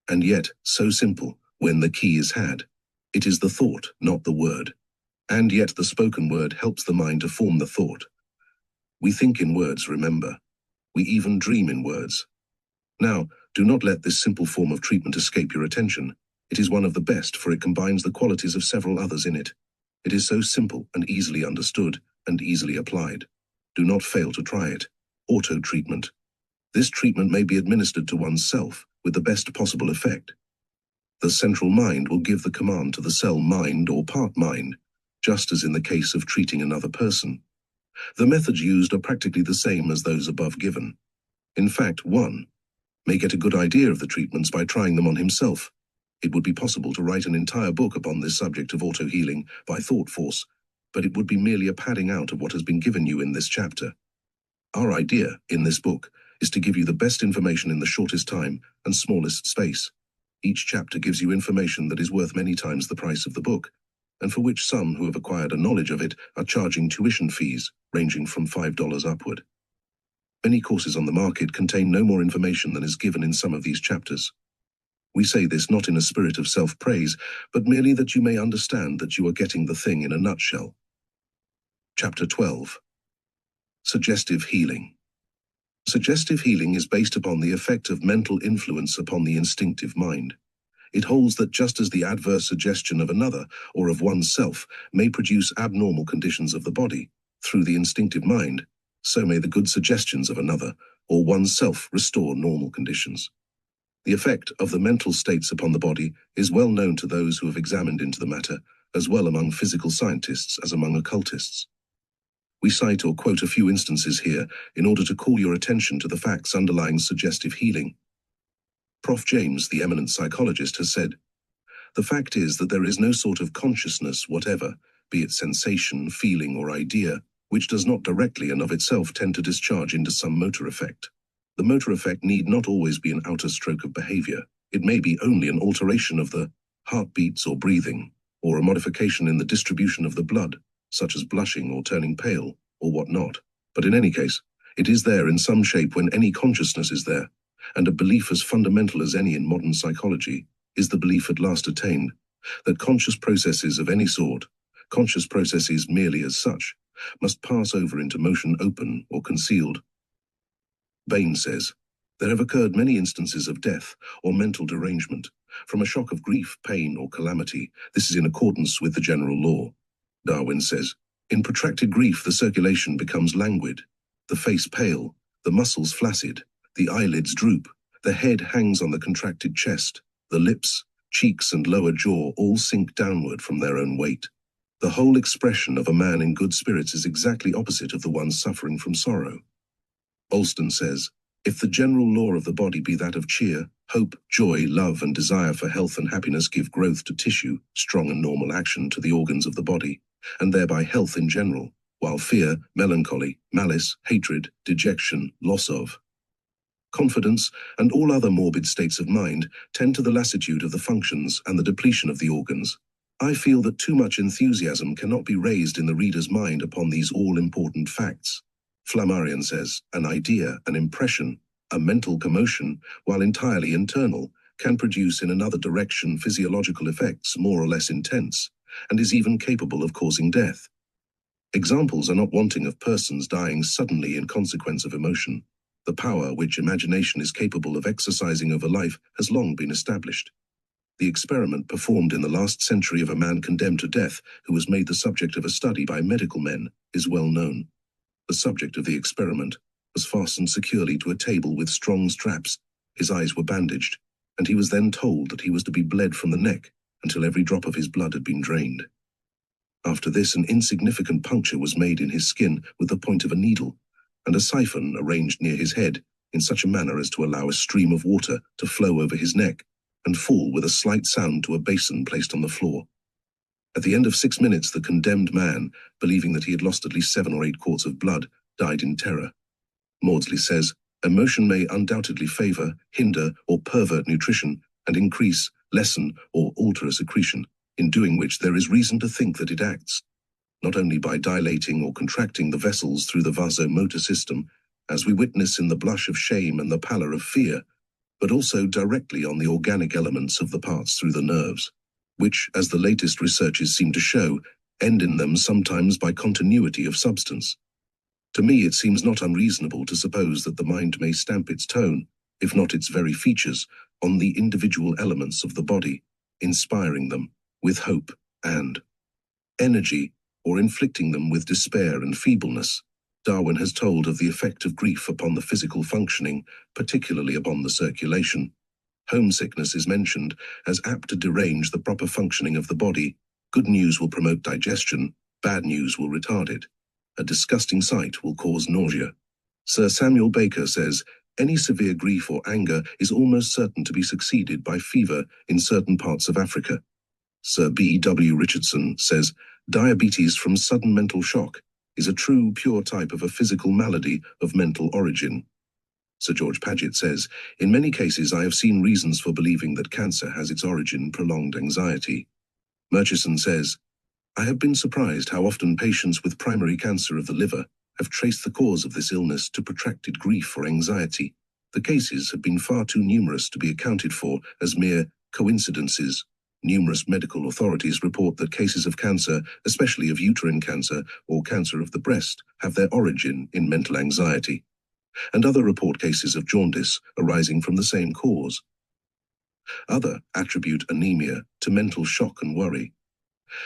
And yet, so simple, when the key is had. It is the thought, not the word. And yet the spoken word helps the mind to form the thought. We think in words, remember. We even dream in words. Now, do not let this simple form of treatment escape your attention. It is one of the best, for it combines the qualities of several others in it. It is so simple and easily understood and easily applied. Do not fail to try it. Auto-treatment. This treatment may be administered to oneself with the best possible effect. The central mind will give the command to the cell mind or part mind, just as in the case of treating another person. The methods used are practically the same as those above given. In fact, one may get a good idea of the treatments by trying them on himself. It would be possible to write an entire book upon this subject of auto-healing by thought force, but it would be merely a padding out of what has been given you in this chapter. Our idea in this book is to give you the best information in the shortest time and smallest space. Each chapter gives you information that is worth many times the price of the book, and for which some who have acquired a knowledge of it are charging tuition fees ranging from $5 upward. Many courses on the market contain no more information than is given in some of these chapters. We say this not in a spirit of self-praise, but merely that you may understand that you are getting the thing in a nutshell. Chapter 12. Suggestive Healing. Suggestive healing is based upon the effect of mental influence upon the instinctive mind. It holds that just as the adverse suggestion of another or of oneself may produce abnormal conditions of the body through the instinctive mind, so may the good suggestions of another or oneself restore normal conditions. The effect of the mental states upon the body is well known to those who have examined into the matter, as well among physical scientists as among occultists. We cite or quote a few instances here in order to call your attention to the facts underlying suggestive healing. Prof. James, the eminent psychologist, has said, "The fact is that there is no sort of consciousness whatever, be it sensation, feeling, or idea, which does not directly and of itself tend to discharge into some motor effect. The motor effect need not always be an outer stroke of behavior. It may be only an alteration of the heartbeats or breathing, or a modification in the distribution of the blood, such as blushing or turning pale, or what not. But in any case, it is there in some shape when any consciousness is there, and a belief as fundamental as any in modern psychology is the belief at last attained, that conscious processes of any sort, conscious processes merely as such, must pass over into motion open or concealed." Bain says, "There have occurred many instances of death or mental derangement from a shock of grief, pain, or calamity. This is in accordance with the general law." Darwin says, "In protracted grief, the circulation becomes languid, the face pale, the muscles flaccid, the eyelids droop, the head hangs on the contracted chest, the lips, cheeks, and lower jaw all sink downward from their own weight. The whole expression of a man in good spirits is exactly opposite of the one suffering from sorrow." Alston says, "If the general law of the body be that of cheer, hope, joy, love, and desire for health and happiness give growth to tissue, strong and normal action to the organs of the body, and thereby health in general, while fear, melancholy, malice, hatred, dejection, loss of confidence, and all other morbid states of mind tend to the lassitude of the functions and the depletion of the organs. I feel that too much enthusiasm cannot be raised in the reader's mind upon these all-important facts." Flammarion says, "An idea, an impression, a mental commotion, while entirely internal, can produce in another direction physiological effects more or less intense, and is even capable of causing death. Examples are not wanting of persons dying suddenly in consequence of emotion. The power which imagination is capable of exercising over life has long been established. The experiment performed in the last century of a man condemned to death, who was made the subject of a study by medical men, is well known. The subject of the experiment was fastened securely to a table with strong straps. His eyes were bandaged, and he was then told that he was to be bled from the neck until every drop of his blood had been drained. After this, an insignificant puncture was made in his skin with the point of a needle, and a siphon arranged near his head in such a manner as to allow a stream of water to flow over his neck and fall with a slight sound to a basin placed on the floor. At the end of 6 minutes, the condemned man, believing that he had lost at least 7 or 8 quarts of blood, died in terror. Maudsley says, emotion may undoubtedly favor, hinder, or pervert nutrition and increase, lessen, or alter a secretion, in doing which there is reason to think that it acts, not only by dilating or contracting the vessels through the vasomotor system, as we witness in the blush of shame and the pallor of fear, but also directly on the organic elements of the parts through the nerves, which, as the latest researches seem to show, end in them sometimes by continuity of substance. To me, it seems not unreasonable to suppose that the mind may stamp its tone, if not its very features, on the individual elements of the body, inspiring them with hope and energy, or inflicting them with despair and feebleness. Darwin has told of the effect of grief upon the physical functioning, particularly upon the circulation. Homesickness is mentioned as apt to derange the proper functioning of the body. Good news will promote digestion, bad news will retard it. A disgusting sight will cause nausea. Sir Samuel Baker says, any severe grief or anger is almost certain to be succeeded by fever in certain parts of Africa. Sir B. W. Richardson says, diabetes from sudden mental shock is a true, pure type of a physical malady of mental origin. Sir George Paget says, in many cases I have seen reasons for believing that cancer has its origin in prolonged anxiety. Murchison says, I have been surprised how often patients with primary cancer of the liver have traced the cause of this illness to protracted grief or anxiety. The cases have been far too numerous to be accounted for as mere coincidences. Numerous medical authorities report that cases of cancer, especially of uterine cancer or cancer of the breast, have their origin in mental anxiety, and other report cases of jaundice arising from the same cause. Other attribute anemia to mental shock and worry.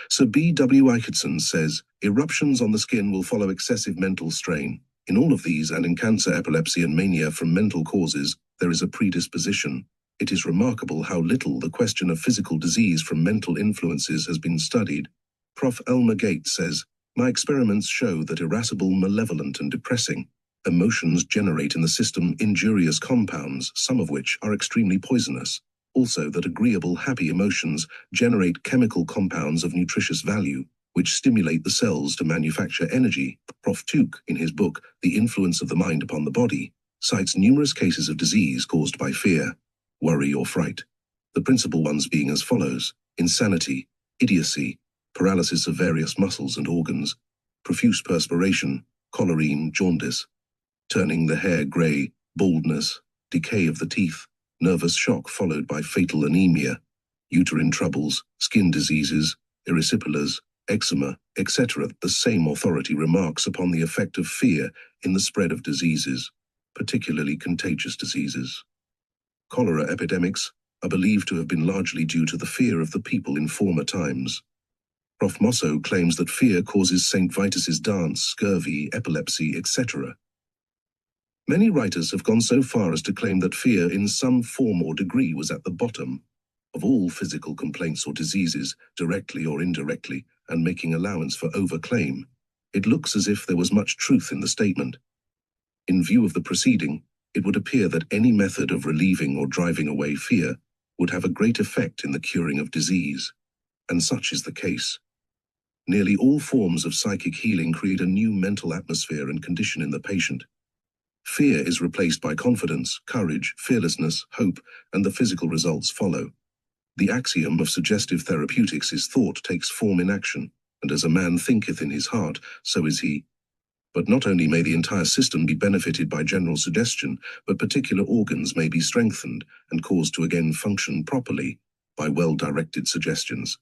Sir B. W. Eichertson says, eruptions on the skin will follow excessive mental strain. In all of these, and in cancer, epilepsy, and mania from mental causes, there is a predisposition. It is remarkable how little the question of physical disease from mental influences has been studied. Prof. Elmer Gates says, my experiments show that irascible, malevolent, and depressing emotions generate in the system injurious compounds, some of which are extremely poisonous. Also that agreeable, happy emotions generate chemical compounds of nutritious value, which stimulate the cells to manufacture energy. Prof. Tuke, in his book, The Influence of the Mind Upon the Body, cites numerous cases of disease caused by fear, worry, or fright, the principal ones being as follows: insanity, idiocy, paralysis of various muscles and organs, profuse perspiration, cholera, jaundice, turning the hair grey, baldness, decay of the teeth, nervous shock followed by fatal anemia, uterine troubles, skin diseases, erysipelas, eczema, etc. The same authority remarks upon the effect of fear in the spread of diseases, particularly contagious diseases. Cholera epidemics are believed to have been largely due to the fear of the people in former times. Prof. Mosso claims that fear causes St. Vitus's dance, scurvy, epilepsy, etc. Many writers have gone so far as to claim that fear in some form or degree was at the bottom of all physical complaints or diseases, directly or indirectly, and making allowance for overclaim. It looks as if there was much truth in the statement. In view of the preceding, it would appear that any method of relieving or driving away fear would have a great effect in the curing of disease, and such is the case. Nearly all forms of psychic healing create a new mental atmosphere and condition in the patient. Fear is replaced by confidence, courage, fearlessness, hope, and the physical results follow. The axiom of suggestive therapeutics is thought takes form in action, and as a man thinketh in his heart, so is he. But not only may the entire system be benefited by general suggestion, but particular organs may be strengthened and caused to again function properly by well-directed suggestions.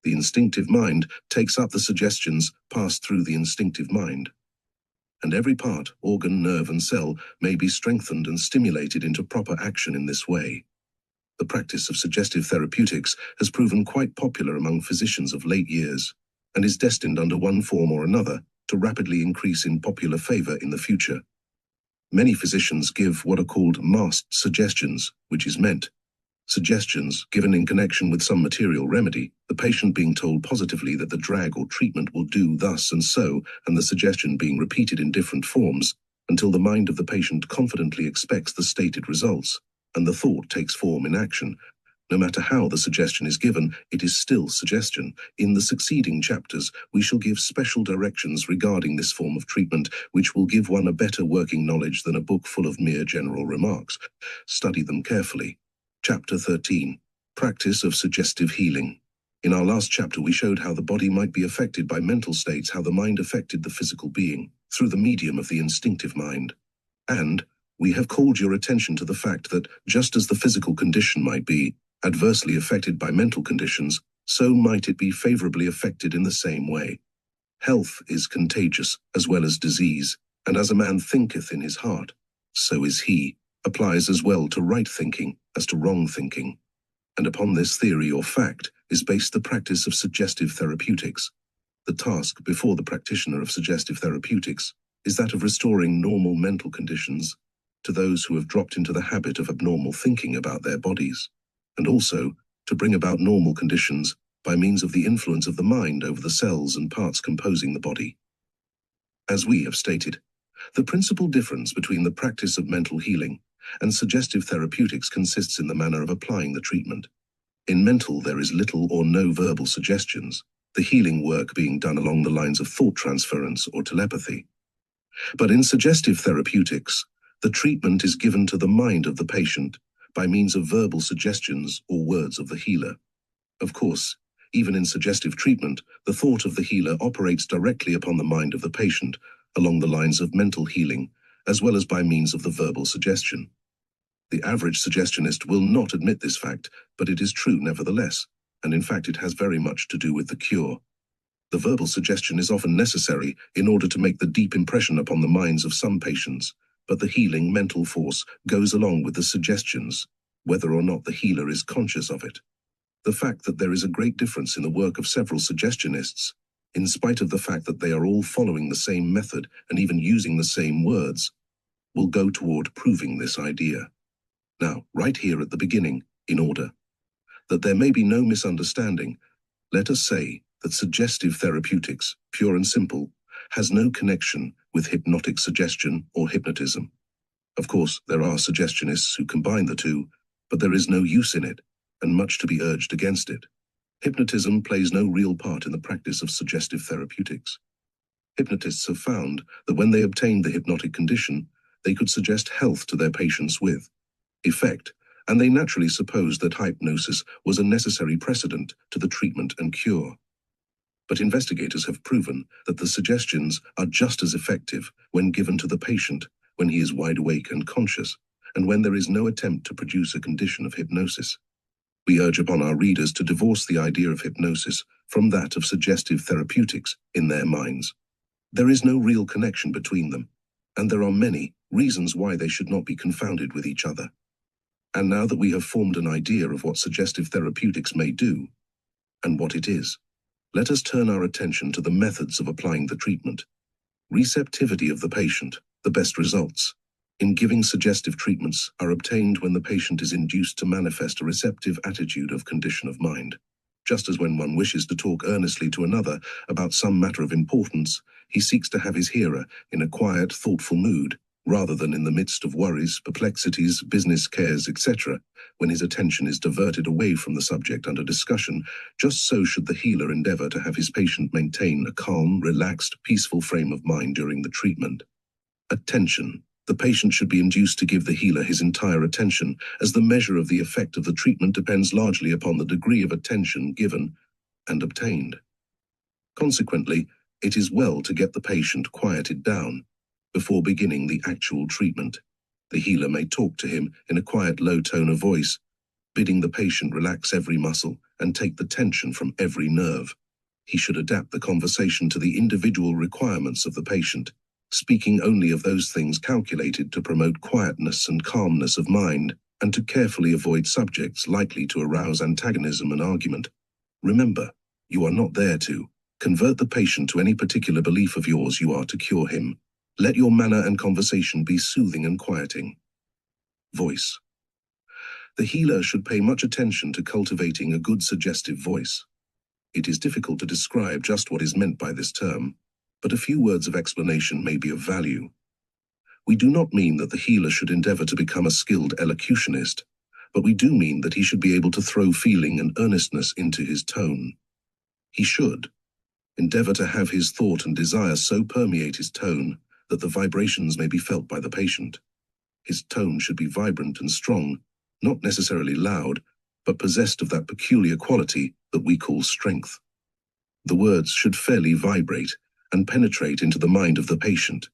The instinctive mind takes up the suggestions passed through the instinctive mind, and every part, organ, nerve, and cell may be strengthened and stimulated into proper action in this way. The practice of suggestive therapeutics has proven quite popular among physicians of late years, and is destined under one form or another to rapidly increase in popular favor in the future. Many physicians give what are called masked suggestions, which is meant suggestions given in connection with some material remedy, the patient being told positively that the drug or treatment will do thus and so, and the suggestion being repeated in different forms, until the mind of the patient confidently expects the stated results, and the thought takes form in action. No matter how the suggestion is given, it is still suggestion. In the succeeding chapters, we shall give special directions regarding this form of treatment, which will give one a better working knowledge than a book full of mere general remarks. Study them carefully. Chapter 13. Practice of Suggestive Healing. In our last chapter, we showed how the body might be affected by mental states, how the mind affected the physical being, through the medium of the instinctive mind. And we have called your attention to the fact that, just as the physical condition might be adversely affected by mental conditions, so might it be favorably affected in the same way. Health is contagious as well as disease, and as a man thinketh in his heart, so is he, applies as well to right thinking as to wrong thinking. And upon this theory or fact is based the practice of suggestive therapeutics. The task before the practitioner of suggestive therapeutics is that of restoring normal mental conditions to those who have dropped into the habit of abnormal thinking about their bodies, and also to bring about normal conditions by means of the influence of the mind over the cells and parts composing the body. As we have stated, the principal difference between the practice of mental healing and suggestive therapeutics consists in the manner of applying the treatment. In mental, there is little or no verbal suggestions, the healing work being done along the lines of thought transference or telepathy. But in suggestive therapeutics, the treatment is given to the mind of the patient by means of verbal suggestions or words of the healer. Of course, even in suggestive treatment, the thought of the healer operates directly upon the mind of the patient along the lines of mental healing, as well as by means of the verbal suggestion. The average suggestionist will not admit this fact, but it is true nevertheless, and in fact it has very much to do with the cure. The verbal suggestion is often necessary in order to make the deep impression upon the minds of some patients, but the healing mental force goes along with the suggestions, whether or not the healer is conscious of it. The fact that there is a great difference in the work of several suggestionists, in spite of the fact that they are all following the same method and even using the same words, will go toward proving this idea. Now, right here at the beginning, in order that there may be no misunderstanding, let us say that suggestive therapeutics, pure and simple, has no connection with hypnotic suggestion or hypnotism. Of course, there are suggestionists who combine the two, but there is no use in it, and much to be urged against it. Hypnotism plays no real part in the practice of suggestive therapeutics. Hypnotists have found that when they obtained the hypnotic condition, they could suggest health to their patients with effect, and they naturally supposed that hypnosis was a necessary precedent to the treatment and cure. But investigators have proven that the suggestions are just as effective when given to the patient when he is wide awake and conscious, and when there is no attempt to produce a condition of hypnosis. We urge upon our readers to divorce the idea of hypnosis from that of suggestive therapeutics in their minds. There is no real connection between them, and there are many reasons why they should not be confounded with each other. And now that we have formed an idea of what suggestive therapeutics may do, and what it is, let us turn our attention to the methods of applying the treatment. Receptivity of the patient, the best results in giving suggestive treatments are obtained when the patient is induced to manifest a receptive attitude of condition of mind. Just as when one wishes to talk earnestly to another about some matter of importance, he seeks to have his hearer in a quiet, thoughtful mood, rather than in the midst of worries, perplexities, business cares, etc., when his attention is diverted away from the subject under discussion, just so should the healer endeavor to have his patient maintain a calm, relaxed, peaceful frame of mind during the treatment. Attention. The patient should be induced to give the healer his entire attention, as the measure of the effect of the treatment depends largely upon the degree of attention given and obtained. Consequently, it is well to get the patient quieted down before beginning the actual treatment. The healer may talk to him in a quiet, low tone of voice, bidding the patient relax every muscle and take the tension from every nerve. He should adapt the conversation to the individual requirements of the patient, speaking only of those things calculated to promote quietness and calmness of mind, and to carefully avoid subjects likely to arouse antagonism and argument. Remember, you are not there to Convert the patient to any particular belief of yours you are to cure him. Let your manner and conversation be soothing and quieting. Voice. The healer should pay much attention to cultivating a good suggestive voice. It is difficult to describe just what is meant by this term, but a few words of explanation may be of value. We do not mean that the healer should endeavor to become a skilled elocutionist, but we do mean that he should be able to throw feeling and earnestness into his tone. He should endeavor to have his thought and desire so permeate his tone that the vibrations may be felt by the patient. His tone should be vibrant and strong, not necessarily loud, but possessed of that peculiar quality that we call strength. The words should fairly vibrate and penetrate into the mind of the patient.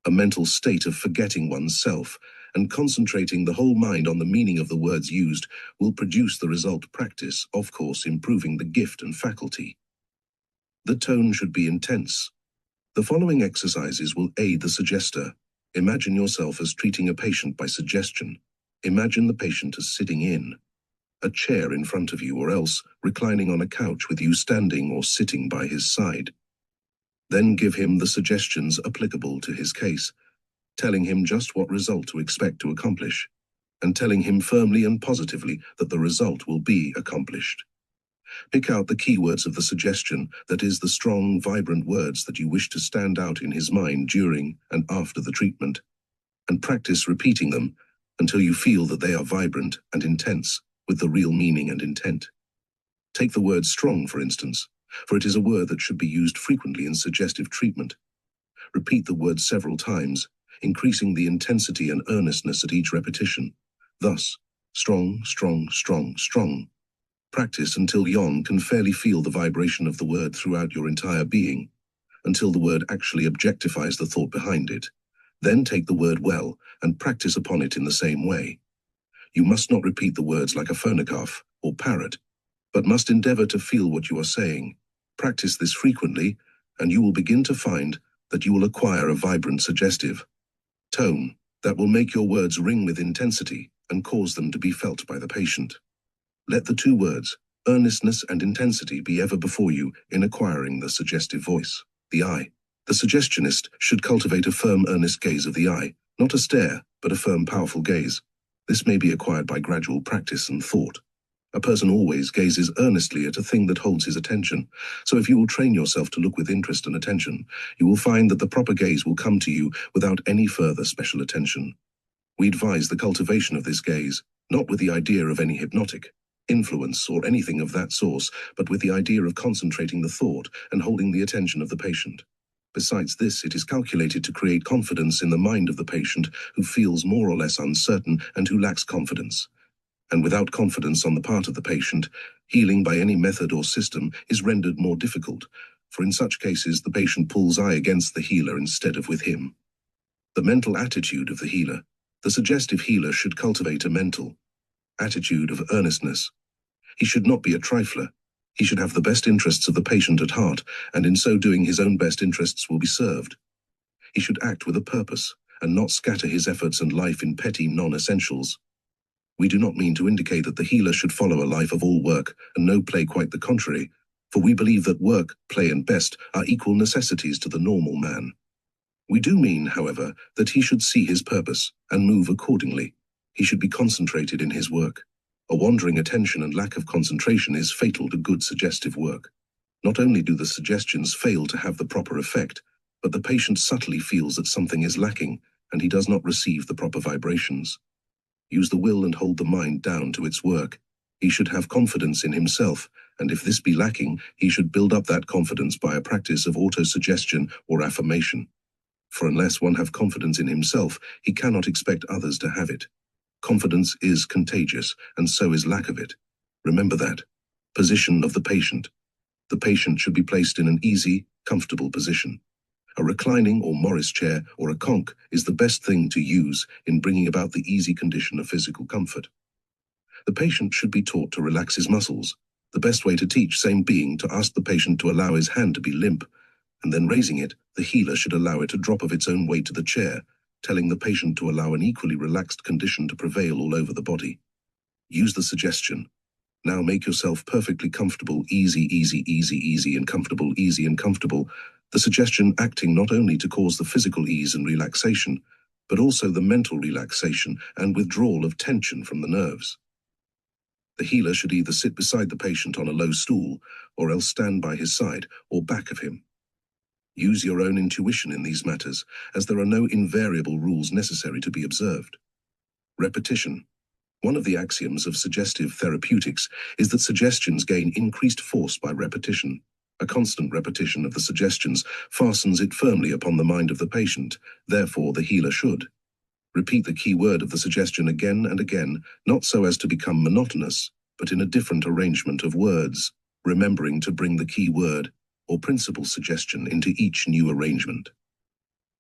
A mental state of forgetting oneself and concentrating the whole mind on the meaning of the words used will produce the result practice, of course improving the gift and faculty. The tone should be intense. The following exercises will aid the suggester. Imagine yourself as treating a patient by suggestion. Imagine the patient as sitting in a chair in front of you, or else reclining on a couch with you standing or sitting by his side. Then give him the suggestions applicable to his case, telling him just what result to expect to accomplish, and telling him firmly and positively that the result will be accomplished. Pick out the keywords of the suggestion, that is, the strong, vibrant words that you wish to stand out in his mind during and after the treatment, and practice repeating them until you feel that they are vibrant and intense with the real meaning and intent. Take the word strong, for instance, for it is a word that should be used frequently in suggestive treatment. Repeat the word several times, increasing the intensity and earnestness at each repetition. Thus, strong, strong, strong, strong. Practice until yon can fairly feel the vibration of the word throughout your entire being, until the word actually objectifies the thought behind it. Then take the word well and practice upon it in the same way. You must not repeat the words like a phonograph or parrot, but must endeavor to feel what you are saying. Practice this frequently, and you will begin to find that you will acquire a vibrant, suggestive tone that will make your words ring with intensity and cause them to be felt by the patient. Let the two words, earnestness and intensity, be ever before you in acquiring the suggestive voice. The eye. The suggestionist should cultivate a firm, earnest gaze of the eye, not a stare, but a firm, powerful gaze. This may be acquired by gradual practice and thought. A person always gazes earnestly at a thing that holds his attention, so if you will train yourself to look with interest and attention, you will find that the proper gaze will come to you without any further special attention. We advise the cultivation of this gaze, not with the idea of any hypnotic influence or anything of that source, but with the idea of concentrating the thought and holding the attention of the patient. Besides this, it is calculated to create confidence in the mind of the patient who feels more or less uncertain and who lacks confidence. And without confidence on the part of the patient, healing by any method or system is rendered more difficult, for in such cases the patient pulls eye against the healer instead of with him. The mental attitude of the healer. The suggestive healer should cultivate a mental attitude of earnestness. He should not be a trifler. He should have the best interests of the patient at heart, and in so doing his own best interests will be served. He should act with a purpose, and not scatter his efforts and life in petty non-essentials. We do not mean to indicate that the healer should follow a life of all work and no play, quite the contrary, for we believe that work, play, and best are equal necessities to the normal man. We do mean, however, that he should see his purpose and move accordingly. He should be concentrated in his work. A wandering attention and lack of concentration is fatal to good suggestive work. Not only do the suggestions fail to have the proper effect, but the patient subtly feels that something is lacking and he does not receive the proper vibrations. Use the will and hold the mind down to its work. He should have confidence in himself, and if this be lacking, he should build up that confidence by a practice of auto-suggestion or affirmation. For unless one have confidence in himself, he cannot expect others to have it. Confidence is contagious, and so is lack of it. Remember that. Position of the patient. The patient should be placed in an easy, comfortable position. A reclining or Morris chair or a conch is the best thing to use in bringing about the easy condition of physical comfort. The patient should be taught to relax his muscles. The best way to teach same being to ask the patient to allow his hand to be limp, and then raising it, the healer should allow it to drop of its own weight to the chair, telling the patient to allow an equally relaxed condition to prevail all over the body. Use the suggestion. Now make yourself perfectly comfortable, easy, easy, easy, easy, and comfortable, easy and comfortable. The suggestion acting not only to cause the physical ease and relaxation, but also the mental relaxation and withdrawal of tension from the nerves. The healer should either sit beside the patient on a low stool, or else stand by his side or back of him. Use your own intuition in these matters, as there are no invariable rules necessary to be observed. Repetition. One of the axioms of suggestive therapeutics is that suggestions gain increased force by repetition. A constant repetition of the suggestions fastens it firmly upon the mind of the patient, therefore the healer should repeat the key word of the suggestion again and again, not so as to become monotonous, but in a different arrangement of words, remembering to bring the key word or principal suggestion into each new arrangement.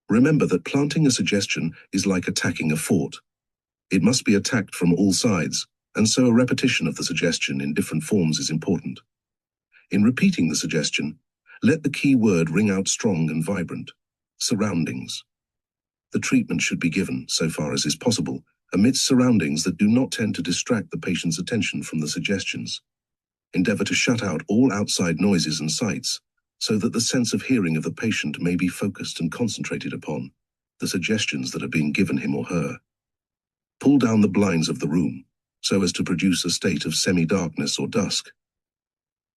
Remember that planting a suggestion is like attacking a fort. It must be attacked from all sides, and so a repetition of the suggestion in different forms is important. In repeating the suggestion, let the key word ring out strong and vibrant. Surroundings. The treatment should be given, so far as is possible, amidst surroundings that do not tend to distract the patient's attention from the suggestions. Endeavor to shut out all outside noises and sights, so that the sense of hearing of the patient may be focused and concentrated upon the suggestions that are being given him or her. Pull down the blinds of the room, so as to produce a state of semi-darkness or dusk.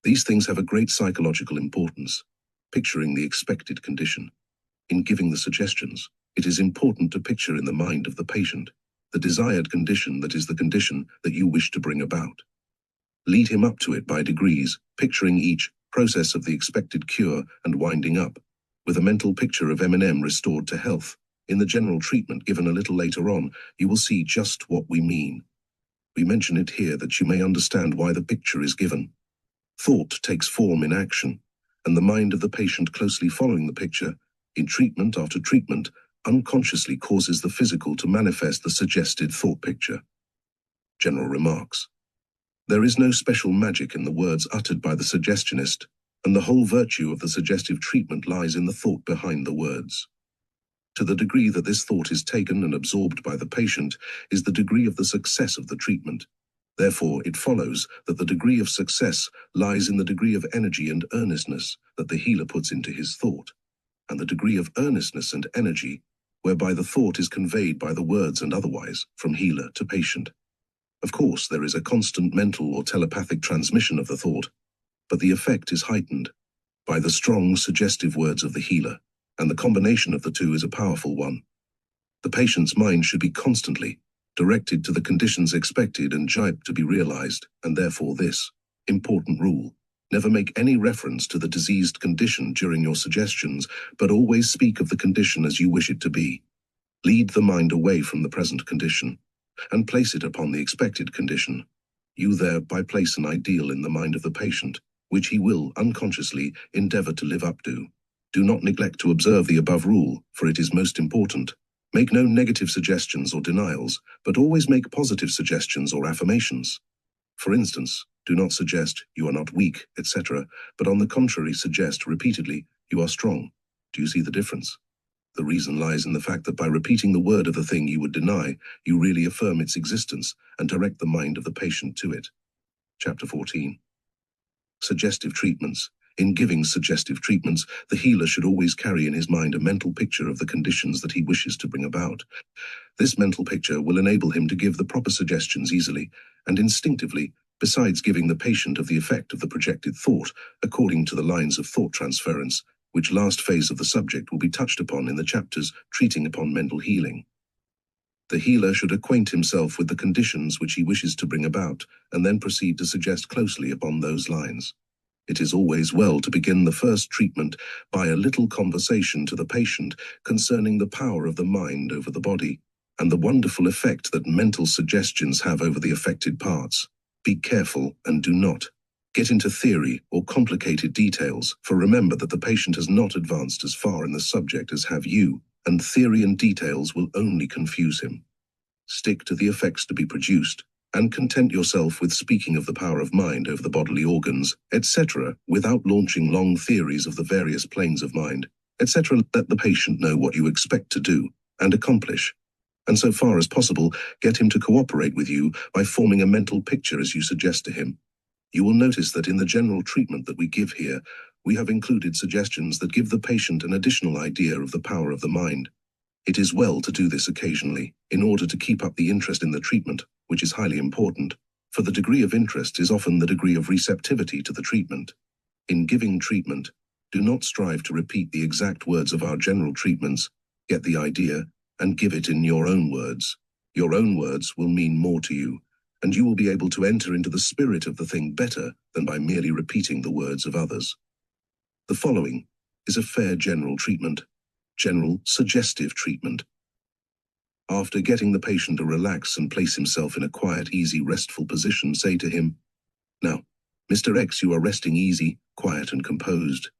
These things have a great psychological importance, picturing the expected condition. In giving the suggestions, it is important to picture in the mind of the patient the desired condition that is the condition that you wish to bring about. Lead him up to it by degrees, picturing each process of the expected cure and winding up, with a mental picture of Eminem restored to health. In the general treatment given a little later on, you will see just what we mean. We mention it here that you may understand why the picture is given. Thought takes form in action, and the mind of the patient closely following the picture, in treatment after treatment, unconsciously causes the physical to manifest the suggested thought picture. General remarks. There is no special magic in the words uttered by the suggestionist, and the whole virtue of the suggestive treatment lies in the thought behind the words. To the degree that this thought is taken and absorbed by the patient is the degree of the success of the treatment. Therefore, it follows that the degree of success lies in the degree of energy and earnestness that the healer puts into his thought, and the degree of earnestness and energy whereby the thought is conveyed by the words and otherwise from healer to patient. Of course, there is a constant mental or telepathic transmission of the thought, but the effect is heightened by the strong, suggestive words of the healer, and the combination of the two is a powerful one. The patient's mind should be constantly directed to the conditions expected and jibed to be realized, and therefore this important rule: never make any reference to the diseased condition during your suggestions, but always speak of the condition as you wish it to be. Lead the mind away from the present condition, and place it upon the expected condition. You thereby place an ideal in the mind of the patient, which he will, unconsciously, endeavor to live up to. Do not neglect to observe the above rule, for it is most important. Make no negative suggestions or denials, but always make positive suggestions or affirmations. For instance, do not suggest you are not weak, etc., but on the contrary suggest repeatedly you are strong. Do you see the difference? The reason lies in the fact that by repeating the word of the thing you would deny, you really affirm its existence and direct the mind of the patient to it. Chapter 14. Suggestive treatments. In giving suggestive treatments, the healer should always carry in his mind a mental picture of the conditions that he wishes to bring about. This mental picture will enable him to give the proper suggestions easily and instinctively, besides giving the patient of the effect of the projected thought according to the lines of thought transference, which last phase of the subject will be touched upon in the chapters treating upon mental healing. The healer should acquaint himself with the conditions which he wishes to bring about, and then proceed to suggest closely upon those lines. It is always well to begin the first treatment by a little conversation to the patient concerning the power of the mind over the body, and the wonderful effect that mental suggestions have over the affected parts. Be careful and do not get into theory or complicated details, for remember that the patient has not advanced as far in the subject as have you, and theory and details will only confuse him. Stick to the effects to be produced, and content yourself with speaking of the power of mind over the bodily organs, etc., without launching long theories of the various planes of mind, etc. Let the patient know what you expect to do and accomplish, and so far as possible, get him to cooperate with you by forming a mental picture as you suggest to him. You will notice that in the general treatment that we give here, we have included suggestions that give the patient an additional idea of the power of the mind. It is well to do this occasionally, in order to keep up the interest in the treatment, which is highly important, for the degree of interest is often the degree of receptivity to the treatment. In giving treatment, do not strive to repeat the exact words of our general treatments, get the idea, and give it in your own words. Your own words will mean more to you, and you will be able to enter into the spirit of the thing better than by merely repeating the words of others. The following is a fair general treatment, general suggestive treatment. After getting the patient to relax and place himself in a quiet, easy, restful position, say to him, "Now, Mr. X, you are resting easy, quiet, and composed.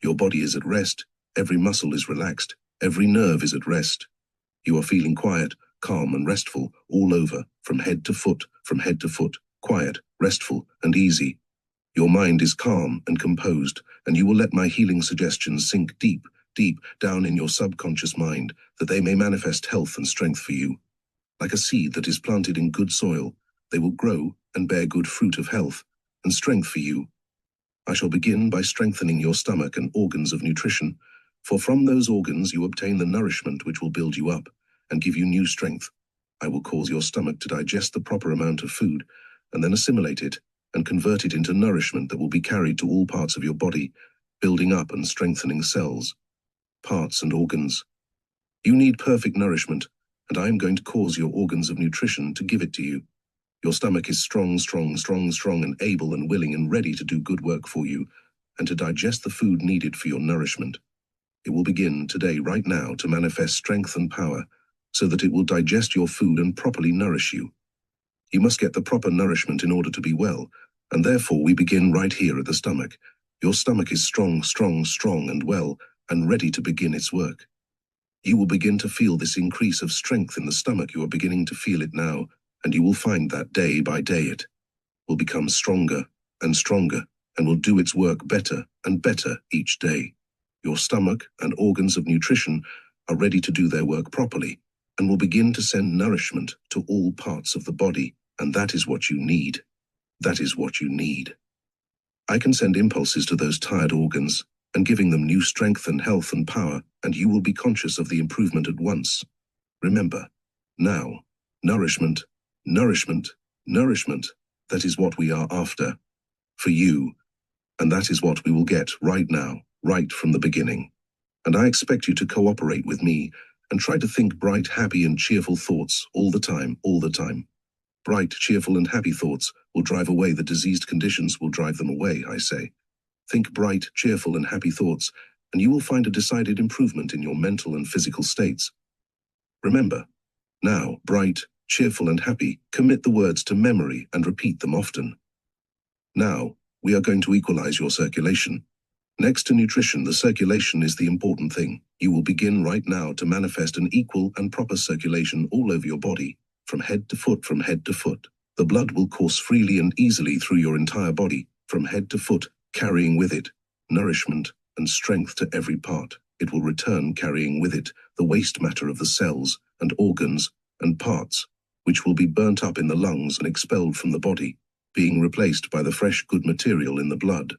Your body is at rest, every muscle is relaxed, every nerve is at rest. You are feeling quiet, calm, and restful all over, from head to foot, quiet, restful, and easy. Your mind is calm and composed, and you will let my healing suggestions sink deep, deep down in your subconscious mind, that they may manifest health and strength for you. Like a seed that is planted in good soil, they will grow and bear good fruit of health and strength for you. I shall begin by strengthening your stomach and organs of nutrition, for from those organs you obtain the nourishment which will build you up and give you new strength. I will cause your stomach to digest the proper amount of food, and then assimilate it and convert it into nourishment that will be carried to all parts of your body, building up and strengthening cells, parts, and organs. You need perfect nourishment, and I am going to cause your organs of nutrition to give it to you. Your stomach is strong, and able and willing and ready to do good work for you, and to digest the food needed for your nourishment. It will begin today, right now, to manifest strength and power, so that it will digest your food and properly nourish you. You must get the proper nourishment in order to be well, and therefore we begin right here at the stomach. Your stomach is strong, and well, and ready to begin its work. You will begin to feel this increase of strength in the stomach. You are beginning to feel it now, and you will find that day by day it will become stronger, and will do its work better and better each day. Your stomach and organs of nutrition are ready to do their work properly, and will begin to send nourishment to all parts of the body, and that is what you need. That is what you need. I can send impulses to those tired organs, and giving them new strength and health and power, and you will be conscious of the improvement at once. Remember, now, nourishment, that is what we are after, for you, and that is what we will get right now, right from the beginning. And I expect you to cooperate with me, and try to think bright, happy, and cheerful thoughts all the time. Bright, cheerful, and happy thoughts will drive away the diseased conditions, will drive them away, I say. Think bright, cheerful, and happy thoughts, and you will find a decided improvement in your mental and physical states. Remember, now, bright, cheerful, and happy, commit the words to memory and repeat them often. Now, we are going to equalize your circulation. Next to nutrition, the circulation is the important thing. You will begin right now to manifest an equal and proper circulation all over your body, from head to foot. The blood will course freely and easily through your entire body, from head to foot, carrying with it nourishment and strength to every part. It will return carrying with it the waste matter of the cells and organs and parts, which will be burnt up in the lungs and expelled from the body, being replaced by the fresh good material in the blood.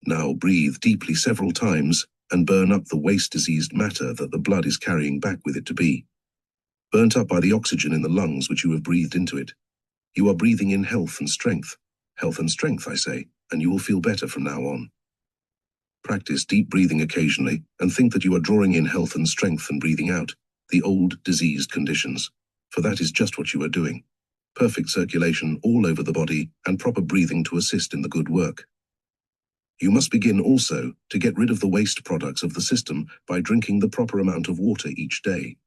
Now breathe deeply several times and burn up the waste diseased matter that the blood is carrying back with it to be burnt up by the oxygen in the lungs which you have breathed into it. You are breathing in health and strength, I say, and you will feel better from now on. Practice deep breathing occasionally and think that you are drawing in health and strength and breathing out the old diseased conditions, for that is just what you are doing. Perfect circulation all over the body and proper breathing to assist in the good work. You must begin also to get rid of the waste products of the system by drinking the proper amount of water each day.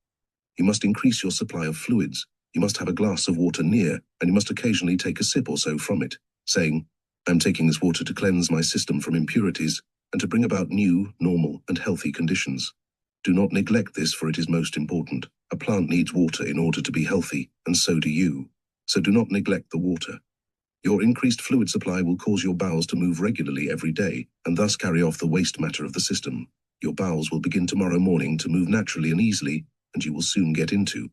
You must increase your supply of fluids. You must have a glass of water near, and you must occasionally take a sip or so from it, saying, "I'm taking this water to cleanse my system from impurities and to bring about new, normal, and healthy conditions." Do not neglect this, for it is most important. A plant needs water in order to be healthy, and so do you. So do not neglect the water. Your increased fluid supply will cause your bowels to move regularly every day, and thus carry off the waste matter of the system. Your bowels will begin tomorrow morning to move naturally and easily, and you will soon get into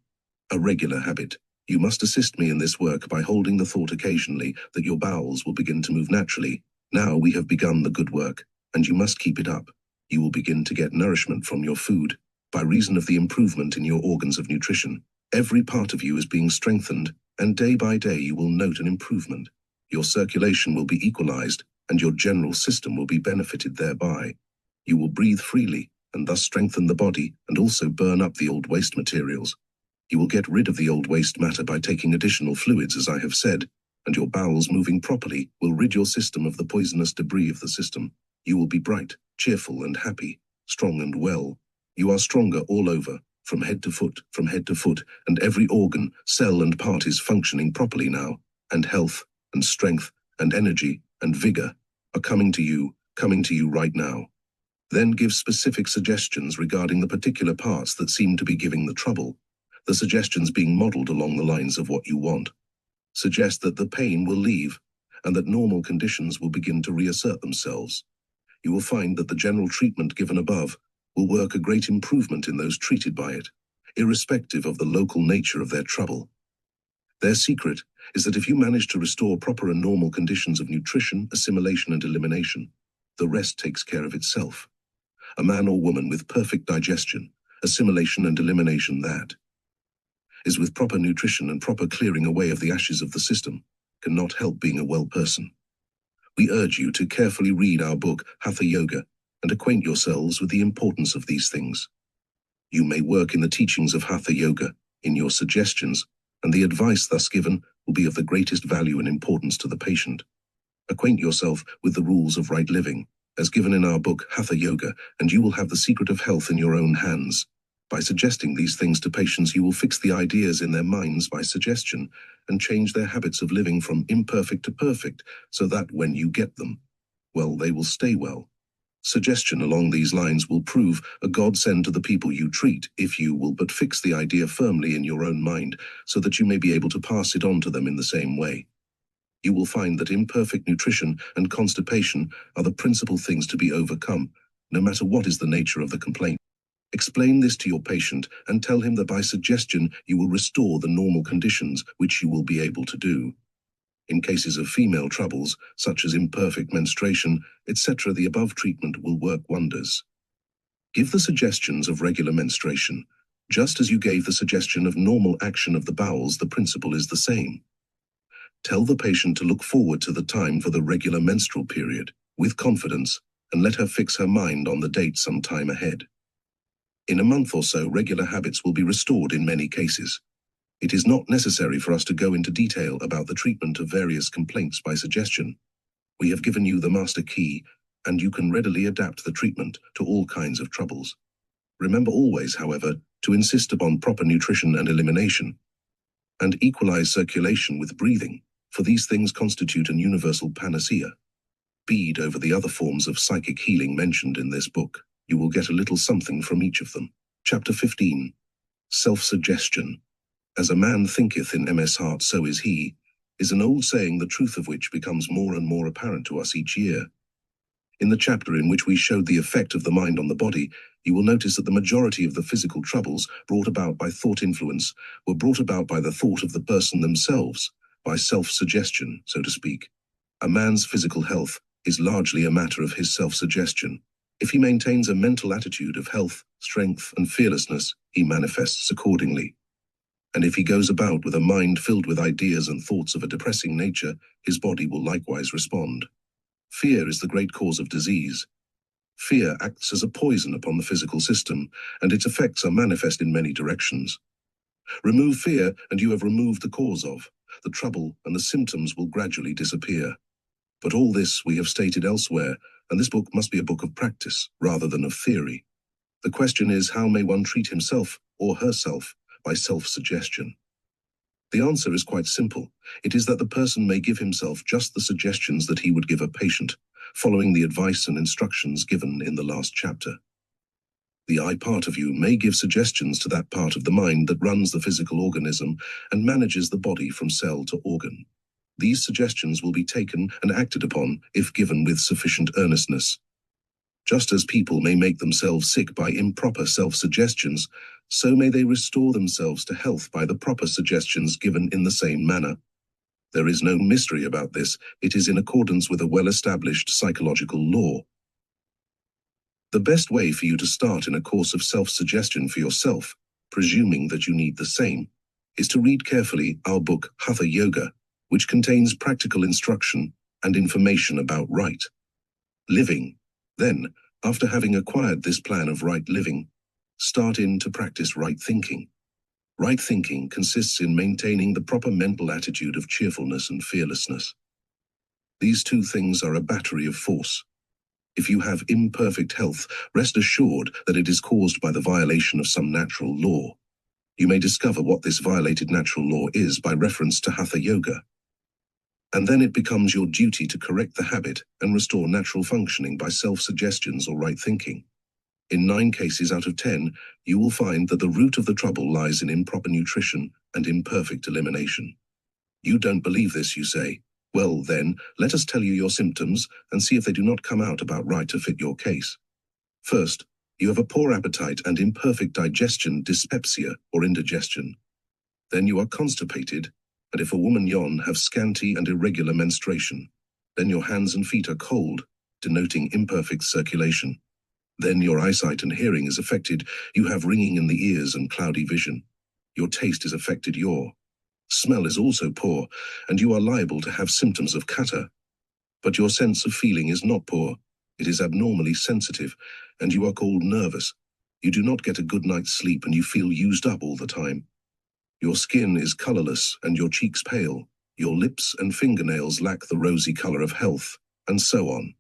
a regular habit. You must assist me in this work by holding the thought occasionally that your bowels will begin to move naturally. Now we have begun the good work, and you must keep it up. You will begin to get nourishment from your food, by reason of the improvement in your organs of nutrition. Every part of you is being strengthened, and day by day you will note an improvement. Your circulation will be equalized, and your general system will be benefited thereby. You will breathe freely, and thus strengthen the body, and also burn up the old waste materials. You will get rid of the old waste matter by taking additional fluids, as I have said, and your bowels moving properly will rid your system of the poisonous debris of the system. You will be bright, cheerful, and happy, strong and well. You are stronger all over, from head to foot, and every organ, cell, and part is functioning properly now, and health, and strength, and energy, and vigor are coming to you right now. Then give specific suggestions regarding the particular parts that seem to be giving the trouble, the suggestions being modeled along the lines of what you want. Suggest that the pain will leave, and that normal conditions will begin to reassert themselves. You will find that the general treatment given above will work a great improvement in those treated by it, irrespective of the local nature of their trouble. Their secret is that if you manage to restore proper and normal conditions of nutrition, assimilation, and elimination, the rest takes care of itself. A man or woman with perfect digestion, assimilation, and elimination, that is with proper nutrition and proper clearing away of the ashes of the system, cannot help being a well person. We urge you to carefully read our book, Hatha Yoga, and acquaint yourselves with the importance of these things. You may work in the teachings of Hatha Yoga, in your suggestions, and the advice thus given will be of the greatest value and importance to the patient. Acquaint yourself with the rules of right living, as given in our book, Hatha Yoga, and you will have the secret of health in your own hands. By suggesting these things to patients, you will fix the ideas in their minds by suggestion, and change their habits of living from imperfect to perfect, so that when you get them, well, they will stay well. Suggestion along these lines will prove a godsend to the people you treat, if you will but fix the idea firmly in your own mind, so that you may be able to pass it on to them in the same way. You will find that imperfect nutrition and constipation are the principal things to be overcome, no matter what is the nature of the complaint. Explain this to your patient and tell him that by suggestion you will restore the normal conditions, which you will be able to do. In cases of female troubles, such as imperfect menstruation, etc., the above treatment will work wonders. Give the suggestions of regular menstruation. Just as you gave the suggestion of normal action of the bowels, the principle is the same. Tell the patient to look forward to the time for the regular menstrual period, with confidence, and let her fix her mind on the date some time ahead. In a month or so, regular habits will be restored in many cases. It is not necessary for us to go into detail about the treatment of various complaints by suggestion. We have given you the master key, and you can readily adapt the treatment to all kinds of troubles. Remember always, however, to insist upon proper nutrition and elimination, and equalize circulation with breathing, for these things constitute an universal panacea. Bead over the other forms of psychic healing mentioned in this book. You will get a little something from each of them. Chapter 15. Self-suggestion. As a man thinketh in MS heart, so is he, is an old saying, the truth of which becomes more and more apparent to us each year. In the chapter in which we showed the effect of the mind on the body, you will notice that the majority of the physical troubles brought about by thought influence were brought about by the thought of the person themselves, by self-suggestion, so to speak. A man's physical health is largely a matter of his self-suggestion. If he maintains a mental attitude of health, strength, and fearlessness, he manifests accordingly. And if he goes about with a mind filled with ideas and thoughts of a depressing nature, his body will likewise respond. Fear is the great cause of disease. Fear acts as a poison upon the physical system, and its effects are manifest in many directions. Remove fear, and you have removed the cause of the trouble, and the symptoms will gradually disappear. But all this we have stated elsewhere, and this book must be a book of practice rather than of theory. The question is, how may one treat himself or herself by self-suggestion? The answer is quite simple. It is that the person may give himself just the suggestions that he would give a patient, following the advice and instructions given in the last chapter. The I part of you may give suggestions to that part of the mind that runs the physical organism and manages the body from cell to organ. These suggestions will be taken and acted upon if given with sufficient earnestness. Just as people may make themselves sick by improper self-suggestions, so may they restore themselves to health by the proper suggestions given in the same manner. There is no mystery about this. It is in accordance with a well-established psychological law. The best way for you to start in a course of self-suggestion for yourself, presuming that you need the same, is to read carefully our book Hatha Yoga, which contains practical instruction and information about right living. Then, after having acquired this plan of right living, start in to practice right thinking. Right thinking consists in maintaining the proper mental attitude of cheerfulness and fearlessness. These two things are a battery of force. If you have imperfect health, rest assured that it is caused by the violation of some natural law. You may discover what this violated natural law is by reference to Hatha Yoga. And then it becomes your duty to correct the habit and restore natural functioning by self-suggestions or right thinking. In 9 cases out of 10, you will find that the root of the trouble lies in improper nutrition and imperfect elimination. You don't believe this, you say. Well, then, let us tell you your symptoms and see if they do not come out about right to fit your case. First, you have a poor appetite and imperfect digestion, dyspepsia or indigestion. Then you are constipated, and if a woman have scanty and irregular menstruation. Then your hands and feet are cold, denoting imperfect circulation. Then your eyesight and hearing is affected. You have ringing in the ears and cloudy vision. Your taste is affected. Your smell is also poor, and you are liable to have symptoms of kata. But your sense of feeling is not poor. It is abnormally sensitive, and you are called nervous. You do not get a good night's sleep, and you feel used up all the time. Your skin is colorless, and your cheeks pale. Your lips and fingernails lack the rosy color of health, and so on.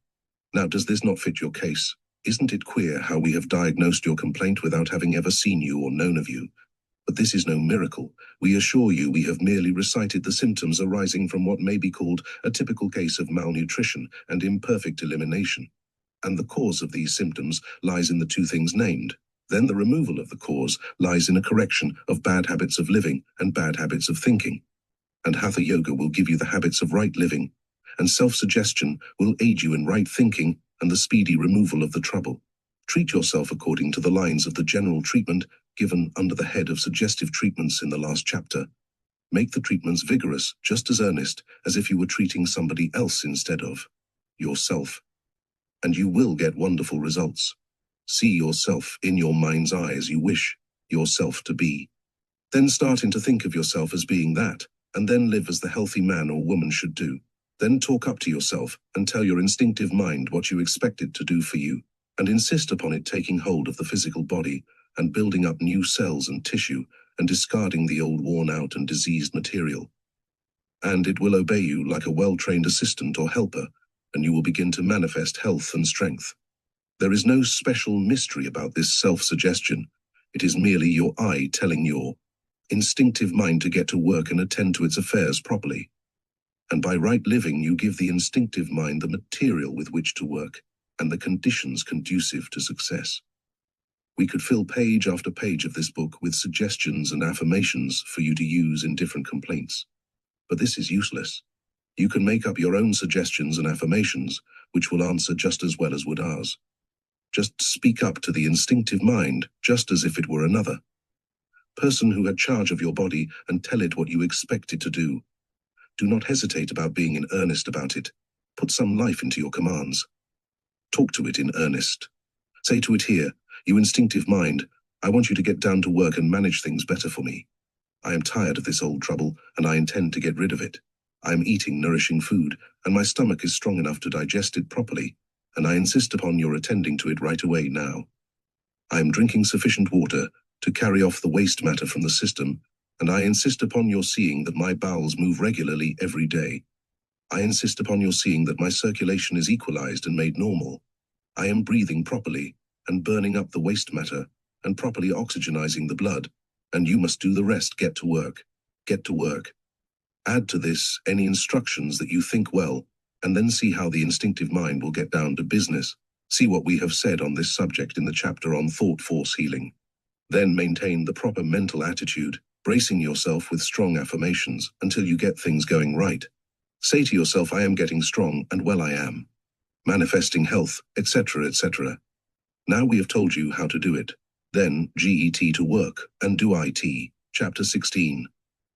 Now, does this not fit your case? Isn't it queer how we have diagnosed your complaint without having ever seen you or known of you? But this is no miracle. We assure you we have merely recited the symptoms arising from what may be called a typical case of malnutrition and imperfect elimination. And the cause of these symptoms lies in the two things named. Then the removal of the cause lies in a correction of bad habits of living and bad habits of thinking. And Hatha Yoga will give you the habits of right living, and self-suggestion will aid you in right thinking and the speedy removal of the trouble. Treat yourself according to the lines of the general treatment given under the head of suggestive treatments in the last chapter. Make the treatments vigorous, just as earnest as if you were treating somebody else instead of yourself. And you will get wonderful results. See yourself in your mind's eye as you wish yourself to be. Then start in to think of yourself as being that, and then live as the healthy man or woman should do. Then talk up to yourself and tell your instinctive mind what you expect it to do for you, and insist upon it taking hold of the physical body and building up new cells and tissue and discarding the old worn-out and diseased material. And it will obey you like a well-trained assistant or helper, and you will begin to manifest health and strength. There is no special mystery about this self-suggestion. It is merely your eye telling your instinctive mind to get to work and attend to its affairs properly. And by right living, you give the instinctive mind the material with which to work and the conditions conducive to success. We could fill page after page of this book with suggestions and affirmations for you to use in different complaints. But this is useless. You can make up your own suggestions and affirmations, which will answer just as well as would ours. Just speak up to the instinctive mind, just as if it were another person who had charge of your body, and tell it what you expect it to do. Do not hesitate about being in earnest about it. Put some life into your commands. Talk to it in earnest. Say to it here, you instinctive mind, I want you to get down to work and manage things better for me. I am tired of this old trouble, and I intend to get rid of it. I am eating nourishing food, and my stomach is strong enough to digest it properly, and I insist upon your attending to it right away now. I am drinking sufficient water to carry off the waste matter from the system, and I insist upon your seeing that my bowels move regularly every day. I insist upon your seeing that my circulation is equalized and made normal. I am breathing properly and burning up the waste matter and properly oxygenizing the blood, and you must do the rest. Get to work. Get to work. Add to this any instructions that you think well, and then see how the instinctive mind will get down to business. See what we have said on this subject in the chapter on thought force healing. Then maintain the proper mental attitude, bracing yourself with strong affirmations until you get things going right. Say to yourself, I am getting strong, and well I am. manifesting health, etc., etc. Now we have told you how to do it. Then GET to work and do IT. Chapter 16.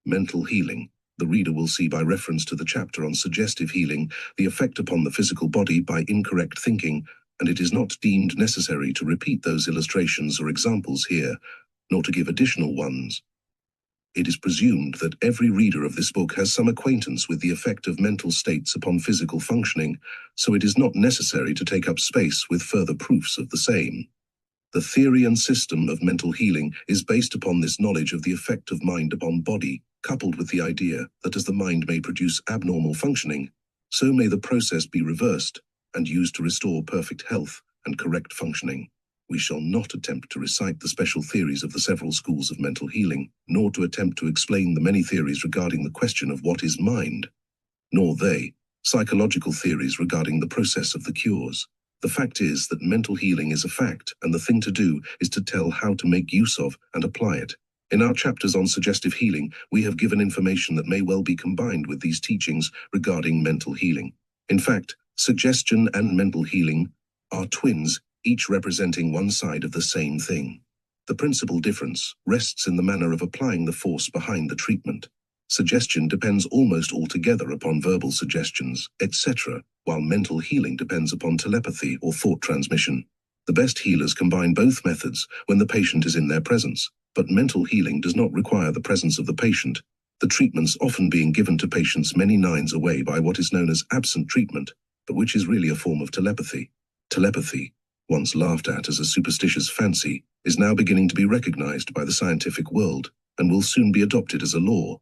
Mental healing. The reader will see by reference to the chapter on suggestive healing the effect upon the physical body by incorrect thinking, and it is not deemed necessary to repeat those illustrations or examples here, nor to give additional ones. It is presumed that every reader of this book has some acquaintance with the effect of mental states upon physical functioning, so it is not necessary to take up space with further proofs of the same. The theory and system of mental healing is based upon this knowledge of the effect of mind upon body, coupled with the idea that as the mind may produce abnormal functioning, so may the process be reversed and used to restore perfect health and correct functioning. We shall not attempt to recite the special theories of the several schools of mental healing, nor to attempt to explain the many theories regarding the question of what is mind, nor they, psychological theories regarding the process of the cures. The fact is that mental healing is a fact, and the thing to do is to tell how to make use of and apply it. In our chapters on suggestive healing, we have given information that may well be combined with these teachings regarding mental healing. In fact, suggestion and mental healing are twins, each representing one side of the same thing. The principal difference rests in the manner of applying the force behind the treatment. Suggestion depends almost altogether upon verbal suggestions, etc., while mental healing depends upon telepathy or thought transmission. The best healers combine both methods when the patient is in their presence, but mental healing does not require the presence of the patient, the treatments often being given to patients many nines away by what is known as absent treatment, but which is really a form of telepathy. Telepathy, once laughed at as a superstitious fancy, is now beginning to be recognized by the scientific world, and will soon be adopted as a law.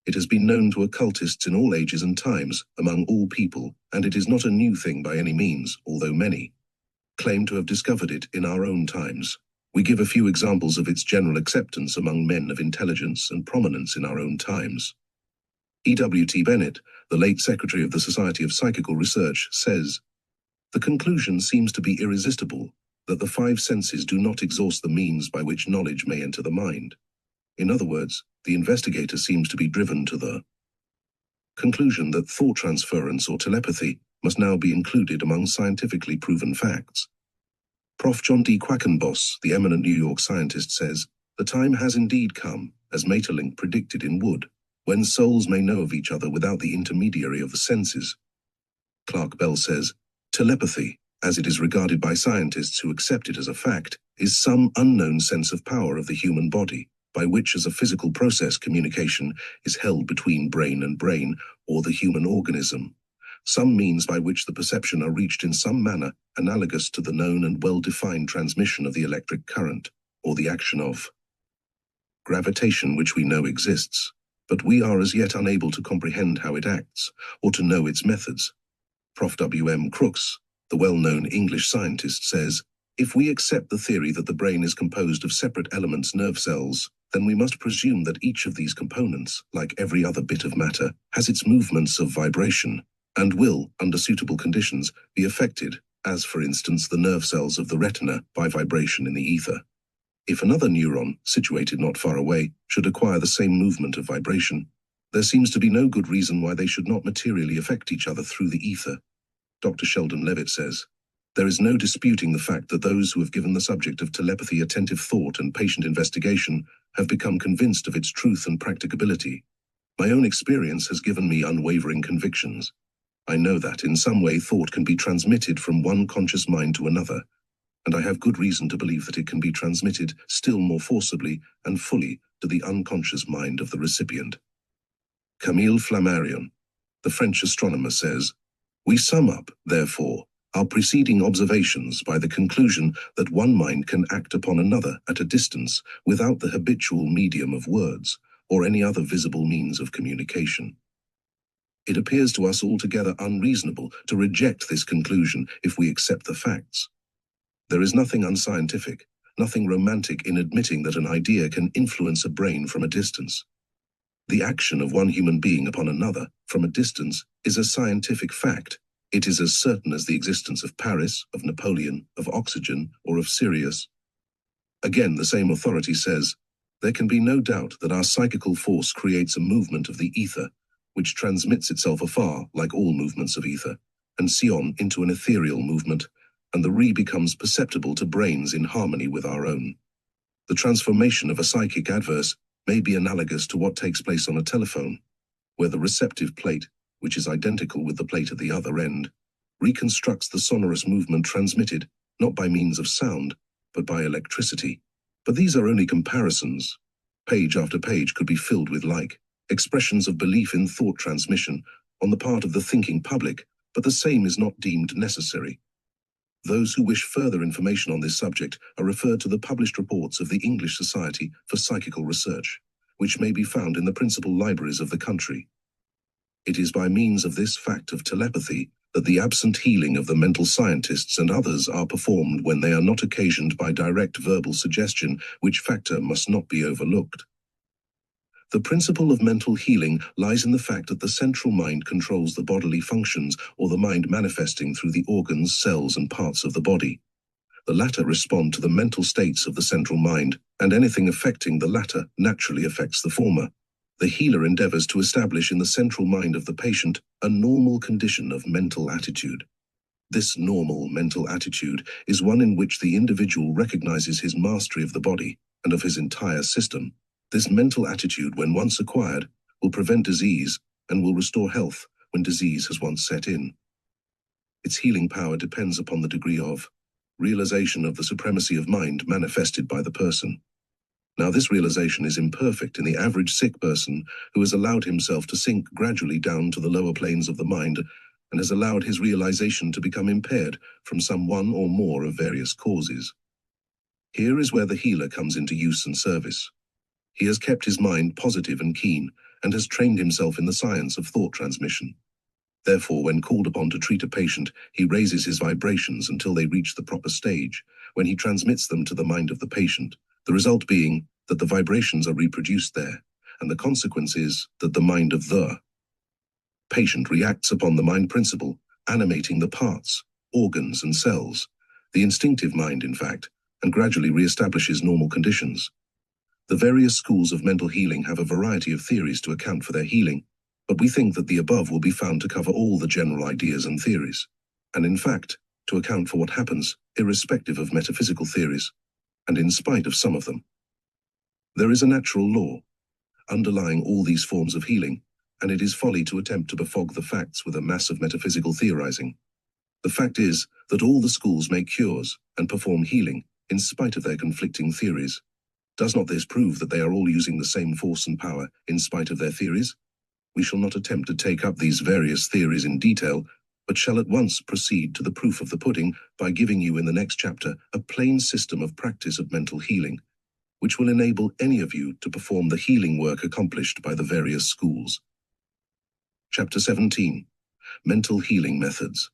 It has been known to occultists in all ages and times, among all people, and it is not a new thing by any means, although many claim to have discovered it in our own times. We give a few examples of its general acceptance among men of intelligence and prominence in our own times. E.W.T. Bennett, the late Secretary of the Society of Psychical Research, says, "The conclusion seems to be irresistible, that the five senses do not exhaust the means by which knowledge may enter the mind. In other words, the investigator seems to be driven to the conclusion that thought transference or telepathy must now be included among scientifically proven facts." Prof. John D. Quackenboss, the eminent New York scientist, says, "The time has indeed come, as Maeterlinck predicted in Wood, when souls may know of each other without the intermediary of the senses." Clark Bell says, "Telepathy, as it is regarded by scientists who accept it as a fact, is some unknown sense of power of the human body, by which as a physical process communication is held between brain and brain, or the human organism. Some means by which the perception are reached in some manner analogous to the known and well-defined transmission of the electric current, or the action of gravitation which we know exists, but we are as yet unable to comprehend how it acts, or to know its methods." Prof. W.M. Crookes, the well-known English scientist, says, "If we accept the theory that the brain is composed of separate elements, nerve cells, then we must presume that each of these components, like every other bit of matter, has its movements of vibration, and will, under suitable conditions, be affected, as for instance the nerve cells of the retina, by vibration in the ether. If another neuron, situated not far away, should acquire the same movement of vibration, there seems to be no good reason why they should not materially affect each other through the ether." Dr. Sheldon Levitt says, "There is no disputing the fact that those who have given the subject of telepathy attentive thought and patient investigation have become convinced of its truth and practicability. My own experience has given me unwavering convictions. I know that in some way thought can be transmitted from one conscious mind to another, and I have good reason to believe that it can be transmitted still more forcibly and fully to the unconscious mind of the recipient." Camille Flammarion, the French astronomer, says, "We sum up, therefore, our preceding observations by the conclusion that one mind can act upon another at a distance without the habitual medium of words or any other visible means of communication. It appears to us altogether unreasonable to reject this conclusion if we accept the facts. There is nothing unscientific, nothing romantic in admitting that an idea can influence a brain from a distance. The action of one human being upon another from a distance is a scientific fact. It is as certain as the existence of Paris, of Napoleon, of oxygen, or of Sirius." Again, the same authority says, "There can be no doubt that our psychical force creates a movement of the ether, which transmits itself afar like all movements of ether. and sion into an ethereal movement, and the re becomes perceptible to brains in harmony with our own. The transformation of a psychic adverse may be analogous to what takes place on a telephone, where the receptive plate, which is identical with the plate at the other end, reconstructs the sonorous movement transmitted, not by means of sound, but by electricity. But these are only comparisons. Page after page could be filled with expressions of belief in thought transmission on the part of the thinking public, but the same is not deemed necessary. Those who wish further information on this subject are referred to the published reports of the English Society for Psychical Research, which may be found in the principal libraries of the country. It is by means of this fact of telepathy that the absent healing of the mental scientists and others are performed when they are not occasioned by direct verbal suggestion, which factor must not be overlooked. The principle of mental healing lies in the fact that the central mind controls the bodily functions, or the mind manifesting through the organs, cells, and parts of the body. The latter respond to the mental states of the central mind, and anything affecting the latter naturally affects the former. The healer endeavors to establish in the central mind of the patient a normal condition of mental attitude. This normal mental attitude is one in which the individual recognizes his mastery of the body and of his entire system. This mental attitude, when once acquired, will prevent disease and will restore health when disease has once set in. Its healing power depends upon the degree of realization of the supremacy of mind manifested by the person. Now, this realization is imperfect in the average sick person who has allowed himself to sink gradually down to the lower planes of the mind and has allowed his realization to become impaired from some one or more of various causes. Here is where the healer comes into use and service. He has kept his mind positive and keen, and has trained himself in the science of thought transmission. Therefore, when called upon to treat a patient, he raises his vibrations until they reach the proper stage, when he transmits them to the mind of the patient, the result being that the vibrations are reproduced there, and the consequence is that the mind of the patient reacts upon the mind principle, animating the parts, organs, and cells, the instinctive mind, in fact, and gradually re-establishes normal conditions. The various schools of mental healing have a variety of theories to account for their healing, but we think that the above will be found to cover all the general ideas and theories, and in fact, to account for what happens, irrespective of metaphysical theories, and in spite of some of them. There is a natural law underlying all these forms of healing, and it is folly to attempt to befog the facts with a mass of metaphysical theorizing. The fact is that all the schools make cures and perform healing in spite of their conflicting theories. Does not this prove that they are all using the same force and power in spite of their theories? We shall not attempt to take up these various theories in detail, but shall at once proceed to the proof of the pudding by giving you in the next chapter a plain system of practice of mental healing, which will enable any of you to perform the healing work accomplished by the various schools. Chapter 17. Mental Healing Methods.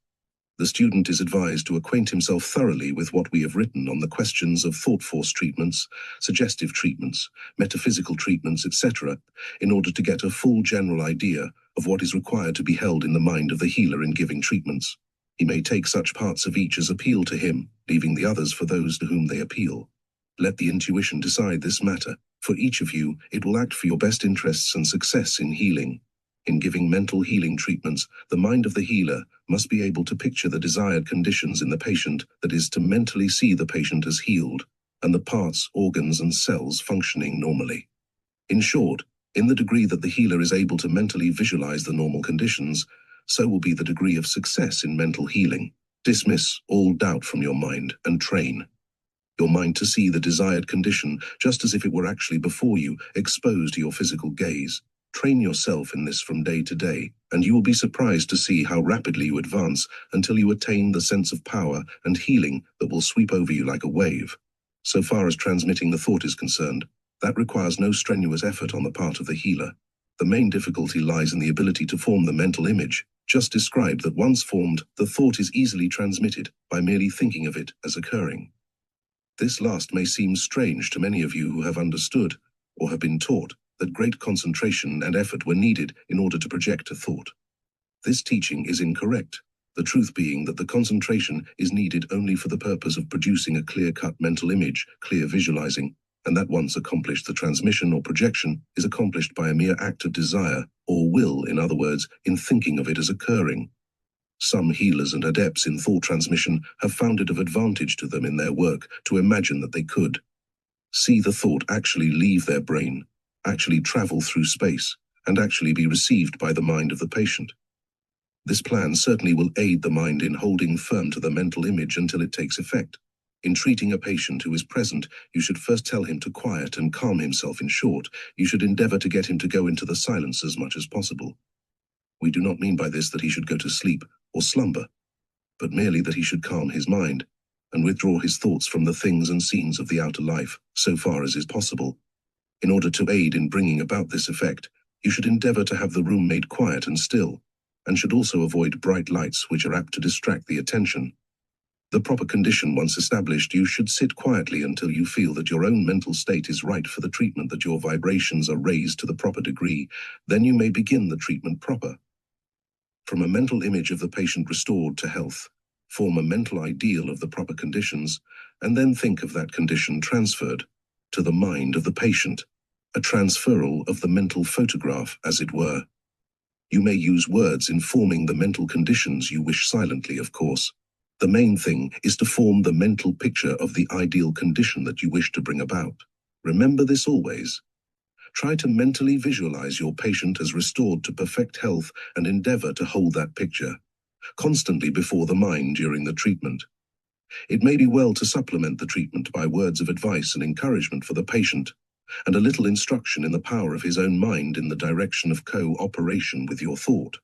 The student is advised to acquaint himself thoroughly with what we have written on the questions of thought force treatments, suggestive treatments, metaphysical treatments, etc., in order to get a full general idea of what is required to be held in the mind of the healer in giving treatments. He may take such parts of each as appeal to him, leaving the others for those to whom they appeal. Let the intuition decide this matter. For each of you, it will act for your best interests and success in healing. In giving mental healing treatments, the mind of the healer must be able to picture the desired conditions in the patient, that is, to mentally see the patient as healed, and the parts, organs, and cells functioning normally. In short, in the degree that the healer is able to mentally visualize the normal conditions, so will be the degree of success in mental healing. Dismiss all doubt from your mind and train your mind to see the desired condition just as if it were actually before you, exposed to your physical gaze. Train yourself in this from day to day, and you will be surprised to see how rapidly you advance until you attain the sense of power and healing that will sweep over you like a wave. So far as transmitting the thought is concerned, that requires no strenuous effort on the part of the healer. The main difficulty lies in the ability to form the mental image, just described, that once formed, the thought is easily transmitted by merely thinking of it as occurring. This last may seem strange to many of you who have understood, or have been taught, that great concentration and effort were needed in order to project a thought. This teaching is incorrect, the truth being that the concentration is needed only for the purpose of producing a clear-cut mental image, clear visualizing, and that once accomplished, the transmission or projection is accomplished by a mere act of desire, or will, in other words, in thinking of it as occurring. Some healers and adepts in thought transmission have found it of advantage to them in their work to imagine that they could see the thought actually leave their brain, actually travel through space, and actually be received by the mind of the patient. This plan certainly will aid the mind in holding firm to the mental image until it takes effect. In treating a patient who is present, you should first tell him to quiet and calm himself. In short, you should endeavor to get him to go into the silence as much as possible. We do not mean by this that he should go to sleep or slumber, but merely that he should calm his mind and withdraw his thoughts from the things and scenes of the outer life, so far as is possible. In order to aid in bringing about this effect, you should endeavor to have the room made quiet and still, and should also avoid bright lights which are apt to distract the attention. The proper condition once established, you should sit quietly until you feel that your own mental state is right for the treatment, that your vibrations are raised to the proper degree. Then you may begin the treatment proper. From a mental image of the patient restored to health, form a mental ideal of the proper conditions, and then think of that condition transferred to the mind of the patient, a transferal of the mental photograph, as it were. You may use words informing the mental conditions you wish, silently, of course. The main thing is to form the mental picture of the ideal condition that you wish to bring about. Remember this always. Try to mentally visualize your patient as restored to perfect health and endeavor to hold that picture constantly before the mind during the treatment. It may be well to supplement the treatment by words of advice and encouragement for the patient, and a little instruction in the power of his own mind in the direction of co-operation with your thought.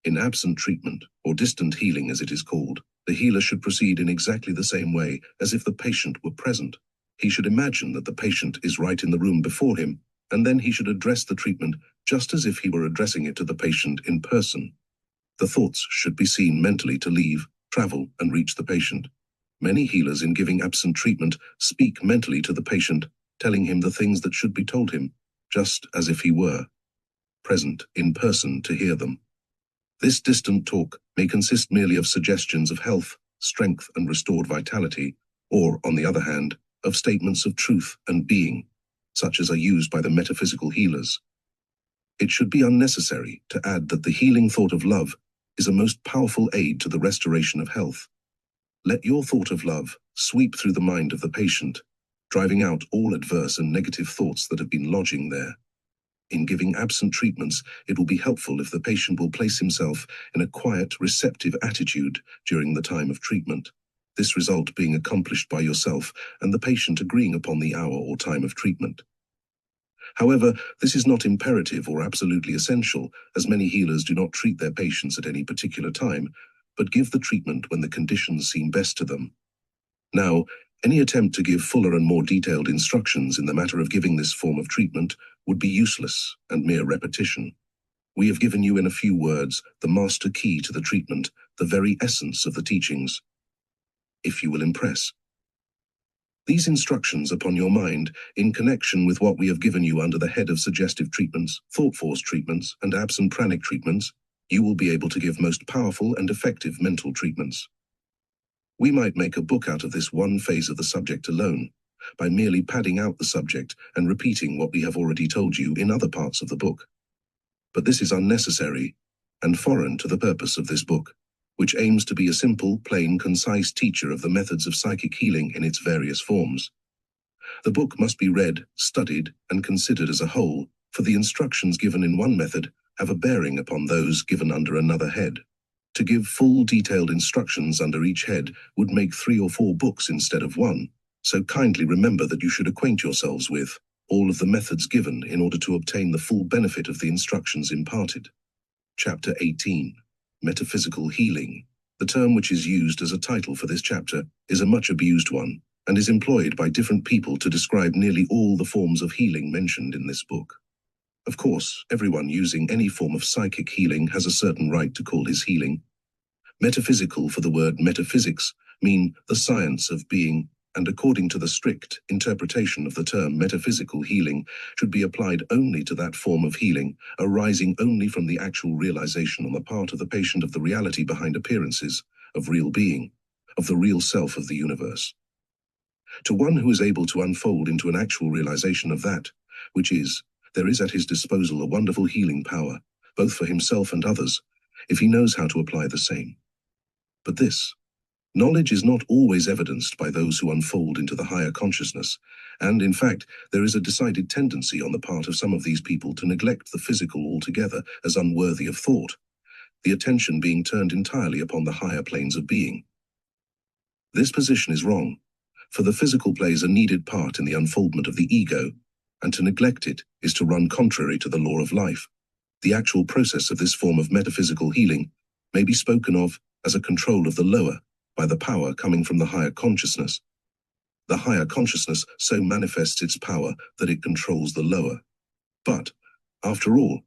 In absent treatment, or distant healing as it is called, the healer should proceed in exactly the same way as if the patient were present. He should imagine that the patient is right in the room before him, and then he should address the treatment just as if he were addressing it to the patient in person. The thoughts should be seen mentally to leave, travel, and reach the patient. Many healers in giving absent treatment speak mentally to the patient, telling him the things that should be told him, just as if he were present in person to hear them. This distant talk may consist merely of suggestions of health, strength, and restored vitality, or, on the other hand, of statements of truth and being, such as are used by the metaphysical healers. It should be unnecessary to add that the healing thought of love is a most powerful aid to the restoration of health. Let your thought of love sweep through the mind of the patient, driving out all adverse and negative thoughts that have been lodging there. In giving absent treatments, it will be helpful if the patient will place himself in a quiet, receptive attitude during the time of treatment, this result being accomplished by yourself and the patient agreeing upon the hour or time of treatment. However, this is not imperative or absolutely essential, as many healers do not treat their patients at any particular time, but give the treatment when the conditions seem best to them. Now, any attempt to give fuller and more detailed instructions in the matter of giving this form of treatment would be useless and mere repetition. We have given you in a few words the master key to the treatment, the very essence of the teachings. If you will impress these instructions upon your mind in connection with what we have given you under the head of suggestive treatments, thought force treatments, and absent pranic treatments, you will be able to give most powerful and effective mental treatments. We might make a book out of this one phase of the subject alone, by merely padding out the subject and repeating what we have already told you in other parts of the book. But this is unnecessary and foreign to the purpose of this book, which aims to be a simple, plain, concise teacher of the methods of psychic healing in its various forms. The book must be read, studied, and considered as a whole, for the instructions given in one method have a bearing upon those given under another head. To give full detailed instructions under each head would make 3 or 4 books instead of one, so kindly remember that you should acquaint yourselves with all of the methods given in order to obtain the full benefit of the instructions imparted. Chapter 18. Metaphysical Healing. The term which is used as a title for this chapter is a much abused one, and is employed by different people to describe nearly all the forms of healing mentioned in this book. Of course, everyone using any form of psychic healing has a certain right to call his healing. Metaphysical for the word metaphysics mean the science of being, and according to the strict interpretation of the term, metaphysical healing should be applied only to that form of healing arising only from the actual realization on the part of the patient of the reality behind appearances, of real being, of the real self of the universe. To one who is able to unfold into an actual realization of that, which is, there is at his disposal a wonderful healing power, both for himself and others, if he knows how to apply the same. But this knowledge is not always evidenced by those who unfold into the higher consciousness, and in fact, there is a decided tendency on the part of some of these people to neglect the physical altogether as unworthy of thought, the attention being turned entirely upon the higher planes of being. This position is wrong, for the physical plays a needed part in the unfoldment of the ego, and to neglect it is to run contrary to the law of life. The actual process of this form of metaphysical healing may be spoken of as a control of the lower by the power coming from the higher consciousness. The higher consciousness so manifests its power that it controls the lower. But, after all,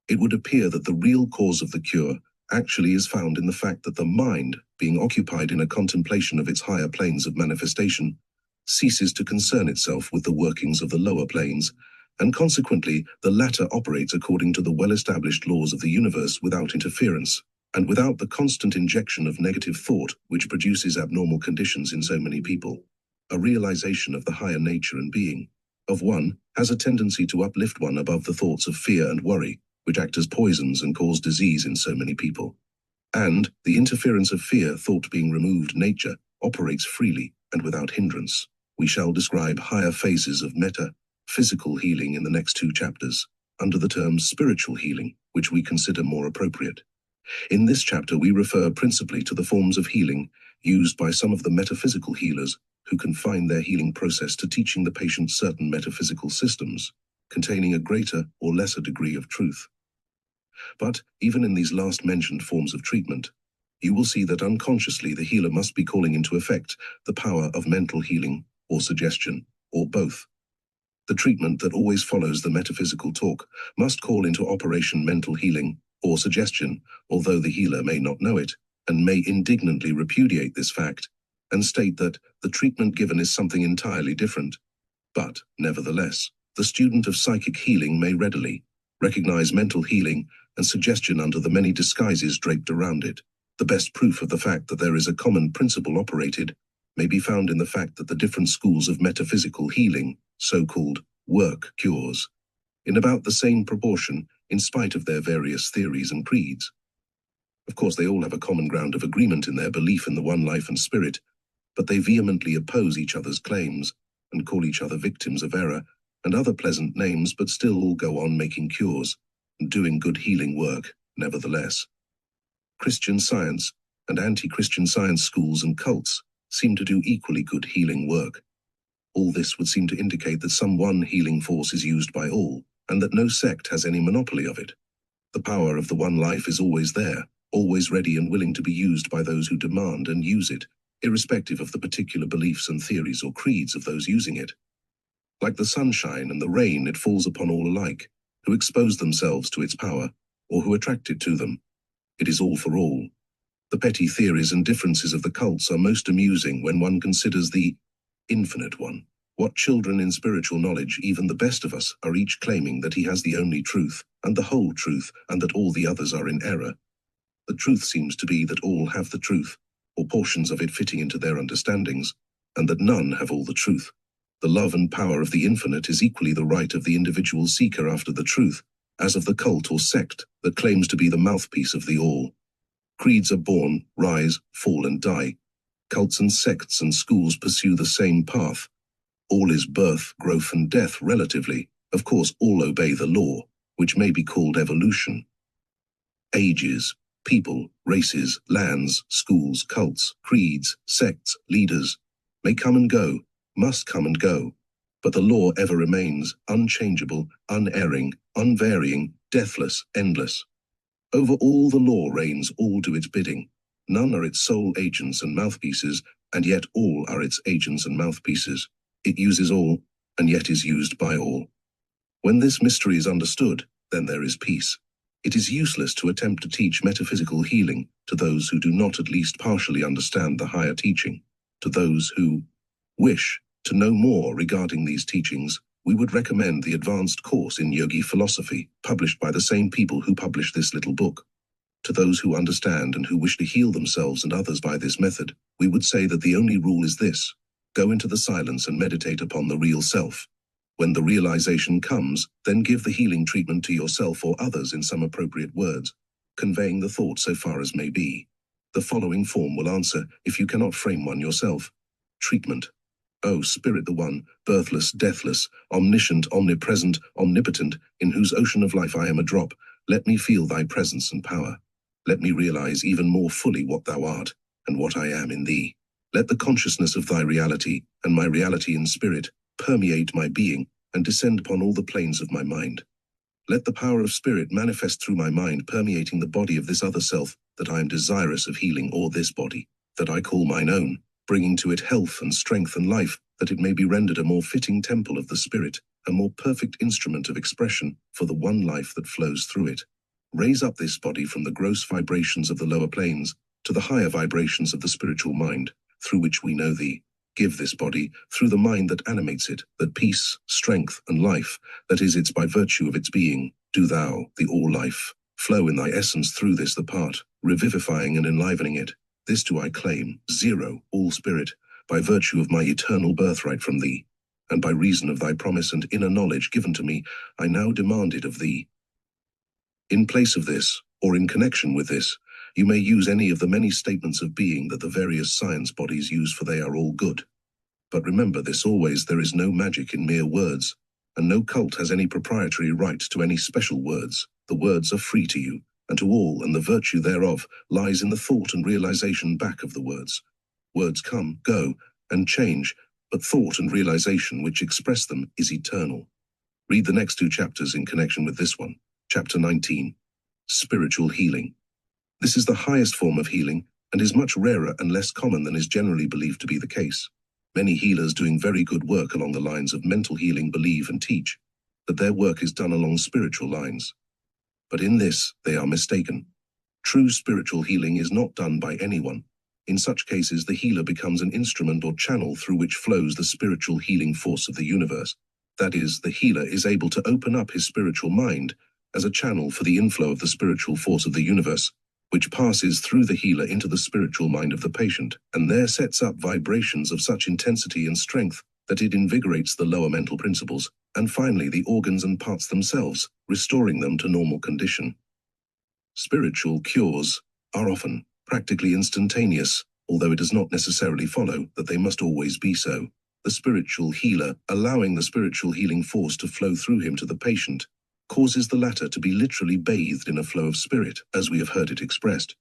it would appear that the real cause of the cure actually is found in the fact that the mind, being occupied in a contemplation of its higher planes of manifestation, ceases to concern itself with the workings of the lower planes, and consequently the latter operates according to the well-established laws of the universe without interference, and without the constant injection of negative thought which produces abnormal conditions in so many people. A realization of the higher nature and being of one has a tendency to uplift one above the thoughts of fear and worry, which act as poisons and cause disease in so many people. And the interference of fear, thought being removed, nature operates freely and without hindrance. We shall describe higher phases of meta-physical healing in the next 2 chapters, under the term spiritual healing, which we consider more appropriate. In this chapter we refer principally to the forms of healing used by some of the metaphysical healers who confine their healing process to teaching the patient certain metaphysical systems, containing a greater or lesser degree of truth. But even in these last mentioned forms of treatment, you will see that unconsciously the healer must be calling into effect the power of mental healing or suggestion, or both. The treatment that always follows the metaphysical talk must call into operation mental healing or suggestion, although the healer may not know it, and may indignantly repudiate this fact, and state that the treatment given is something entirely different. But, nevertheless, the student of psychic healing may readily recognize mental healing and suggestion under the many disguises draped around it. The best proof of the fact that there is a common principle operated may be found in the fact that the different schools of metaphysical healing, so-called work cures, in about the same proportion in spite of their various theories and creeds. Of course, they all have a common ground of agreement in their belief in the one life and spirit, but they vehemently oppose each other's claims and call each other victims of error and other pleasant names, but still all go on making cures and doing good healing work, nevertheless. Christian Science and anti-Christian Science schools and cults seem to do equally good healing work. All this would seem to indicate that some one healing force is used by all, and that no sect has any monopoly of it. The power of the one life is always there, always ready and willing to be used by those who demand and use it, irrespective of the particular beliefs and theories or creeds of those using it. Like the sunshine and the rain, it falls upon all alike, who expose themselves to its power, or who attract it to them. It is all for all. The petty theories and differences of the cults are most amusing when one considers the infinite one. What children in spiritual knowledge, even the best of us, are each claiming that he has the only truth, and the whole truth, and that all the others are in error. The truth seems to be that all have the truth, or portions of it fitting into their understandings, and that none have all the truth. The love and power of the infinite is equally the right of the individual seeker after the truth, as of the cult or sect that claims to be the mouthpiece of the all. Creeds are born, rise, fall and die. Cults and sects and schools pursue the same path. All is birth, growth and death relatively. Of course, all obey the law, which may be called evolution. Ages, people, races, lands, schools, cults, creeds, sects, leaders may come and go, must come and go, but the law ever remains, unchangeable, unerring, unvarying, deathless, endless. Over all the law reigns, all do its bidding. None are its sole agents and mouthpieces, and yet all are its agents and mouthpieces. It uses all, and yet is used by all. When this mystery is understood, then there is peace. It is useless to attempt to teach metaphysical healing to those who do not at least partially understand the higher teaching. To those who wish to know more regarding these teachings, we would recommend the advanced course in Yogi philosophy, published by the same people who published this little book. To those who understand and who wish to heal themselves and others by this method, we would say that the only rule is this: go into the silence and meditate upon the real self. When the realization comes, then give the healing treatment to yourself or others in some appropriate words, conveying the thought so far as may be. The following form will answer if you cannot frame one yourself. Treatment. O Spirit, the one, birthless, deathless, omniscient, omnipresent, omnipotent, in whose ocean of life I am a drop, let me feel thy presence and power. Let me realize even more fully what thou art, and what I am in thee. Let the consciousness of thy reality, and my reality in spirit, permeate my being, and descend upon all the planes of my mind. Let the power of spirit manifest through my mind, permeating the body of this other self that I am desirous of healing, or this body that I call mine own, bringing to it health and strength and life, that it may be rendered a more fitting temple of the spirit, a more perfect instrument of expression for the one life that flows through it. Raise up this body from the gross vibrations of the lower planes to the higher vibrations of the spiritual mind, through which we know thee. Give this body, through the mind that animates it, that peace, strength, and life, that is its by virtue of its being. Do thou, the all-life, flow in thy essence through this the part, revivifying and enlivening it. This do I claim, zero, all spirit, by virtue of my eternal birthright from thee, and by reason of thy promise and inner knowledge given to me, I now demand it of thee. In place of this, or in connection with this, you may use any of the many statements of being that the various science bodies use, for they are all good. But remember this always: there is no magic in mere words, and no cult has any proprietary right to any special words. The words are free to you, and to all, and the virtue thereof lies in the thought and realization back of the words. Words come, go, and change, but thought and realization which express them is eternal. Read the next 2 chapters in connection with this one. Chapter 19. Spiritual Healing. This is the highest form of healing, and is much rarer and less common than is generally believed to be the case. Many healers doing very good work along the lines of mental healing believe and teach that their work is done along spiritual lines. But in this, they are mistaken. True spiritual healing is not done by anyone. In such cases, the healer becomes an instrument or channel through which flows the spiritual healing force of the universe. That is, the healer is able to open up his spiritual mind as a channel for the inflow of the spiritual force of the universe, which passes through the healer into the spiritual mind of the patient, and there sets up vibrations of such intensity and strength that it invigorates the lower mental principles, and finally the organs and parts themselves, restoring them to normal condition. Spiritual cures are often practically instantaneous, although it does not necessarily follow that they must always be so. The spiritual healer, allowing the spiritual healing force to flow through him to the patient, causes the latter to be literally bathed in a flow of spirit, as we have heard it expressed.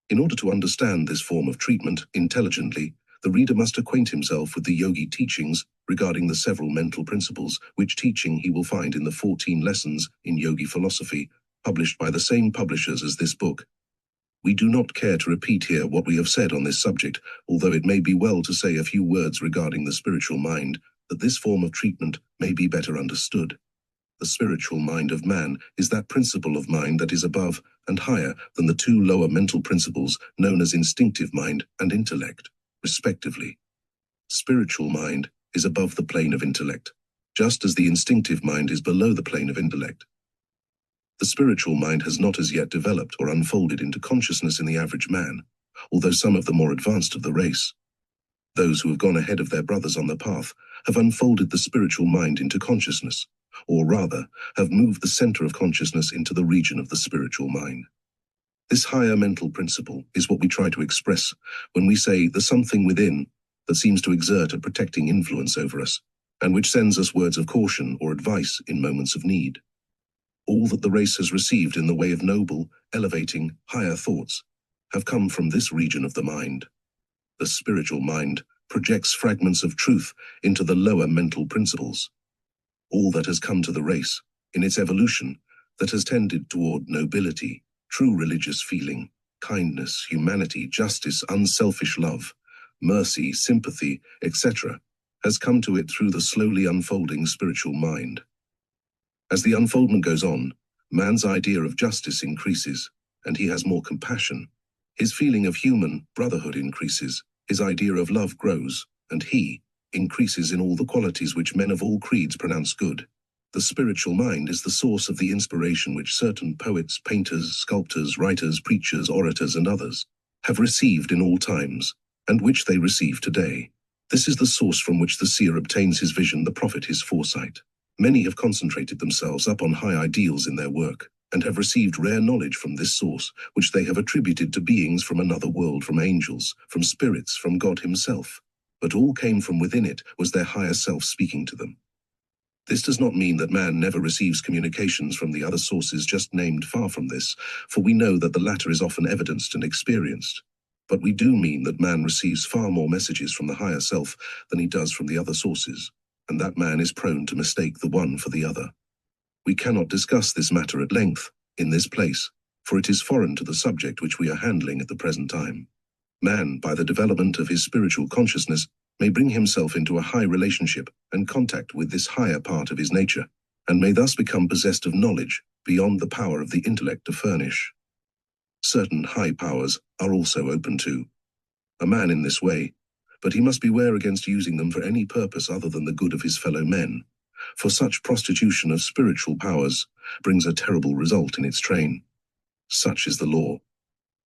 In order to understand this form of treatment intelligently, the reader must acquaint himself with the Yogi teachings regarding the several mental principles, which teaching he will find in the 14 lessons in Yogi philosophy, published by the same publishers as this book. We do not care to repeat here what we have said on this subject, although it may be well to say a few words regarding the spiritual mind, that this form of treatment may be better understood. The spiritual mind of man is that principle of mind that is above and higher than the 2 lower mental principles known as instinctive mind and intellect, respectively. Spiritual mind is above the plane of intellect, just as the instinctive mind is below the plane of intellect. The spiritual mind has not as yet developed or unfolded into consciousness in the average man, although some of the more advanced of the race, those who have gone ahead of their brothers on the path, have unfolded the spiritual mind into consciousness, or rather, have moved the center of consciousness into the region of the spiritual mind. This higher mental principle is what we try to express when we say the something within that seems to exert a protecting influence over us, and which sends us words of caution or advice in moments of need. All that the race has received in the way of noble, elevating, higher thoughts have come from this region of the mind. The spiritual mind projects fragments of truth into the lower mental principles. All that has come to the race, in its evolution, that has tended toward nobility, true religious feeling, kindness, humanity, justice, unselfish love, mercy, sympathy, etc., has come to it through the slowly unfolding spiritual mind. As the unfoldment goes on, man's idea of justice increases, and he has more compassion. His feeling of human brotherhood increases, his idea of love grows, and he increases in all the qualities which men of all creeds pronounce good. The spiritual mind is the source of the inspiration which certain poets, painters, sculptors, writers, preachers, orators, and others have received in all times, and which they receive today. This is the source from which the seer obtains his vision, the prophet his foresight. Many have concentrated themselves upon high ideals in their work, and have received rare knowledge from this source, which they have attributed to beings from another world, from angels, from spirits, from God himself. But all came from within it, was their higher self speaking to them. This does not mean that man never receives communications from the other sources just named. Far from this, for we know that the latter is often evidenced and experienced. But we do mean that man receives far more messages from the higher self than he does from the other sources, and that man is prone to mistake the one for the other. We cannot discuss this matter at length in this place, for it is foreign to the subject which we are handling at the present time. Man, by the development of his spiritual consciousness, may bring himself into a high relationship and contact with this higher part of his nature, and may thus become possessed of knowledge beyond the power of the intellect to furnish. Certain high powers are also open to a man in this way, but he must beware against using them for any purpose other than the good of his fellow men, for such prostitution of spiritual powers brings a terrible result in its train. Such is the law.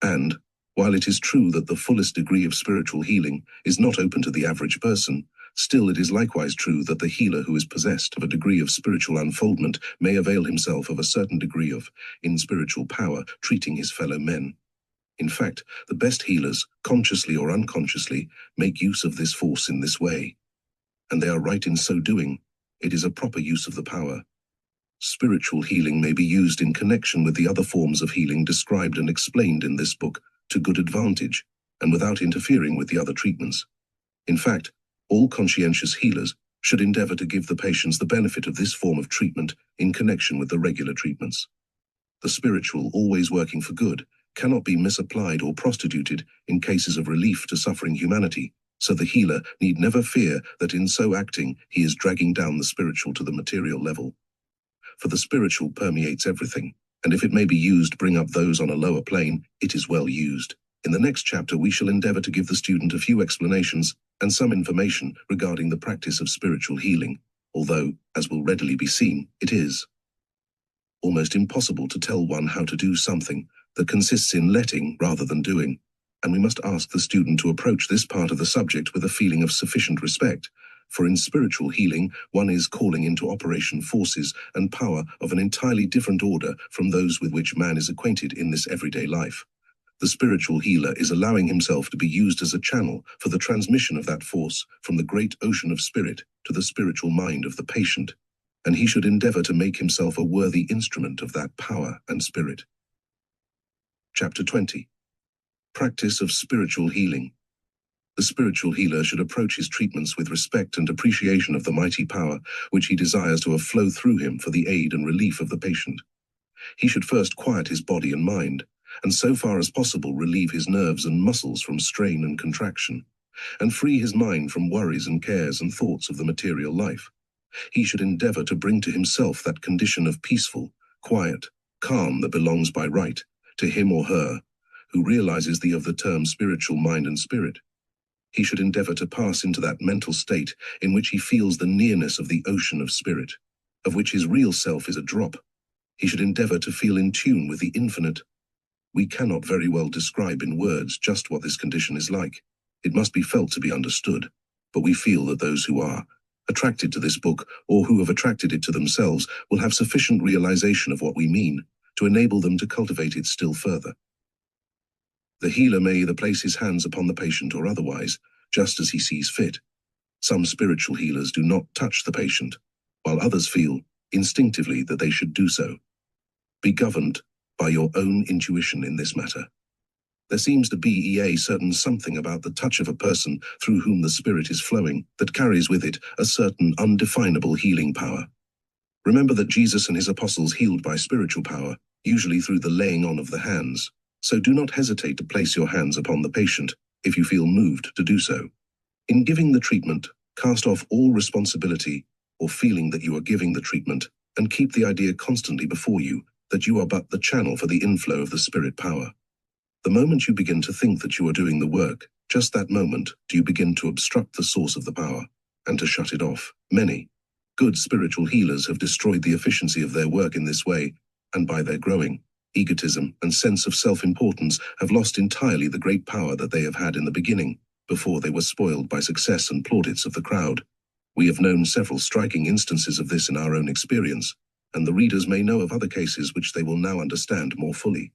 And, while it is true that the fullest degree of spiritual healing is not open to the average person, still it is likewise true that the healer who is possessed of a degree of spiritual unfoldment may avail himself of a certain degree of spiritual power, treating his fellow men. In fact, the best healers, consciously or unconsciously, make use of this force in this way. And they are right in so doing. It is a proper use of the power. Spiritual healing may be used in connection with the other forms of healing described and explained in this book to good advantage, and without interfering with the other treatments. In fact, all conscientious healers should endeavor to give the patients the benefit of this form of treatment in connection with the regular treatments. The spiritual, always working for good, cannot be misapplied or prostituted in cases of relief to suffering humanity, so the healer need never fear that in so acting he is dragging down the spiritual to the material level. For the spiritual permeates everything, and if it may be used to bring up those on a lower plane, it is well used. In the next chapter we shall endeavor to give the student a few explanations and some information regarding the practice of spiritual healing, although, as will readily be seen, it is almost impossible to tell one how to do something that consists in letting rather than doing, and we must ask the student to approach this part of the subject with a feeling of sufficient respect, for in spiritual healing one is calling into operation forces and power of an entirely different order from those with which man is acquainted in this everyday life. The spiritual healer is allowing himself to be used as a channel for the transmission of that force from the great ocean of spirit to the spiritual mind of the patient, and he should endeavor to make himself a worthy instrument of that power and spirit. Chapter 20. Practice of spiritual healing. The spiritual healer should approach his treatments with respect and appreciation of the mighty power which he desires to have flow through him for the aid and relief of the patient. He should first quiet his body and mind, and so far as possible relieve his nerves and muscles from strain and contraction, and free his mind from worries and cares and thoughts of the material life. He should endeavor to bring to himself that condition of peaceful, quiet, calm that belongs by right to him or her who realizes the of the term spiritual mind and spirit. He should endeavor to pass into that mental state in which he feels the nearness of the ocean of spirit, of which his real self is a drop. He should endeavor to feel in tune with the infinite. We cannot very well describe in words just what this condition is like. It must be felt to be understood, but we feel that those who are attracted to this book, or who have attracted it to themselves, will have sufficient realization of what we mean to enable them to cultivate it still further. The healer may either place his hands upon the patient or otherwise, just as he sees fit. Some spiritual healers do not touch the patient, while others feel instinctively that they should do so. Be governed by your own intuition in this matter. There seems to be a certain something about the touch of a person through whom the spirit is flowing that carries with it a certain undefinable healing power. Remember that Jesus and his apostles healed by spiritual power, usually through the laying on of the hands, so do not hesitate to place your hands upon the patient if you feel moved to do so. In giving the treatment, cast off all responsibility or feeling that you are giving the treatment, and keep the idea constantly before you that you are but the channel for the inflow of the spirit power. The moment you begin to think that you are doing the work, just that moment do you begin to obstruct the source of the power and to shut it off. Many good spiritual healers have destroyed the efficiency of their work in this way, and by their growing egotism and sense of self-importance have lost entirely the great power that they have had in the beginning, before they were spoiled by success and plaudits of the crowd. We have known several striking instances of this in our own experience. and the readers may know of other cases which they will now understand more fully.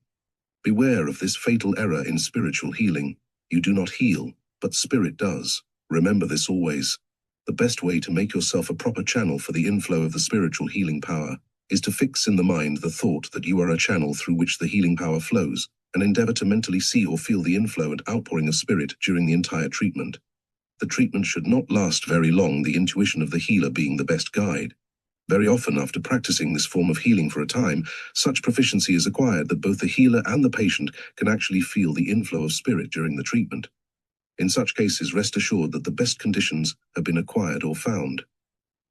Beware of this fatal error in spiritual healing. You do not heal, but spirit does. Remember this always. The best way to make yourself a proper channel for the inflow of the spiritual healing power is to fix in the mind the thought that you are a channel through which the healing power flows, and endeavor to mentally see or feel the inflow and outpouring of spirit during the entire treatment. The treatment should not last very long, the intuition of the healer being the best guide. Very often, after practicing this form of healing for a time, such proficiency is acquired that both the healer and the patient can actually feel the inflow of spirit during the treatment. In such cases, rest assured that the best conditions have been acquired or found.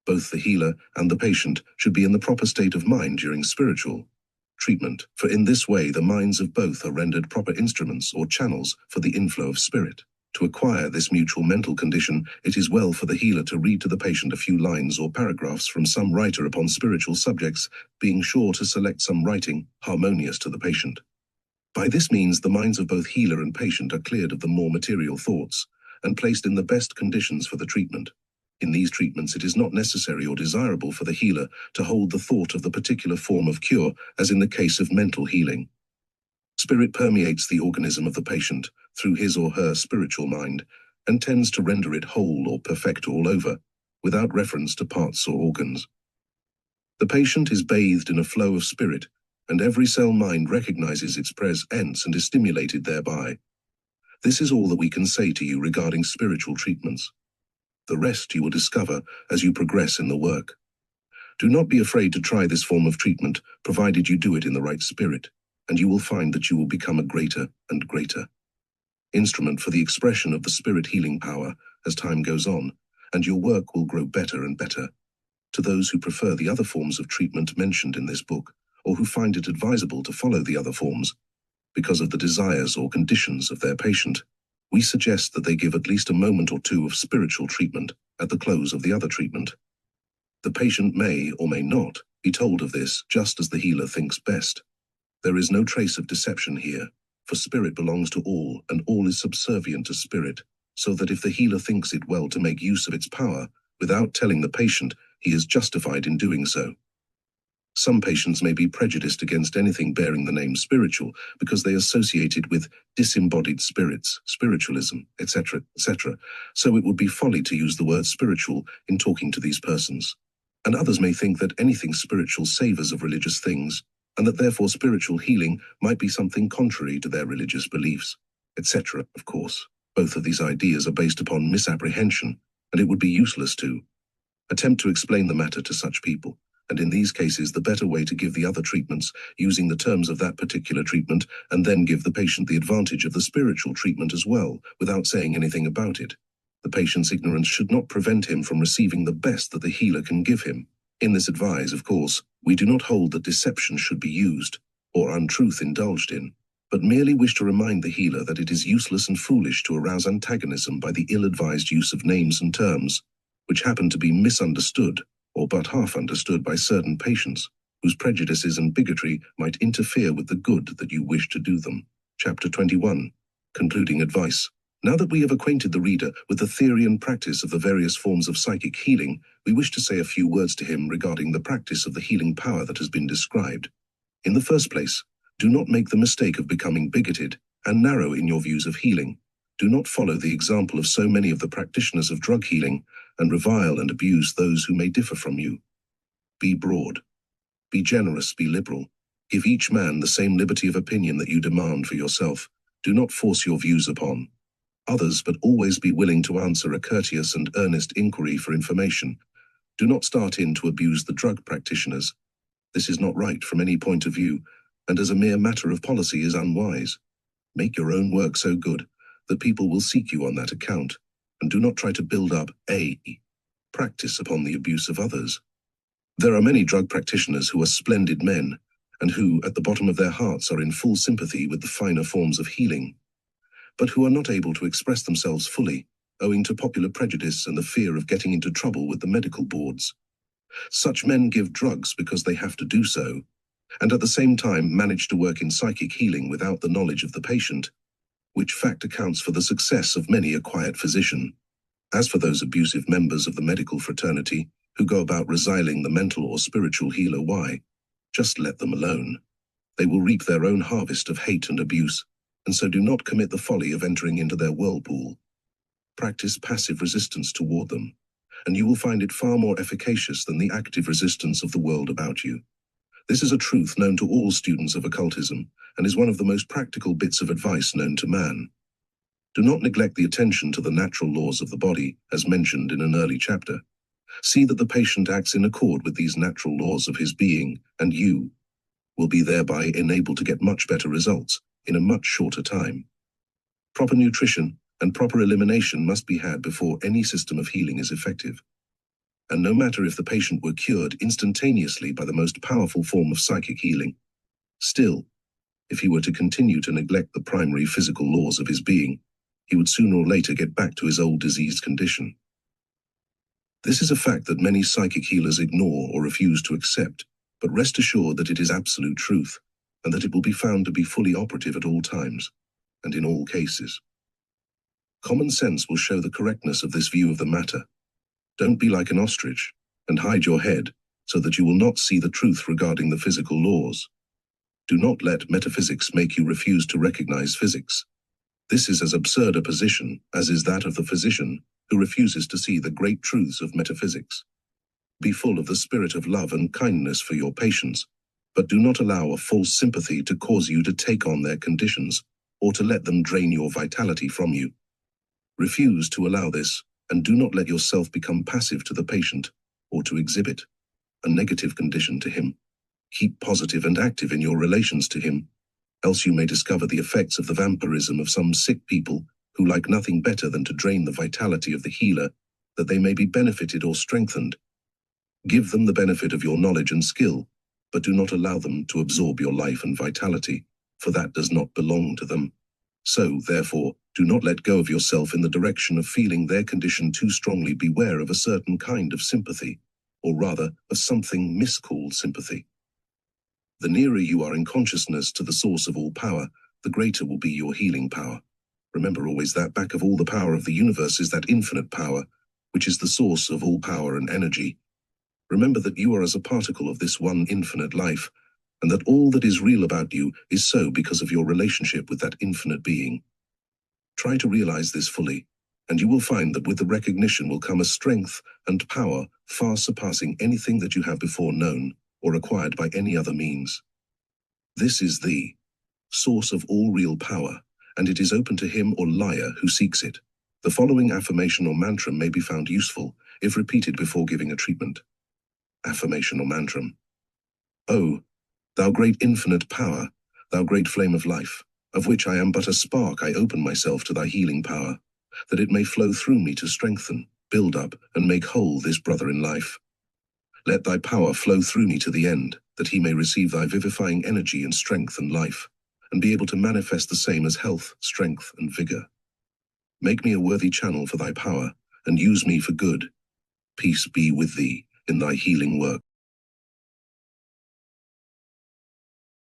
Both the healer and the patient should be in the proper state of mind during spiritual treatment, for in this way the minds of both are rendered proper instruments or channels for the inflow of spirit. To acquire this mutual mental condition, it is well for the healer to read to the patient a few lines or paragraphs from some writer upon spiritual subjects, being sure to select some writing harmonious to the patient. By this means, the minds of both healer and patient are cleared of the more material thoughts and placed in the best conditions for the treatment. In these treatments, it is not necessary or desirable for the healer to hold the thought of the particular form of cure, as in the case of mental healing. Spirit permeates the organism of the patient through his or her spiritual mind and tends to render it whole or perfect all over, without reference to parts or organs. The patient is bathed in a flow of spirit, and every cell mind recognizes its presence and is stimulated thereby. This is all that we can say to you regarding spiritual treatments. The rest you will discover as you progress in the work. Do not be afraid to try this form of treatment, provided you do it in the right spirit, and you will find that you will become a greater and greater instrument for the expression of the spirit healing power as time goes on, and your work will grow better and better. To those who prefer the other forms of treatment mentioned in this book, or who find it advisable to follow the other forms because of the desires or conditions of their patient, we suggest that they give at least a moment or two of spiritual treatment at the close of the other treatment. The patient may or may not be told of this just as the healer thinks best. There is no trace of deception here, for spirit belongs to all, and all is subservient to spirit, so that if the healer thinks it well to make use of its power, without telling the patient, he is justified in doing so. Some patients may be prejudiced against anything bearing the name spiritual because they associate it with disembodied spirits, spiritualism, etc., etc., so it would be folly to use the word spiritual in talking to these persons. And others may think that anything spiritual savors of religious things, and that therefore spiritual healing might be something contrary to their religious beliefs, etc. Of course, both of these ideas are based upon misapprehension, and it would be useless to attempt to explain the matter to such people, and in these cases the better way to give the other treatments using the terms of that particular treatment, and then give the patient the advantage of the spiritual treatment as well, without saying anything about it. The patient's ignorance should not prevent him from receiving the best that the healer can give him. In this advice, of course, we do not hold that deception should be used, or untruth indulged in, but merely wish to remind the healer that it is useless and foolish to arouse antagonism by the ill-advised use of names and terms, which happen to be misunderstood or but half understood by certain patients, whose prejudices and bigotry might interfere with the good that you wish to do them. Chapter 21. Concluding Advice. Now that we have acquainted the reader with the theory and practice of the various forms of psychic healing, we wish to say a few words to him regarding the practice of the healing power that has been described. In the first place, do not make the mistake of becoming bigoted and narrow in your views of healing. Do not follow the example of so many of the practitioners of drug healing and revile and abuse those who may differ from you. Be broad. Be generous, be liberal. Give each man the same liberty of opinion that you demand for yourself. Do not force your views upon others, but always be willing to answer a courteous and earnest inquiry for information. Do not start in to abuse the drug practitioners. This is not right from any point of view, and as a mere matter of policy is unwise. Make your own work so good that people will seek you on that account, and do not try to build up a practice upon the abuse of others. There are many drug practitioners who are splendid men, and who, at the bottom of their hearts, are in full sympathy with the finer forms of healing, but who are not able to express themselves fully, owing to popular prejudice and the fear of getting into trouble with the medical boards. Such men give drugs because they have to do so, and at the same time manage to work in psychic healing without the knowledge of the patient, which fact accounts for the success of many a quiet physician. As for those abusive members of the medical fraternity, who go about reviling the mental or spiritual healer. Why? Just let them alone. They will reap their own harvest of hate and abuse, and so do not commit the folly of entering into their whirlpool. Practice passive resistance toward them, and you will find it far more efficacious than the active resistance of the world about you. This is a truth known to all students of occultism, and is one of the most practical bits of advice known to man. Do not neglect the attention to the natural laws of the body, as mentioned in an early chapter. See that the patient acts in accord with these natural laws of his being, and you will be thereby enabled to get much better results in a much shorter time. Proper nutrition and proper elimination must be had before any system of healing is effective. And no matter if the patient were cured instantaneously by the most powerful form of psychic healing, still, if he were to continue to neglect the primary physical laws of his being, he would sooner or later get back to his old diseased condition. This is a fact that many psychic healers ignore or refuse to accept, but rest assured that it is absolute truth, and that it will be found to be fully operative at all times, and in all cases. Common sense will show the correctness of this view of the matter. Don't be like an ostrich, and hide your head, so that you will not see the truth regarding the physical laws. Do not let metaphysics make you refuse to recognize physics. This is as absurd a position as is that of the physician who refuses to see the great truths of metaphysics. Be full of the spirit of love and kindness for your patients, but do not allow a false sympathy to cause you to take on their conditions, or to let them drain your vitality from you. Refuse to allow this, and do not let yourself become passive to the patient, or to exhibit a negative condition to him. Keep positive and active in your relations to him, else you may discover the effects of the vampirism of some sick people who like nothing better than to drain the vitality of the healer, that they may be benefited or strengthened. Give them the benefit of your knowledge and skill, but do not allow them to absorb your life and vitality, for that does not belong to them. So, therefore, do not let go of yourself in the direction of feeling their condition too strongly. Beware of a certain kind of sympathy, or rather, of something miscalled sympathy. The nearer you are in consciousness to the source of all power, the greater will be your healing power. Remember always that back of all the power of the universe is that infinite power, which is the source of all power and energy. Remember that you are as a particle of this one infinite life, and that all that is real about you is so because of your relationship with that infinite being. Try to realize this fully, and you will find that with the recognition will come a strength and power far surpassing anything that you have before known or acquired by any other means. This is the source of all real power, and it is open to him or liar who seeks it. The following affirmation or mantra may be found useful if repeated before giving a treatment. Affirmation or mantra. O, thou great infinite power, thou great flame of life, of which I am but a spark, I open myself to thy healing power, that it may flow through me to strengthen, build up, and make whole this brother in life. Let thy power flow through me to the end, that he may receive thy vivifying energy and strength and life, and be able to manifest the same as health, strength, and vigor. Make me a worthy channel for thy power, and use me for good. Peace be with thee in thy healing work.